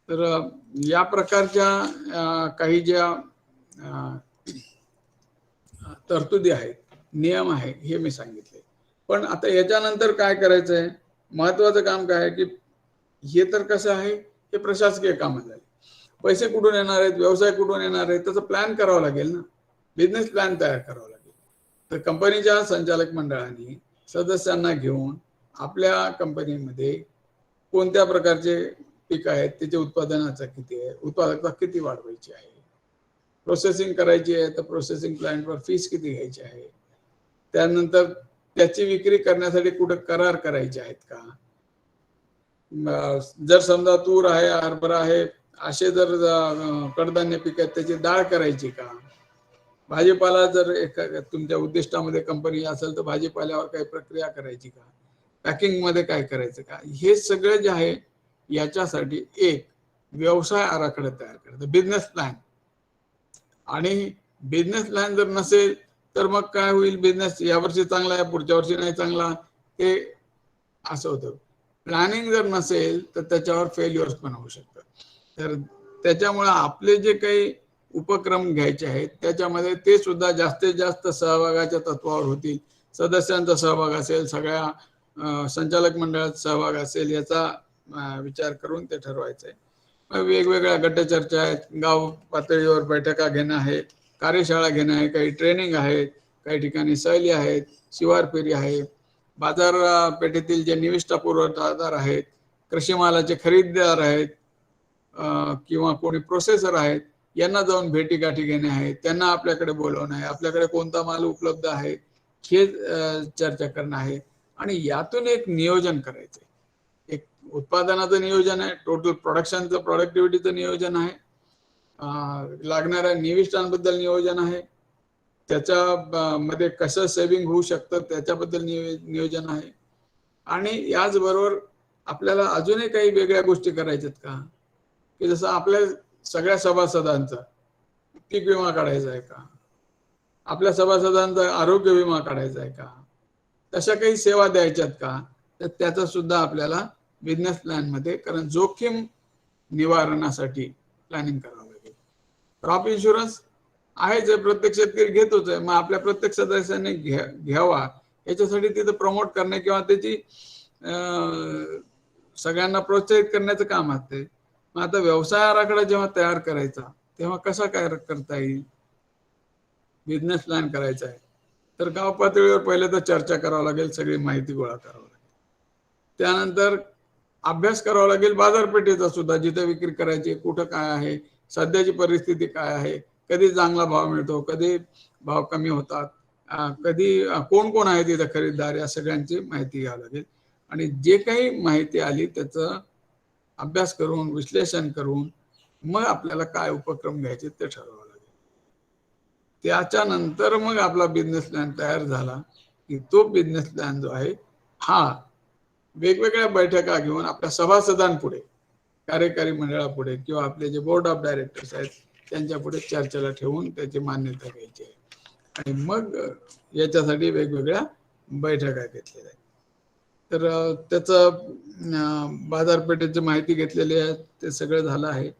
तर या प्रकारच्या काही ज्या तरतुदी आहेत, नियम आहे, हे मी सांगितले. पण आता याच्यानंतर काय करायचं आहे, महत्वाचं काम काय आहे की हे तर कसं आहे, हे प्रशासकीय काम झाले. पैसे कुठून येणार आहेत, व्यवसाय कुठून येणार आहे, त्याचा प्लॅन करावा लागेल ना, बिझनेस प्लॅन तयार करावा लागेल. तर कंपनीच्या संचालक मंडळाने सदस्यांना घेऊन आपल्या कंपनीमध्ये कोणत्या प्रकारचे पीक आहेत, त्याच्या उत्पादनाचा किती आहे, उत्पादकता किती वाढवायची आहे, प्रोसेसिंग करायची आहे तर प्रोसेसिंग प्लांटवर फीस किती घ्यायची आहे, त्यानंतर त्याची विक्री करण्यासाठी कुठे करार करायचे आहेत का, जर समजा तूर आहे, हरभरा आहे, असे जर कडधान्य पीक आहेत त्याची डाळ करायची का, भाजीपाला जर तुमच्या उद्दिष्टामध्ये कंपनी असेल तर भाजीपाल्यावर काही प्रक्रिया करायची का, पॅकिंग मध्ये काय करायचं का, हे सगळं जे आहे याच्यासाठी एक व्यवसाय आराखडा तयार करायचा, बिझनेस प्लॅन. आणि बिझनेस प्लॅन जर नसेल तर मग काय होईल, बिझनेस यावर्षी चांगला आहे पुढच्या वर्षी नाही चांगला, हे असं होतं. प्लॅनिंग जर नसेल तर त्याच्यावर फेल्युअर्स पण होऊ शकतात. तर त्याच्यामुळे आपले जे काही उपक्रम घ्यायचे आहेत त्याच्यामध्ये ते सुद्धा जास्तीत जास्त सहभागाच्या तत्वावर होतील, सदस्यांचा सहभाग असेल, सगळ्या संचालक मंडळाचा सहभाग असेल, याचा विचार करून ते ठरवायचं आहे. वेगवेगळ्या गटचर्चा आहेत, गाव पातळीवर बैठका घेणं आहे, कार्यशाळा घेणं आहे, काही ट्रेनिंग आहेत, काही ठिकाणी सहली आहेत, शिवार फेरी आहे, बाजारपेठेतील जे निविष्ठा पुरवठादार आहेत, कृषी मालाचे खरीददार आहेत, किंवा कोणी प्रोसेसर आहेत, यांना जाऊन भेटी गाठी घेणे आहेत, त्यांना आपल्याकडे बोलवणं आहे, आपल्याकडे कोणता माल उपलब्ध आहे हे चर्चा करणं आहे. आणि यातून एक नियोजन करायचं, एक उत्पादनाचं नियोजन आहे, टोटल प्रोडक्शनचं प्रोडक्टिव्हिटीचं नियोजन आहे, लागणाऱ्या निविष्ठांबद्दल नियोजन आहे, त्याच्या मध्ये कसं सेव्हिंग होऊ शकतं त्याच्याबद्दल नियोजन आहे. आणि याचबरोबर आपल्याला अजूनही काही वेगळ्या गोष्टी करायच्यात का, की जसं आपल्या सगळ्या सभासदांचा पीक विमा काढायचा आहे का, आपल्या सभासदांचा आरोग्य विमा काढायचा आहे का, तशा काही सेवा द्यायच्यात का, तर त्याचा सुद्धा आपल्याला बिझनेस प्लॅन मध्ये, कारण जोखीम निवारणासाठी प्लॅनिंग करावं लागेल. क्रॉप इन्शुरन्स आहे जे प्रत्येक शेतकरी घेतोच आहे, मग आपल्या प्रत्येक सदस्याने घ्यावा याच्यासाठी तिथं प्रमोट करणे किंवा त्याची सगळ्यांना प्रोत्साहित करण्याचं काम असते. मग आता व्यवसाय आराखडा जेव्हा तयार करायचा तेव्हा कसा काय करता येईल, बिझनेस प्लॅन करायचा आहे तर गाव पातळीवर पहिले तर चर्चा करावं लागेल, सगळी माहिती गोळा करावं लागेल, त्यानंतर अभ्यास करावा लागेल बाजारपेठेचा सुद्धा, जिथे विक्री करायची, कुठं काय आहे, सध्याची परिस्थिती काय आहे, कधी चांगला भाव मिळतो, कधी भाव कमी होतात, कधी कोण कोण आहे तिथे खरीददार, या सगळ्यांची माहिती घ्यावी लागेल. आणि जे काही माहिती आली त्याचं अभ्यास करून विश्लेषण करून मग आपल्याला काय उपक्रम घ्यायचे ते ठरवावं लागेल. त्याच्यानंतर मग आपला बिझनेस प्लॅन तयार झाला की तो बिझनेस प्लॅन जो आहे हा वेगवेगळ्या बैठका घेऊन आपल्या सभासदांपुढे, कार्यकारी मंडळापुढे किंवा आपले जे बोर्ड ऑफ डायरेक्टर्स आहेत त्यांच्या पुढे चर्चेला ठेवून त्याची मान्यता घ्यायची आहे. आणि मग याच्यासाठी वेगवेगळ्या बैठका घेतलेल्या आहेत. तर त्याचं बाजारपेठेची माहिती घेतलेली आहे, ते सगळं झालं आहे.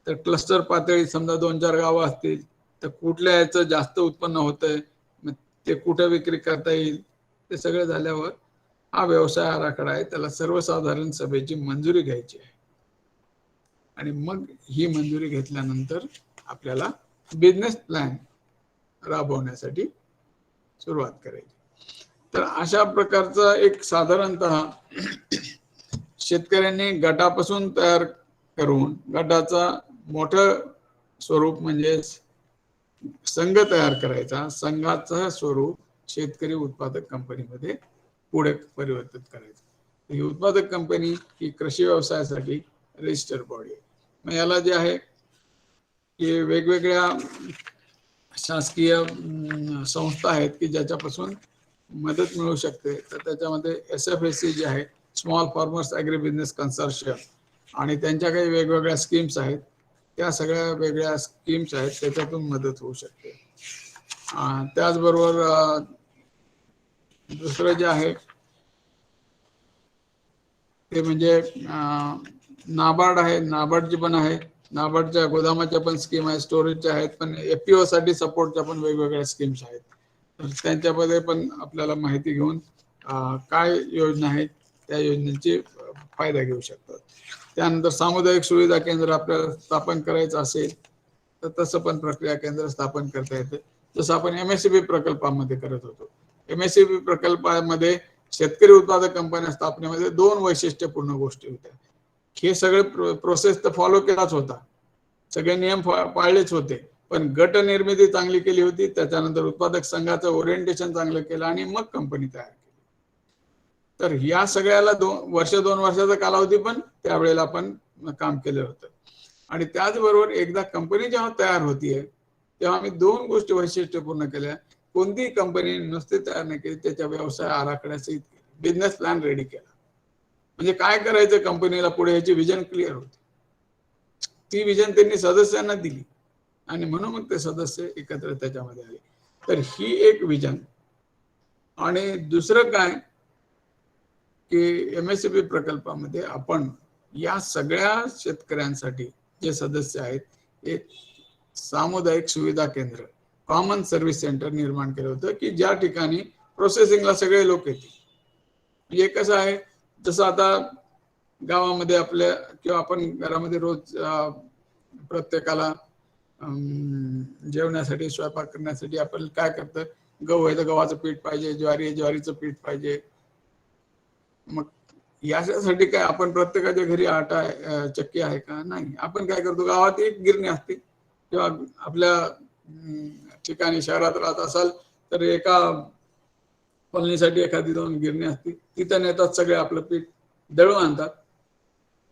तर क्लस्टर पातळी समजा 2-4 गावं असतील तर कुठल्या याचं जास्त उत्पन्न होतंय, मग ते कुठे विक्री करता येईल, ते सगळं झाल्यावर हा व्यवसाय आराखडा आहे, त्याला सर्वसाधारण सभेची मंजुरी घ्यायची आहे. आणि मग ही मंजुरी घेतल्यानंतर आपल्याला बिझनेस प्लॅन राबवण्यासाठी सुरुवात करायची. तर अशा प्रकारचा एक साधारणतः शेतकऱ्यांनी गटापासून तयार करून, गटाचा मोठं स्वरूप म्हणजे संघ तयार करायचा, संघाचं स्वरूप शेतकरी उत्पादक कंपनीमध्ये पुढे परिवर्तित करायचं. ही उत्पादक कंपनी ही कृषी व्यवसायासाठी रजिस्टर बॉडी आहे. मग याला जे आहे की वेगवेगळ्या शासकीय संस्था आहेत की ज्याच्यापासून मदत मिळू शकते. तर त्याच्यामध्ये SFSC जे आहे, स्मॉल फार्मर्स ॲग्री बिझनेस कन्सोर्शियम, आणि त्यांच्या काही वेगवेगळ्या स्कीम्स आहेत, त्या सगळ्या वेगळ्या स्कीम्स आहेत, त्याच्यातून मदत होऊ शकते. त्याचबरोबर दुसरं जे आहे ते म्हणजे नाबार्ड आहे, नाबार्डची पण आहे, नाबार्डच्या गोदामाच्या पण स्कीम आहे, स्टोरेजच्या आहेत, पण एफपीओ साठी सपोर्टच्या पण वेगवेगळ्या स्कीम्स आहेत. तर त्यांच्यामध्ये पण आपल्याला माहिती घेऊन काय योजना आहेत त्या योजनेचे फायदा घेऊ शकतात. त्यानंतर सामुदायिक सुविधा केंद्र आपल्याला स्थापन करायचं असेल तर तसं पण प्रक्रिया केंद्र स्थापन करता येतं, जसं आपण MSCB प्रकल्पामध्ये करत होतो. MSCB प्रकल्पामध्ये शेतकरी उत्पादक कंपन्या स्थापनेमध्ये 2 वैशिष्ट्यपूर्ण गोष्टी होत्या. हे सगळे प्रोसेस तर फॉलो केलाच होता, सगळे नियम पाळलेच होते, पण गट निर्मिती चांगली केली होती, त्याच्यानंतर उत्पादक संघाचं ओरिएंटेशन चांगलं केलं आणि मग कंपनी तयार केली. तर या सगळ्याला 2 वर्षाचा कालावधी पण त्यावेळेला आपण काम केलं होतं. आणि त्याचबरोबर एकदा कंपनी जेव्हा तयार होतीये तेव्हा आम्ही 2 गोष्टी वैशिष्ट्यपूर्ण केल्या. कोणतीही कंपनी नुसती तयार नाही केली, त्याच्या व्यवसाय आराखड्यासहित बिझनेस प्लॅन रेडी केला. म्हणजे काय करायचं कंपनीला पुढे याची विजन क्लिअर होती. ती विजन त्यांनी सदस्यांना दिली आणि म्हणून मग ते सदस्य एकत्र त्याच्यामध्ये आले. तर ही एक विजन. आणि दुसरं काय की MSCB प्रकल्पामध्ये आपण या सगळ्या शेतकऱ्यांसाठी जे सदस्य आहेत एक सामुदायिक सुविधा केंद्र, कॉमन सर्व्हिस सेंटर निर्माण केलं होतं की ज्या ठिकाणी प्रोसेसिंगला सगळे लोक येतील. म्हणजे कसं आहे, जसं आता गावामध्ये आपल्या किंवा आपण घरामध्ये रोज प्रत्येकाला जेवणासाठी स्वयंपाक करण्यासाठी आपण काय करतं, गहू आहे तर गव्हाचं पीठ पाहिजे, ज्वारी आहे ज्वारीचं पीठ पाहिजे. मग यासाठी काय आपण प्रत्येकाच्या घरी आटा चक्की आहे का? नाही. आपण काय करतो, गावात एक गिरणी असते किंवा आपल्या ठिकाणी शहरात राहत असाल तर एका कॉलनीसाठी एखादी 2 गिरणी असते, तिथं नेतात सगळे आपलं पीठ दळून आणतात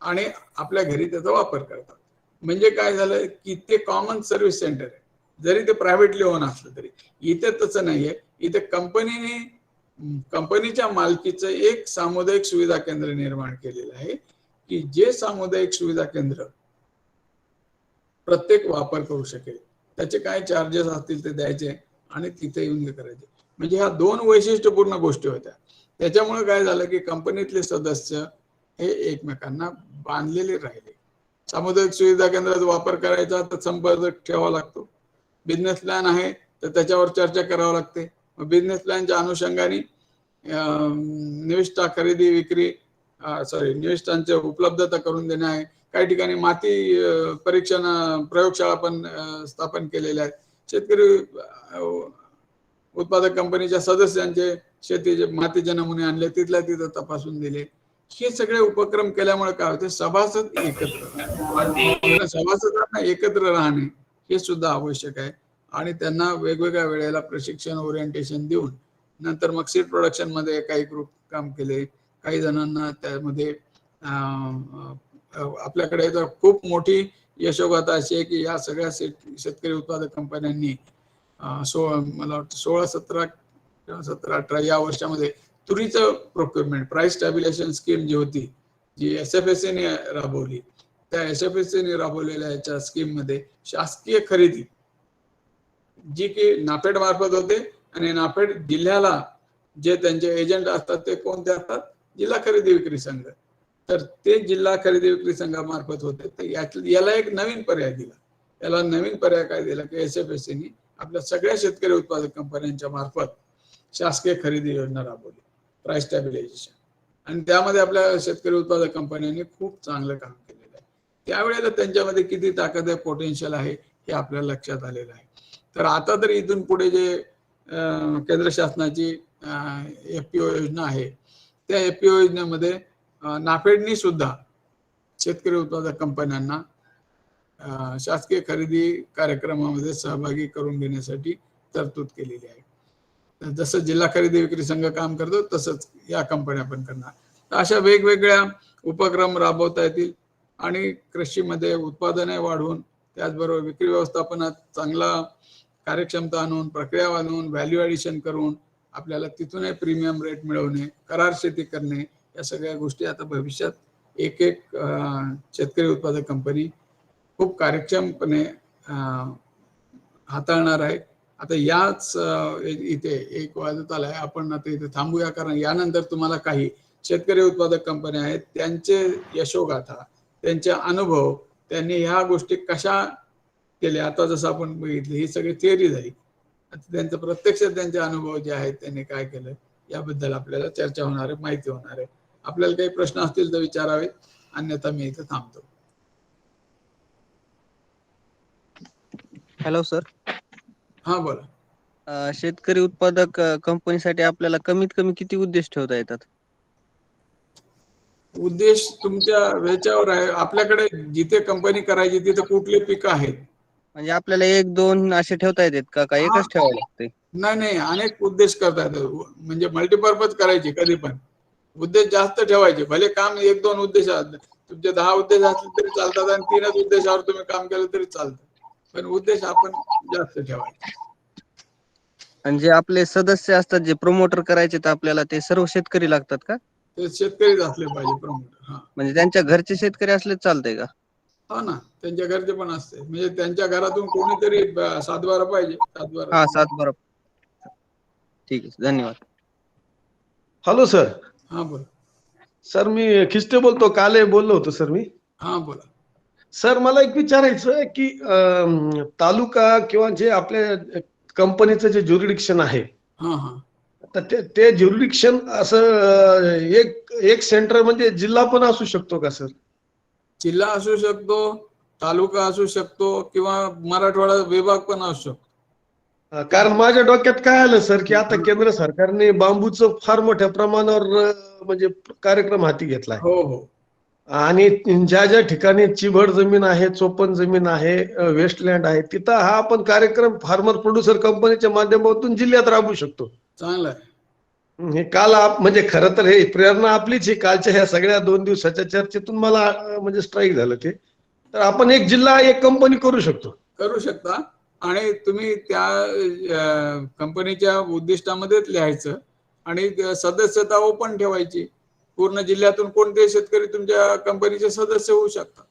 आणि आपल्या घरी त्याचा वापर करतात. म्हणजे काय झालं की ते कॉमन सर्व्हिस सेंटर आहे, जरी ते प्रायव्हेटली ओन असलं तरी. इथे तसं नाहीये, इथे कंपनीच्या मालकीचं एक सामुदायिक सुविधा केंद्र निर्माण केलेलं आहे की जे सामुदायिक सुविधा केंद्र प्रत्येक वापर करू शकेल, त्याचे काय चार्जेस असतील ते द्यायचे आणि तिथे येऊन हे करायचे. म्हणजे ह्या 2 वैशिष्ट्यपूर्ण गोष्टी होत्या. त्याच्यामुळे काय झालं की कंपनीतले सदस्य हे एकमेकांना बांधलेले राहिले. सामुदायिक सुविधा केंद्राचा वापर करायचा तर संपर्क ठेवावा लागतो. बिझनेस प्लॅन आहे तर त्याच्यावर चर्चा करावी लागते. बिझनेस प्लॅनच्या अनुषंगाने निविष्ठा खरेदी विक्री निविष्ठांची उपलब्धता करून देणे आहे. काही ठिकाणी माती परीक्षण प्रयोगशाळा पण स्थापन केलेल्या आहेत. शेतकरी उत्पादक कंपनीच्या सदस्यांचे शेतीचे मातीचे नमुने आणले, तिथल्या तिथं तपासून दिले. हे सगळे उपक्रम केल्यामुळे काय होते, सभासद एकत्र, सभासदांना एकत्र राहणे हे सुद्धा आवश्यक आहे. आणि त्यांना वेगवेगळ्या वेळेला प्रशिक्षण ओरिएंटेशन देऊन नंतर मग सीड प्रोडक्शन मध्ये काही ग्रुप काम केले. काही जणांना त्यामध्ये आपल्याकडे तर खूप मोठी यशोगाथा अशी आहे की या सगळ्या शेतकरी उत्पादक कंपन्यांनी मला वाटतं 16-17-18 या वर्षामध्ये तुरीचं प्रोक्युरमेंट प्राइस स्टॅबिलायझेशन स्कीम जी होती, जी SFSA ने राबवली, त्या SFSA ने राबवलेल्या याच्या स्कीम मध्ये शासकीय खरेदी जी की नाफेड मार्फत होते आणि नाफेड जिल्ह्याला जे त्यांचे एजंट असतात ते कोणते असतात, जिल्हा खरेदी विक्री संघ. तर ते जिल्हा खरेदी विक्री संघामार्फत होते. तर याला एक नवीन पर्याय दिला. याला नवीन पर्याय काय दिला की SFSA ने आपल्या सगळ्या शेतकरी उत्पादक कंपन्यांच्या मार्फत शासकीय खरेदी योजना राबवली, प्राइस स्टॅबिलायझेशन. आणि त्यामध्ये आपल्या शेतकरी उत्पादक कंपन्यांनी खूप चांगलं काम केलेलं आहे. त्यावेळेला त्यांच्यामध्ये किती ताकद आहे, पोटेन्शियल आहे हे आपल्याला लक्षात आलेलं आहे. तर आता तर इथून पुढे जे केंद्र शासनाची FPO योजना आहे, त्या FPO योजनेमध्ये नाफेडनी सुद्धा शेतकरी उत्पादक कंपन्यांना शासकीय खरेदी कार्यक्रमामध्ये सहभागी करून घेण्यासाठी तरतूद केलेली आहे. जसं जिल्हा खरेदी विक्री संघ काम करतो तसंच या कंपन्या पण करणार. तर अशा वेगवेगळ्या उपक्रम राबवता येतील आणि कृषीमध्ये उत्पादने वाढवून त्याचबरोबर विक्री व्यवस्थापनात चांगला कार्यक्षमता आणून, प्रक्रिया आणून, व्हॅल्यू ॲडिशन करून आपल्याला तिथूनही प्रीमियम रेट मिळवणे, करार शेती करणे, या सगळ्या गोष्टी आता भविष्यात एक शेतकरी उत्पादक कंपनी खूप कार्यक्षमपणे हाताळणार आहे. आता याच इथे 1 वाजत आलाय, आपण आता इथे थांबूया, कारण यानंतर तुम्हाला काही शेतकरी उत्पादक कंपन्या आहेत त्यांचे यशोगाथा, त्यांचे अनुभव, त्यांनी ह्या गोष्टी कशा केल्या, आता जसं आपण बघितलं ही सगळी थिअरी झाली. आता त्यांचं प्रत्यक्ष त्यांचे अनुभव जे आहेत त्यांनी काय केलं याबद्दल आपल्याला चर्चा होणार आहे, माहिती होणार आहे. आपल्याला काही प्रश्न असतील तर विचारावे, अन्यथा मी इथे थांबतो.
Hello sir.
हा बोला.
शेतकरी उत्पादक कंपनीसाठी आपल्याला कमीत कमी किती उद्देश ठेवता येतात?
उद्देश तुमच्या ह्याच्यावर आहे. आपल्याकडे जिथे कंपनी करायची तिथे कुठले पिकं आहेत,
म्हणजे आपल्याला 1-2 असे ठेवता येतात का एकच ठेवावं लागते?
नाही नाही, अनेक उद्देश करता येतात. म्हणजे मल्टीपर्पज करायची कधी पण. उद्देश जास्त ठेवायचे. भले काम 1-2 उद्देश असतात, तुमचे 10 उद्देश असले तरी चालतात आणि 3च उद्देशावर तुम्ही काम केलं तरी चालतं, पण उद्देश आपण जास्त ठेवायचे.
आणि जे आपले सदस्य असतात, जे प्रमोटर करायचे तर आपल्याला ते सर्व शेतकरी लागतात का?
ते शेतकरीच असले पाहिजे प्रमोटर. हा
म्हणजे त्यांच्या घरचे शेतकरी असले चालतंय का?
हो ना, त्यांच्या घरचे पण असते. म्हणजे त्यांच्या घरातून कोणीतरी सातबारा पाहिजे. सातबारा.
हा 7 बरोबर. ठीक आहे, धन्यवाद.
Hello sir.
हा बोला.
सर मी खिस्ते बोलतो, काल बोललो होतो सर मी.
हा बोला.
सर मला एक विचारायचं आहे की तालुका किंवा जे आपल्या कंपनीचं जे ज्युरिडिक्शन आहे,
हा हा
तर ते ज्युरिडिक्शन असं एक सेंटर म्हणजे जिल्हा पण असू शकतो का सर?
जिल्हा असू शकतो, तालुका असू शकतो, किंवा मराठवाडा विभाग पण असू शकतो.
कारण माझ्या डोक्यात काय आलं सर की आता केंद्र सरकारने बांबूचं फार मोठ्या प्रमाणावर म्हणजे कार्यक्रम हाती घेतलाय.
हो हो.
आणि ज्या ज्या ठिकाणी चिबड जमीन आहे, चोपन जमीन आहे, वेस्टलँड आहे, तिथं हा आपण कार्यक्रम फार्मर प्रोड्युसर कंपनीच्या माध्यमातून जिल्ह्यात राबवू शकतो.
चांगलं आहे.
हे काल म्हणजे खरं तर हे प्रेरणा आपलीच आहे. कालच्या ह्या सगळ्या 2 दिवसाच्या चर्चेतून मला म्हणजे स्ट्राईक झालं ते. तर आपण एक जिल्हा एक कंपनी करू शकतो.
करू शकता. आणि तुम्ही त्या कंपनीच्या उद्दिष्टामध्येच लिहायचं आणि सदस्यता ओपन ठेवायची. पूर्ण जिल्ह्यातून कोणते शेतकरी तुमच्या कंपनीचे सदस्य होऊ शकतात,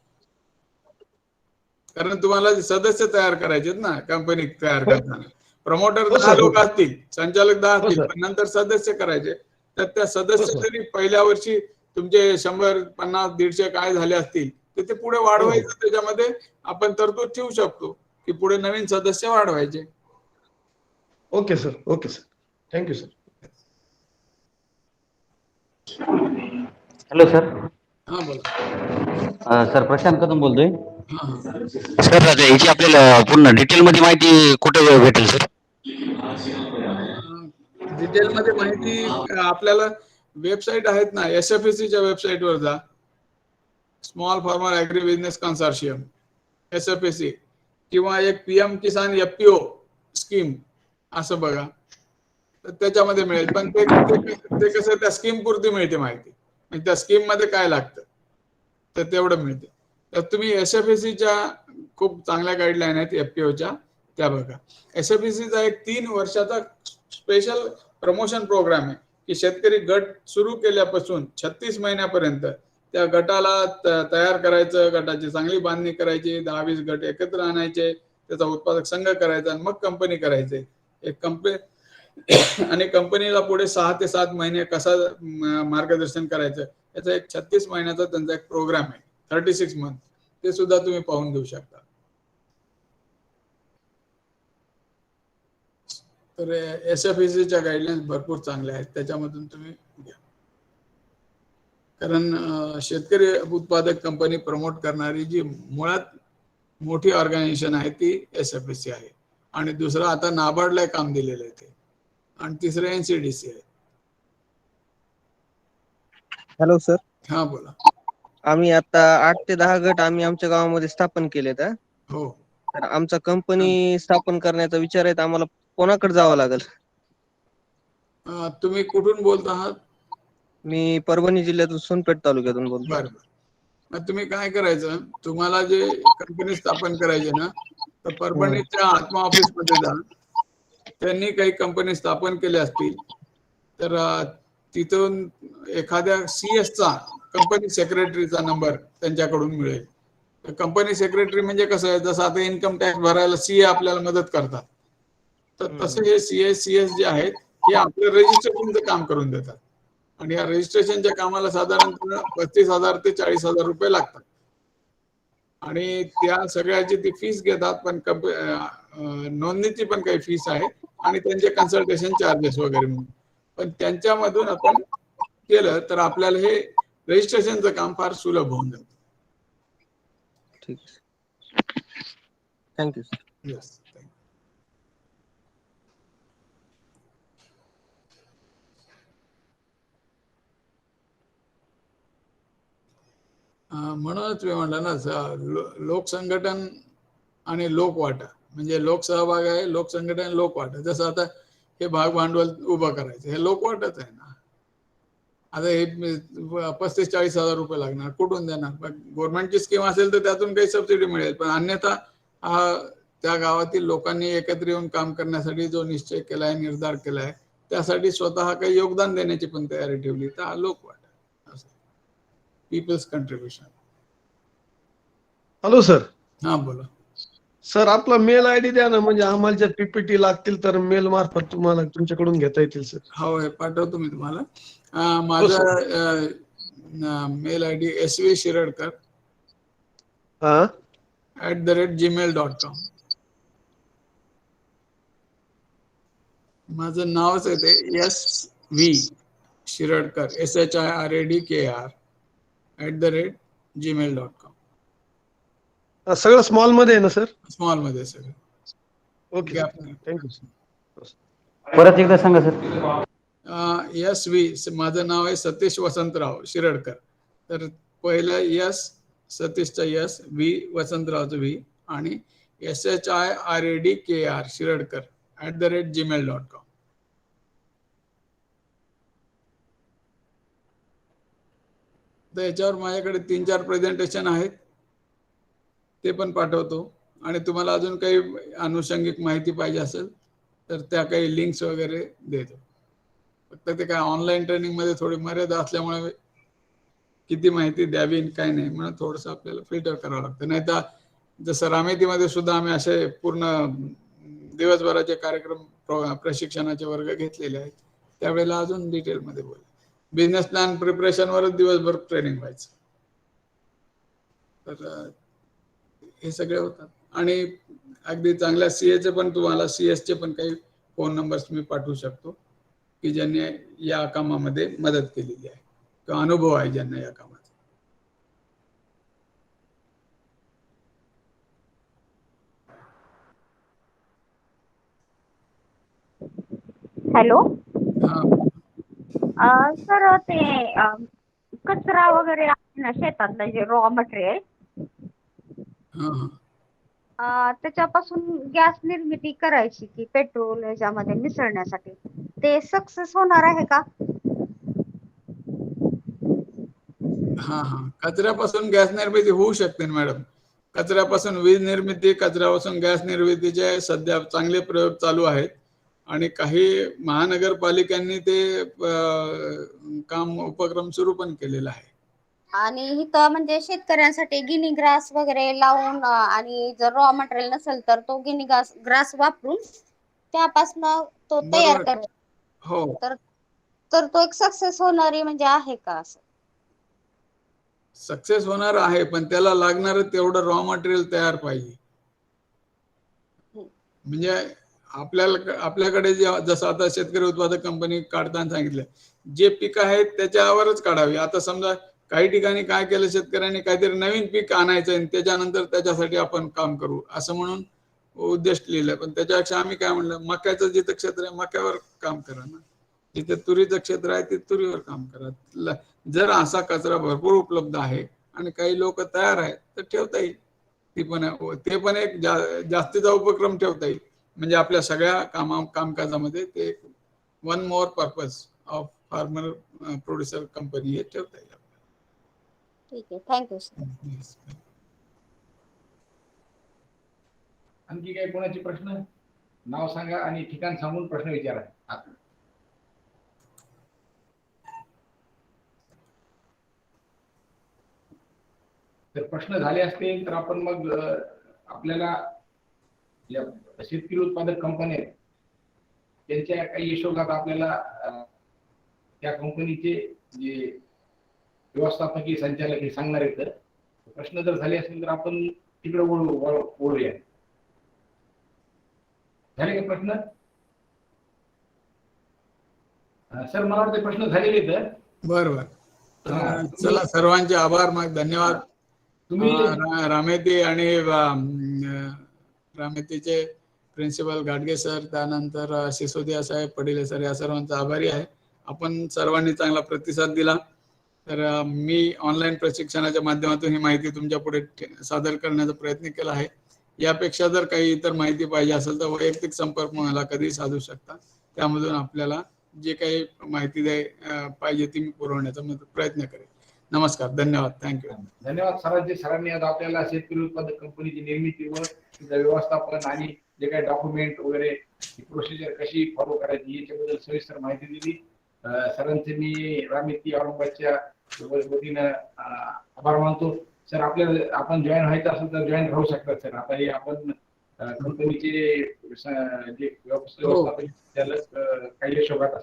कारण तुम्हाला सदस्य तयार करायचे ना कंपनी तयार करताना. प्रमोटर 10 लोक असतील, संचालक 10 असतील, पण नंतर सदस्य करायचे. तर त्या सदस्य जरी पहिल्या वर्षी तुमचे 100, 50, 150 काय झाले असतील तर ते पुढे वाढवायचं. त्याच्यामध्ये आपण तरतूद ठेवू शकतो की पुढे नवीन सदस्य वाढवायचे.
Okay sir. Okay sir. Thank you sir.
Hello sir.
हा बोला.
सर प्रशांत कदम बोलतोय.
हा हा.
सर आता याची आपल्याला पूर्ण डिटेल मध्ये माहिती कुठे भेटेल सर?
डिटेल मध्ये माहिती आपल्याला वेबसाईट आहेत ना, SFACच्या वेबसाईटवर जा. Small farmer agri business consortium, SFAC, किंवा एक PM किसान FPO स्कीम असं बघा, तर त्याच्यामध्ये मिळेल. पण ते कसं त्या स्कीम पुरती मिळते माहिती, म्हणजे त्या स्कीम मध्ये काय लागतं तर तेवढं मिळते. तर तुम्ही SFACच्या खूप चांगल्या गाईडलाईन आहेत FPOच्या, त्या बघा. SFACचा एक 3 वर्षाचा स्पेशल प्रमोशन प्रोग्राम आहे की शेतकरी गट सुरू केल्यापासून 36 महिन्यापर्यंत त्या गटाला तयार करायचं, गटाची चांगली बांधणी करायची, 10-20 गट एकत्र आणायचे, त्याचा उत्पादक संघ करायचा आणि मग कंपनी करायचे. एक कंपनी आणि कंपनीला पुढे 6 ते 7 महिने कसा मार्गदर्शन करायचं याचा एक 36 महिन्याचा त्यांचा एक प्रोग्राम आहे, 36 मंथ. ते सुद्धा तुम्ही पाहून घेऊ शकता. तर SFACच्या गाईडलाईन्स भरपूर चांगल्या आहेत, त्याच्यामधून तुम्ही घ्या. कारण शेतकरी उत्पादक कंपनी प्रमोट करणारी जी मुळात मोठी ऑर्गनायझेशन आहे ती SFAC आहे. आणि दुसरं आता नाबार्डला काम दिलेलं आहे ते, आणि तिसरं NCDC आहे.
Hello sir.
हा बोला.
आम्ही आता 8 ते 10 गट आम्ही आमच्या गावामध्ये स्थापन केलेत.
हो.
तर आमचा कंपनी स्थापन करण्याचा विचार आहे, तर आम्हाला कोणाकडे जावं लागेल?
तुम्ही कुठून बोलत आहात?
मी परभणी जिल्ह्यातून सोनपेठ तालुक्यातून बोलतो.
बरं. मग तुम्ही काय करायचं, तुम्हाला जे कंपनी स्थापन करायची ना, तर परभणीच्या आत्मा ऑफिस मध्ये जा. त्यांनी काही कंपनी स्थापन केल्या असतील तर तिथून एखाद्या CS चा, कंपनी सेक्रेटरीचा नंबर त्यांच्याकडून मिळेल. तर कंपनी सेक्रेटरी म्हणजे कसं आहे, जसं आता इन्कम टॅक्स भरायला CA आपल्याला मदत करतात, तर तसे हे CS जे आहेत हे आपलं रजिस्ट्रेशनचं काम करून देतात. आणि या रजिस्ट्रेशनच्या कामाला साधारणतः 35,000 ते 40,000 रुपये लागतात. आणि त्या सगळ्याची ती फीस घेतात, पण नोंदणीची पण काही फीस आहे आणि त्यांचे कन्सल्टेशन चार्जेस वगैरे म्हणून. पण त्यांच्यामधून आपण केलं तर आपल्याला हे रजिस्ट्रेशनचं काम फार सुलभ होऊन जातं.
ठीक आहे. थँक्यू.
येस. म्हणूनच मी म्हटलं ना, लोकसंघटन आणि लोकवाटा म्हणजे लोकसहभाग आहे, लोकसंघटन, लोकवाटा. जसं आता हे भाग भांडवल उभं करायचं, हे लोकवाटच आहे ना. आता हे 35-40 हजार रुपये लागणार, कुठून देणार? गव्हर्नमेंटची स्कीम असेल तर त्यातून काही सबसिडी मिळेल, पण अन्यथा त्या गावातील लोकांनी एकत्र येऊन काम करण्यासाठी जो निश्चय केलाय, निर्धार केलाय, त्यासाठी स्वतः काही योगदान देण्याची पण तयारी ठेवली, तर हा लोकवाटा असं पीपल्स कंट्रीब्युशन.
Hello sir.
हा बोला.
सर आपला मेल आयडी द्या ना, म्हणजे आम्हाला जर पीपीटी लागतील तर मेल मार्फत तुम्हाला तुमच्याकडून घेता येतील सर.
हो, हे पाठवतो मी तुम्हाला.
हो,
माझा
सर.
मेल आयडी svshiradkar
हा
@gmail.com. माझं नावच आहे ते SV शिरडकर SHIRADKR @gmail.com.
सगळं स्मॉल मध्ये आहे ना सर?
स्मॉल मध्ये सगळं.
Okay thank you sir.
परत एकदा सांगा सर.
SV माझं नाव आहे सतीश वसंतराव शिरडकर. तर पहिलं यस, सतीशचा यस, V वसंतरावचं V आणि SHIRADKR शिरडकर @gmail.com. तर याच्यावर माझ्याकडे 3-4 प्रेझेंटेशन आहेत, ते पण पाठवतो. आणि तुम्हाला अजून काही अनुषंगिक माहिती पाहिजे असेल तर त्या काही लिंक्स वगैरे देतो. फक्त ते काय ऑनलाईन ट्रेनिंग मध्ये थोडी मर्यादा असल्यामुळे किती माहिती द्यावी काय नाही म्हणून थोडंसं आपल्याला फिल्टर करावं लागतं. नाही तर जसं रामेतीमध्ये सुद्धा आम्ही असे पूर्ण दिवसभराचे कार्यक्रम, प्रशिक्षणाचे वर्ग घेतलेले आहेत, त्यावेळेला अजून डिटेलमध्ये बोल. बिझनेस प्लॅन प्रिपरेशनवरच दिवसभर ट्रेनिंग व्हायचं. तर हे सगळे होतात. आणि अगदी चांगल्या सीएचे पण, तुम्हाला सीएसचे पण काही फोन नंबर्स मी पाठवू शकतो की ज्यांनी या कामामध्ये मदत केलेली आहे किंवा अनुभव आहे ज्यांना या कामात.
हॅलो
हा
सर, ते कचरा वगैरे आहे ना शेतातलं, जे रॉ मटेरियल,
हा हा
त्याच्यापासून गॅस निर्मिती करायची की पेट्रोल याच्यामध्ये मिसळण्यासाठी, ते सक्सेस होणार आहे का?
हा कचऱ्यापासून गॅस निर्मिती होऊ शकते मॅडम. कचऱ्यापासून वीज निर्मिती, कचऱ्यापासून गॅस निर्मितीचे सध्या चांगले प्रयोग चालू आहेत आणि काही महानगरपालिकांनी ते उपक्रम सुरू पण केलेला आहे.
आणि इथं म्हणजे शेतकऱ्यांसाठी गिनी ग्रास वगैरे लावून, आणि जर रॉ मटेरियल नसेल तर तो गिनी ग्रास वापरून त्यापासून तो तयार
बरोबर.
करायचा.
हो,
तर तो एक सक्सेस होणारी म्हणजे आहे का असं?
सक्सेस होणार आहे, पण त्याला लागणार तेवढं रॉ मटेरियल तयार पाहिजे. म्हणजे आपल्याकडे जसं आता शेतकरी उत्पादक कंपनी काढताना सांगितलं, जे पीक आहेत त्याच्यावरच काढावी. आता समजा काही ठिकाणी काय केलं, शेतकऱ्यांनी काहीतरी नवीन पीक आणायचं आणि त्याच्यानंतर त्याच्यासाठी आपण काम करू असं म्हणून उद्देश लिहिलं. पण त्याच्यापेक्षा आम्ही काय म्हणलं, मक्याचं जिथं क्षेत्र आहे मक्यावर काम करा ना, जिथे तुरीचं क्षेत्र आहे ते तुरीवर काम करा. जर असा कचरा भरपूर उपलब्ध आहे आणि काही लोक तयार आहेत तर ठेवता येईल. ते पण एक जास्तीचा उपक्रम ठेवता येईल. म्हणजे आपल्या सगळ्या कामकाजामध्ये ते one more purpose of farmer producer company हे ठेवता येईल.
ठीक आहे, थँक्यू सर.
आणखी काही कोणाचे प्रश्न? नाव सांगा आणि ठिकाण सांगून प्रश्न विचारा. जर प्रश्न झाले असतील तर आपण मग आपल्याला शेतकरी उत्पादक कंपन्या आहेत त्यांच्या काही यशोगाथा आपल्याला त्या कंपनीचे जे व्यवस्थापकीय संचालक हे सांगणार आहेत. प्रश्न जर झाले असतील तर आपण तिकडे वळूया. झाले का प्रश्न? सर मला वाटतं प्रश्न झालेले आहेत.
बरोबर. चला सर्वांचे आभार, मग धन्यवाद.
तुम्ही
रामेती आणि रामेतीचे प्रिन्सिपल घाटगे सर, त्यानंतर सिसोदिया साहेब, पडिले सर, या सर्वांचा आभारी आहे. आपण सर्वांनी चांगला प्रतिसाद दिला. तर मी ऑनलाईन प्रशिक्षणाच्या माध्यमातून ही माहिती तुमच्या पुढे सादर करण्याचा प्रयत्न केला आहे. यापेक्षा जर काही इतर माहिती पाहिजे असेल तर वैयक्तिक संपर्क मला कधी साधू शकता. त्यामधून आपल्याला जे काही माहिती पाहिजे ती मी पुरवण्याचा प्रयत्न करेन. नमस्कार, धन्यवाद, थँक्यू.
धन्यवाद सरांचे. सरांनी आज आपल्याला शेतकरी उत्पादक कंपनीची निर्मिती व तिचं व्यवस्थापन आणि जे काही डॉक्युमेंट वगैरे प्रोसिजर कशी फॉलो करायची याच्याबद्दल सविस्तर माहिती दिली. सरांचे मी रामेती औरंगाबादच्या वतीनं आभार मानतो. सर आपण जॉईन व्हायचं असेल तर जॉईन राहू शकतात सर. आता हे आपण कंपनीचे जे व्यवस्थापन त्याला काही यशोगाथा